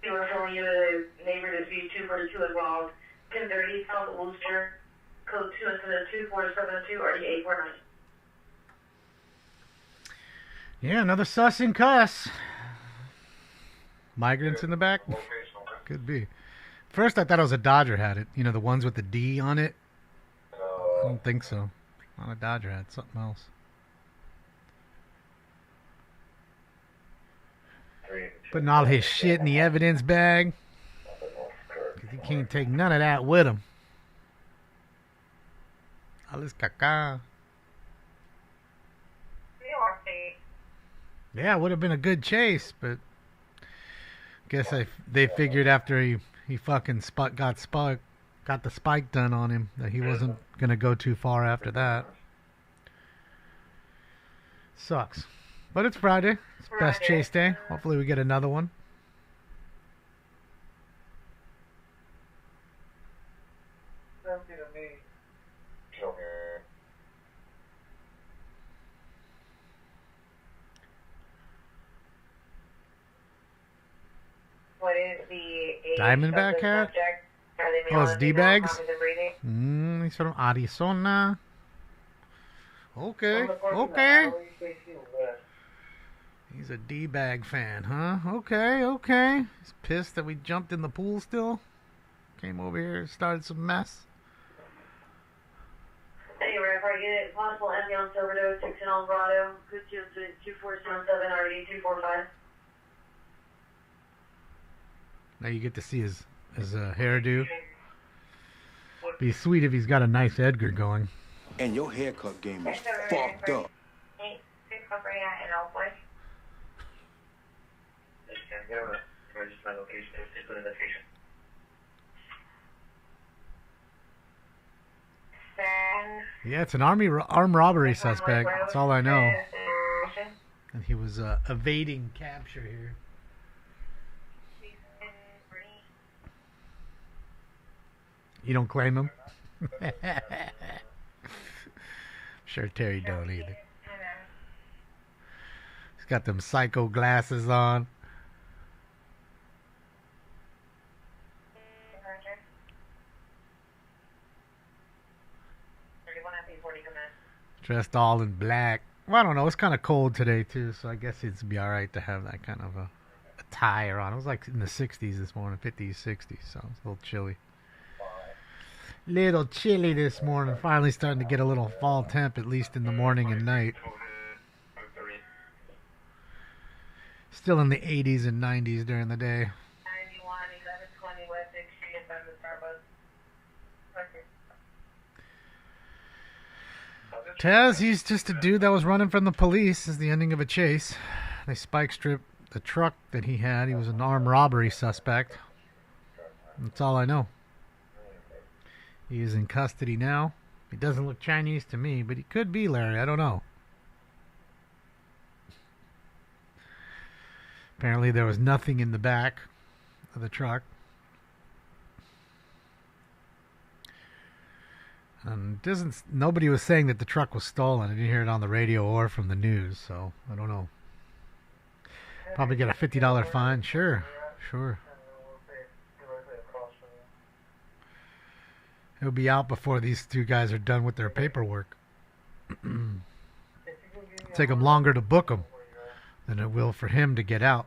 We were filling you a neighbor dispute 242 involved, 1030 South Worcester, code 2 incident 2472, RD 849. Yeah, another sus and cuss. Migrants in the back? Could be. First, I thought it was a Dodger hat. It, you know, the ones with the D on it. I don't think so. Not a Dodger hat. Something else. Putting all his shit in the evidence bag. 'Cause he can't take none of that with him. All this caca. Yeah, it would have been a good chase, but guess they figured after he fucking got the spike done on him that he wasn't gonna go too far after that. Sucks, but it's Friday. It's best chase day. Hopefully we get another one. What is the age Diamondback of the hat? subject? Are they Oh, male it's and female? D-bags? Common breeding? He's from Arizona. Okay, okay. He's a D-bag fan, huh? Okay, okay. He's pissed that we jumped in the pool still. Came over here, started some mess. Anyway, if I get it, possible ambulance overdose, 6 in Alvarado, good to incident 2477, RD 245. Now you get to see his hairdo. Be sweet if he's got a nice Edgar going. And your haircut game is fucked up. 8, 6 California in Elwood. Register my location, physical investigation. Yeah, it's an armed robbery suspect. That's all I know. And he was evading capture here. You don't claim him? Sure Terry don't either. He's got them psycho glasses on. Dressed all in black. Well, I don't know. It's kind of cold today, too, so I guess it'd be all right to have that kind of a attire on. It was like in the 60s this morning, 50s, 60s, so it's a little chilly. Little chilly this morning. Finally starting to get a little fall temp, at least in the morning and night. Still in the 80s and 90s during the day. 91, 1120 West 6th Street in front of the Starbucks. Taz, he's just a dude that was running from the police. This is the ending of a chase. They spike stripped the truck that he had. He was an armed robbery suspect. That's all I know. He is in custody now. He doesn't look Chinese to me, but he could be, Larry. I don't know. Apparently there was nothing in the back of the truck. And nobody was saying that the truck was stolen. I didn't hear it on the radio or from the news, so I don't know. Probably get a $50 fine. Sure. He'll be out before these two guys are done with their paperwork. Take them longer to book him than it will for him to get out.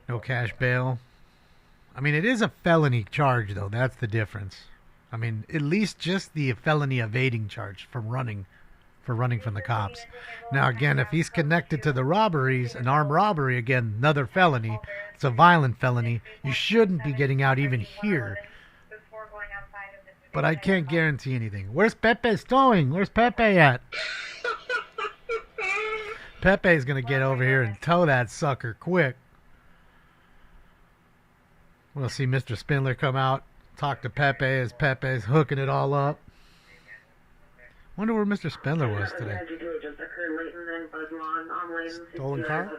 No cash bail. I mean, it is a felony charge, though. That's the difference. I mean, at least just the felony evading charge from running for running from the cops. Now, again, if he's connected to the robberies, an armed robbery, again, another felony, it's a violent felony, you shouldn't be getting out even here. But I can't guarantee anything. Where's Pepe going? Where's Pepe at? Pepe's going to get over here and tow that sucker quick. We'll see Mr. Spindler come out, talk to Pepe as Pepe's hooking it all up. Wonder where Mr. Spindler was today. Stolen car?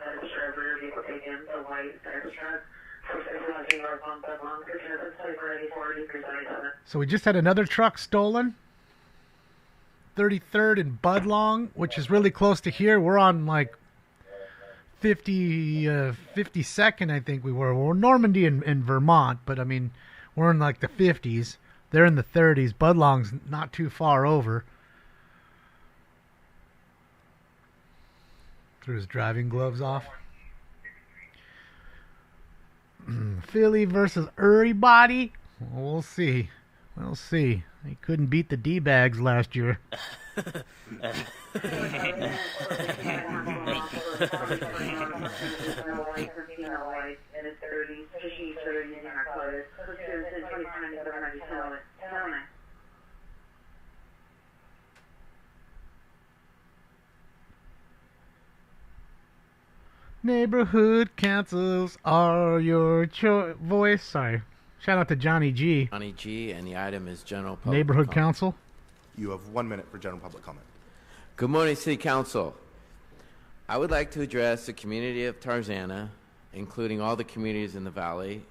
So we just had another truck stolen. 33rd and Budlong, which is really close to here. We're on like 52nd, I think we were. We're Normandy in Vermont, but I mean, we're in like the 50s. They're in the 30s. Budlong's not too far over. Threw his driving gloves off. Philly versus everybody. We'll see. We'll see. He couldn't beat the D-bags last year. Neighborhood councils are your voice. Sorry. Shout out to Johnny G. Johnny G, and the item is general public Neighborhood comment. council. You have 1 minute for general public comment. Good morning, City Council. I would like to address the community of Tarzana, including all the communities in the valley,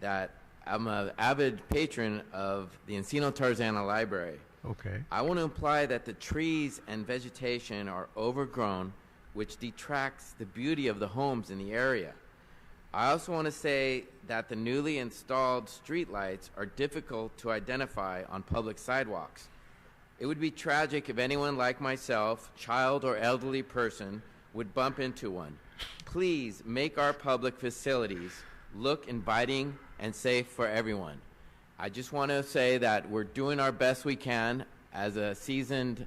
that I'm an avid patron of the Encino Tarzana Library. Okay. I want to imply that the trees and vegetation are overgrown, which detracts the beauty of the homes in the area. I also want to say that the newly installed streetlights are difficult to identify on public sidewalks. It would be tragic if anyone like myself, child or elderly person, would bump into one. Please make our public facilities look inviting and safe for everyone. I just want to say that we're doing our best we can as a seasoned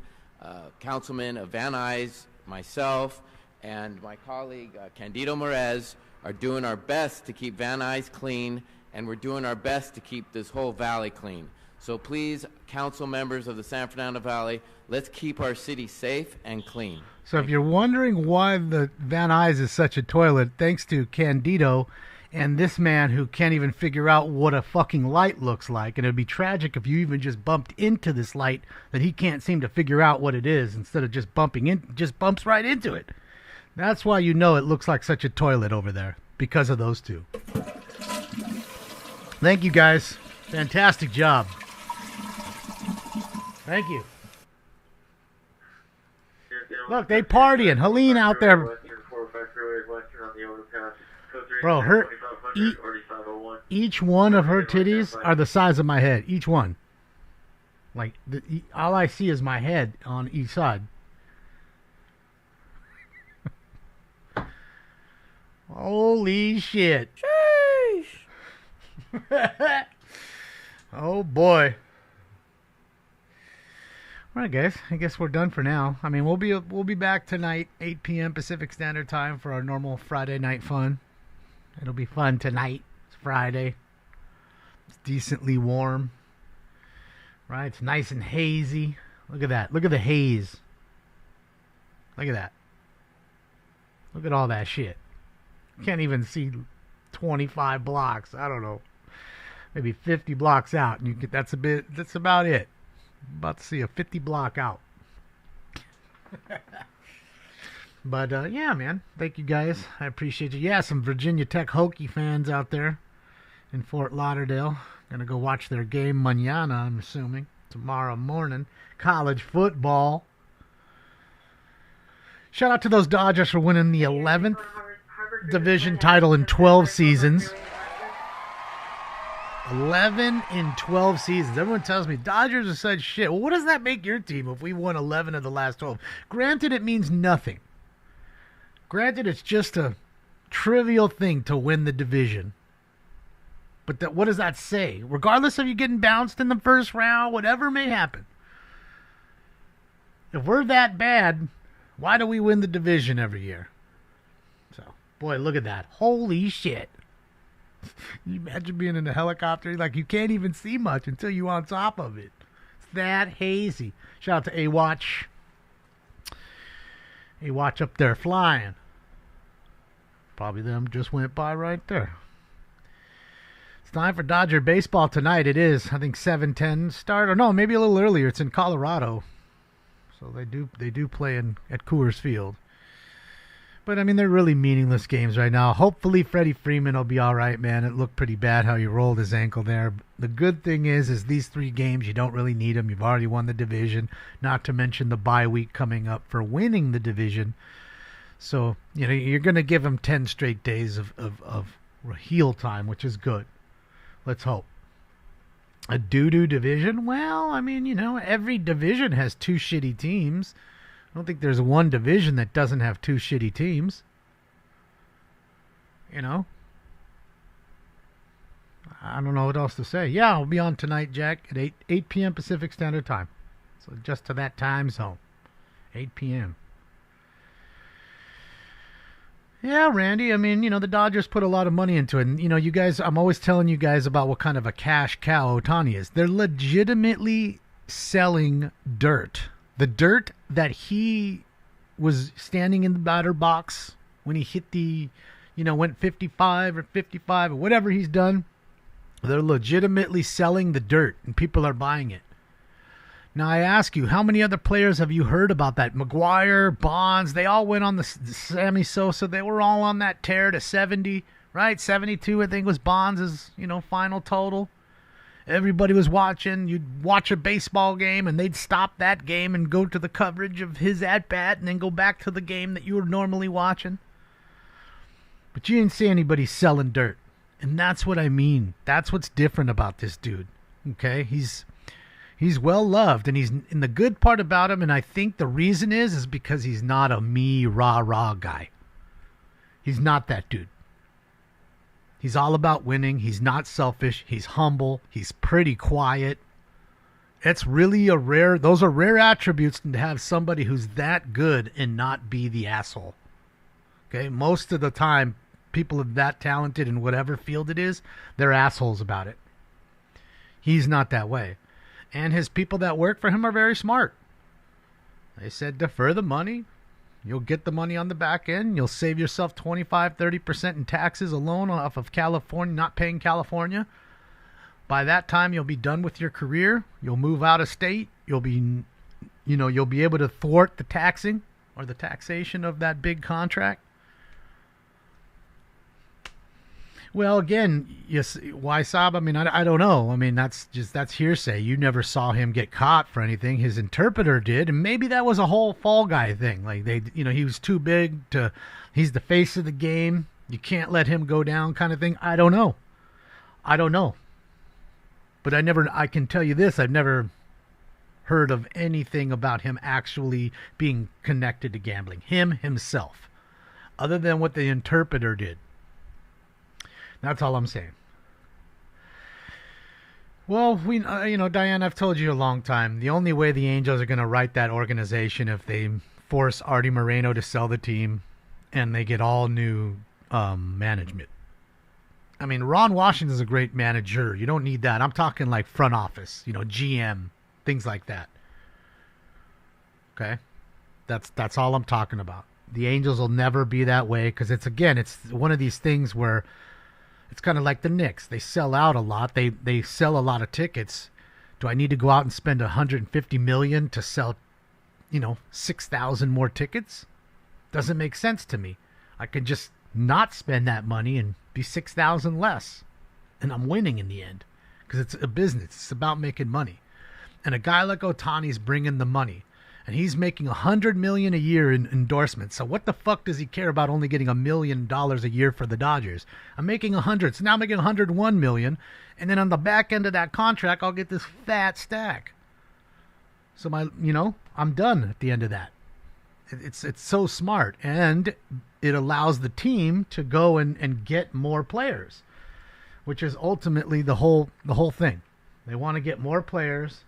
councilman of Van Nuys, myself, and my colleague Candido Merez are doing our best to keep Van Nuys clean, and we're doing our best to keep this whole valley clean. So please, council members of the San Fernando Valley, let's keep our city safe and clean. So if you're wondering why the Van Nuys is such a toilet, thanks to Candido and this man who can't even figure out what a fucking light looks like. And it would be tragic if you even just bumped into this light that he can't seem to figure out what it is, instead of just bumping in, just bumps right into it. That's why you know it looks like such a toilet over there, because of those two. Thank you, guys. Fantastic job. Thank you. Look, they partying. Helene out there. Bro, her each one of her titties are the size of my head. Each one. Like, all I see is my head on each side. Holy shit. Sheesh. Oh boy. All right, guys. I guess we're done for now. I mean, we'll be back tonight, 8 p.m. Pacific Standard Time, for our normal Friday night fun. It'll be fun tonight. It's Friday. It's decently warm. Right? It's nice and hazy. Look at that. Look at the haze. Look at that. Look at all that shit. Can't even see 25 blocks. I don't know. Maybe 50 blocks out, and that's about it. About to see a 50 block out. But yeah, man, thank you guys. I appreciate you. Yeah, some Virginia Tech Hokie fans out there in Fort Lauderdale. Gonna go watch their game mañana, I'm assuming, tomorrow morning. College football. Shout out to those Dodgers for winning the 11th division title in 12 seasons. 11 in 12 seasons. Everyone tells me Dodgers are such shit. Well, what does that make your team if we won 11 of the last 12? Granted, it means nothing. Granted, it's just a trivial thing to win the division. But what does that say? Regardless of you getting bounced in the first round, whatever may happen. If we're that bad, why do we win the division every year? So, boy, look at that. Holy shit. Can you imagine being in a helicopter? Like, you can't even see much until you're on top of it. It's that hazy. Shout out to A-Watch. A-Watch up there flying. Probably them just went by right there. It's time for Dodger baseball tonight. It is, I think, 7:10 start. Or no, maybe a little earlier. It's in Colorado. So they do play at Coors Field. But, I mean, they're really meaningless games right now. Hopefully Freddie Freeman will be all right, man. It looked pretty bad how he rolled his ankle there. The good thing is these 3 games, you don't really need them. You've already won the division, not to mention the bye week coming up for winning the division. So, you're going to give him 10 straight days of heel time, which is good. Let's hope. A doo-doo division? Well, I mean, every division has 2 shitty teams. I don't think there's one division that doesn't have 2 shitty teams. I don't know what else to say. Yeah, I'll be on tonight, Jack, at 8 p.m. Pacific Standard Time. So just to that time zone. 8 p.m. Yeah, Randy, I mean, the Dodgers put a lot of money into it. And, you guys, I'm always telling you guys about what kind of a cash cow Ohtani is. They're legitimately selling dirt. The dirt that he was standing in the batter box when he hit went 55 or 55 or whatever he's done. They're legitimately selling the dirt, and people are buying it. Now, I ask you, how many other players have you heard about that? McGuire, Bonds, they all went on the Sammy Sosa. They were all on that tear to 70, right? 72, I think, was Bonds' final total. Everybody was watching. You'd watch a baseball game, and they'd stop that game and go to the coverage of his at-bat and then go back to the game that you were normally watching. But you didn't see anybody selling dirt. And that's what I mean. That's what's different about this dude. Okay? He's well-loved, and and the good part about him, and I think the reason is because he's not a me, rah-rah guy. He's not that dude. He's all about winning. He's not selfish. He's humble. He's pretty quiet. It's really those are rare attributes to have somebody who's that good and not be the asshole. Okay? Most of the time, people are that talented in whatever field it is, they're assholes about it. He's not that way. And his people that work for him are very smart. They said defer the money. You'll get the money on the back end. You'll save yourself 25-30% in taxes alone off of California, not paying California. By that time, you'll be done with your career. You'll move out of state. You'll be able to thwart the taxing or the taxation of that big contract. Well, again, yes, why Saab? I mean, I don't know. I mean, that's hearsay. You never saw him get caught for anything. His interpreter did, and maybe that was a whole Fall Guy thing. Like he was too big he's the face of the game. You can't let him go down, kind of thing. I don't know. But I can tell you this: I've never heard of anything about him actually being connected to gambling. Himself, other than what the interpreter did. That's all I'm saying. Well, Diane, I've told you a long time. The only way the Angels are going to right that organization if they force Artie Moreno to sell the team and they get all new management. I mean, Ron Washington is a great manager. You don't need that. I'm talking like front office, GM, things like that. Okay? That's all I'm talking about. The Angels will never be that way because it's one of these things where it's kind of like the Knicks. They sell out a lot. They sell a lot of tickets. Do I need to go out and spend $150 million to sell, 6,000 more tickets? Doesn't make sense to me. I could just not spend that money and be 6,000 less, and I'm winning in the end because it's a business. It's about making money, and a guy like Ohtani's bringing the money. And he's making $100 million a year in endorsements. So what the fuck does he care about only getting $1 million a year for the Dodgers? I'm making 100, so now I'm making $101 million, and then on the back end of that contract, I'll get this fat stack. So I'm done at the end of that. It's so smart, and it allows the team to go and get more players, which is ultimately the whole thing. They want to get more players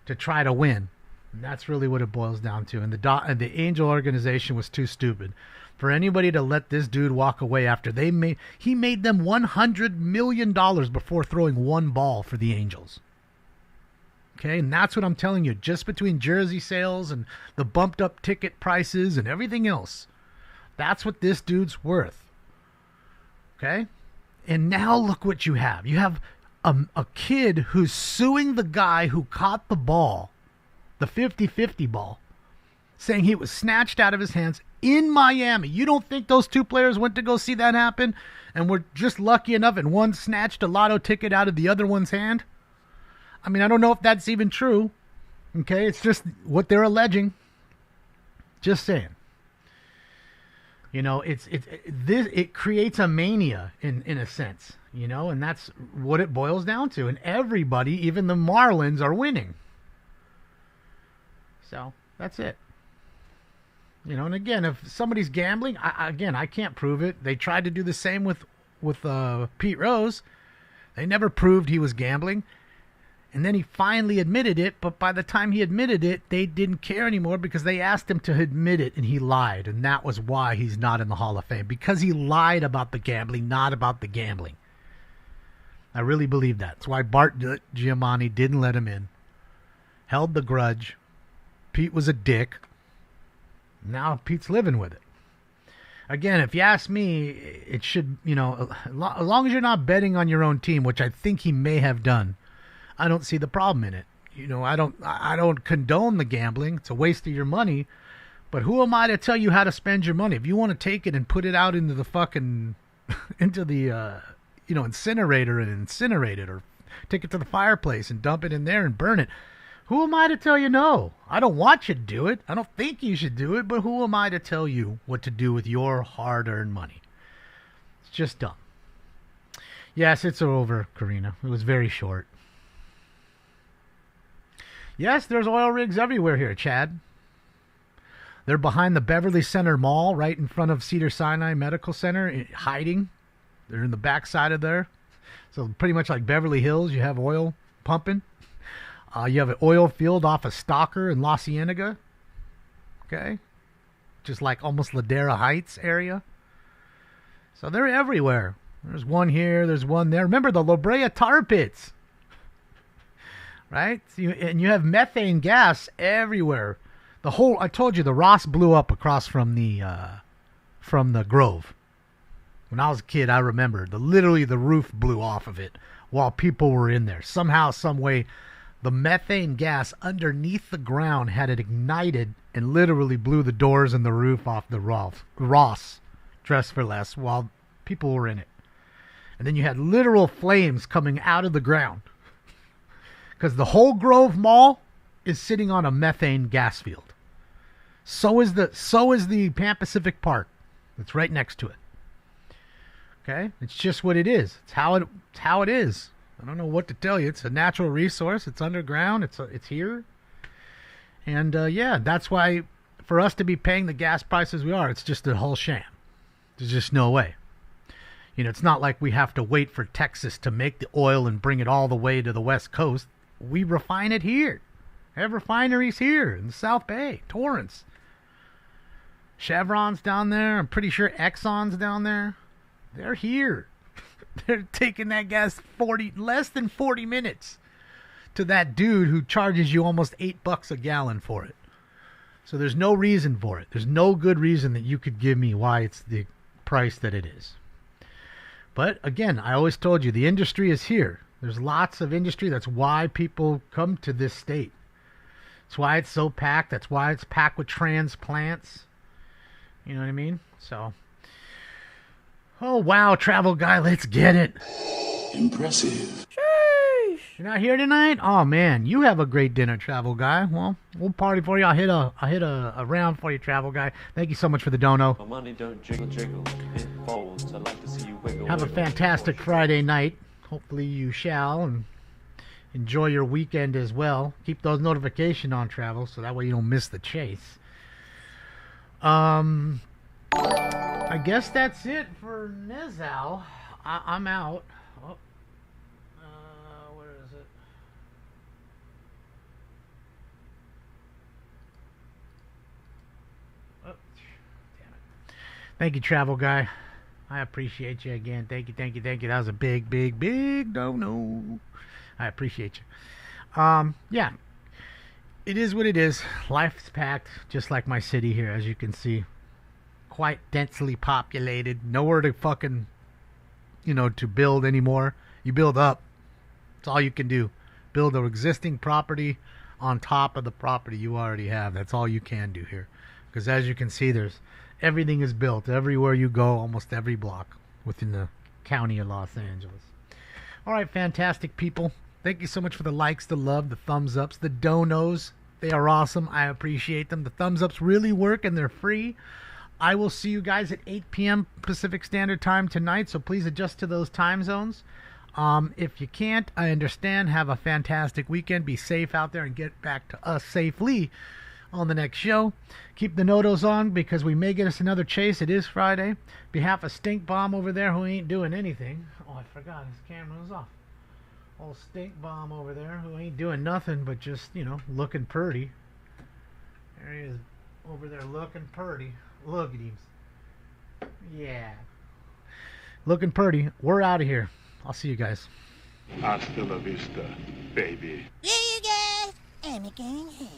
to try to win. And that's really what it boils down to. And the Angel organization was too stupid for anybody to let this dude walk away after he made them $100 million before throwing one ball for the Angels. Okay, and that's what I'm telling you. Just between jersey sales and the bumped up ticket prices and everything else, that's what this dude's worth. Okay? And now look what you have. You have a kid who's suing the guy who caught the ball, the 50-50 ball, saying he was snatched out of his hands in Miami. You don't think those two players went to go see that happen and were just lucky enough and one snatched a lotto ticket out of the other one's hand? I mean, I don't know if that's even true. Okay, it's just what they're alleging. Just saying. You know, it creates a mania in a sense, you know, and that's what it boils down to. And everybody, even the Marlins, are winning. So that's it. You know, and again, if somebody's gambling, I can't prove it. They tried to do the same with Pete Rose. They never proved he was gambling. And then he finally admitted it, but by the time he admitted it, they didn't care anymore because they asked him to admit it, and he lied. And that was why he's not in the Hall of Fame, because he lied about the gambling, not about the gambling. I really believe that. That's why Bart Giamatti didn't let him in. Held the grudge. Pete was a dick. Now Pete's living with it. Again, if you ask me, it should, you know, as long as you're not betting on your own team, which I think he may have done, I don't see the problem in it. You know, I don't condone the gambling. It's a waste of your money. But who am I to tell you how to spend your money? If you want to take it and put it out into the fucking, into the, incinerator and incinerate it, or take it to the fireplace and dump it in there and burn it, who am I to tell you no? I don't want you to do it. I don't think you should do it, but who am I to tell you what to do with your hard-earned money? It's just dumb. Yes, it's over, Karina. It was very short. Yes, there's oil rigs everywhere here, Chad. They're behind the Beverly Center Mall, right in front of Cedars-Sinai Medical Center, hiding. They're in the backside of there. So pretty much like Beverly Hills, you have oil pumping. You have an oil field off of Stalker and La Cienega. Okay? Just like almost Ladera Heights area. So they're everywhere. There's one here, there's one there. Remember the La Brea tar pits. Right? So you have methane gas everywhere. I told you the Ross blew up across from the Grove. When I was a kid, I remember literally the roof blew off of it while people were in there. Somehow, some way, the methane gas underneath the ground had it ignited and literally blew the doors and the roof off the Ross Dress for Less while people were in it. And then you had literal flames coming out of the ground. Because the whole Grove Mall is sitting on a methane gas field. So is the Pan Pacific Park. It's right next to it. Okay? It's just what it is. It's how it is. I don't know what to tell you. It's a natural resource. It's underground. It's here. And that's why for us to be paying the gas prices we are, it's just a whole sham. There's just no way. You know, it's not like we have to wait for Texas to make the oil and bring it all the way to the West Coast. We refine it here. Have refineries here in the South Bay, Torrance. Chevron's down there. I'm pretty sure Exxon's down there. They're here. They're taking that gas less than 40 minutes to that dude who charges you almost $8 a gallon for it. So there's no reason for it. There's no good reason that you could give me why it's the price that it is. But again, I always told you the industry is here. There's lots of industry. That's why people come to this state. That's why it's so packed. That's why it's packed with transplants. You know what I mean? So, oh wow, travel guy, let's get it. Impressive. Sheesh. You're not here tonight? Oh man, you have a great dinner, travel guy. Well, we'll party for you. I'll hit a round for you, travel guy. Thank you so much for the dono. My money don't jiggle jiggle, it folds. I like to see you wiggle. Have a fantastic Friday night. Hopefully you shall, and enjoy your weekend as well. Keep those notifications on, travel, so that way you don't miss the chase. I guess that's it for Nezal. I'm out. Oh. Where is it? Thank you, travel guy. I appreciate you again. Thank you, thank you, thank you. That was a big, big, big no. I appreciate you. Yeah. It is what it is. Life's packed, just like my city here, as you can see. Quite densely populated. Nowhere to fucking, to build anymore. You build up. That's all you can do. Build an existing property on top of the property you already have. That's all you can do here. Because as you can see, everything is built. Everywhere you go, almost every block within the county of Los Angeles. All right, fantastic people. Thank you so much for the likes, the love, the thumbs ups, the donos. They are awesome. I appreciate them. The thumbs ups really work and they're free. I will see you guys at 8 p.m. Pacific Standard Time tonight, so please adjust to those time zones. If you can't, I understand. Have a fantastic weekend. Be safe out there and get back to us safely on the next show. Keep the notos on because we may get us another chase. It is Friday. Behalf of Stink Bomb over there who ain't doing anything. Oh, I forgot. His camera was off. Old Stink Bomb over there who ain't doing nothing but just, looking purty. There he is over there looking purty. Look at him. Yeah. Looking purty. We're out of here. I'll see you guys. Hasta la vista, baby. Yeah, you guys. I'm again here.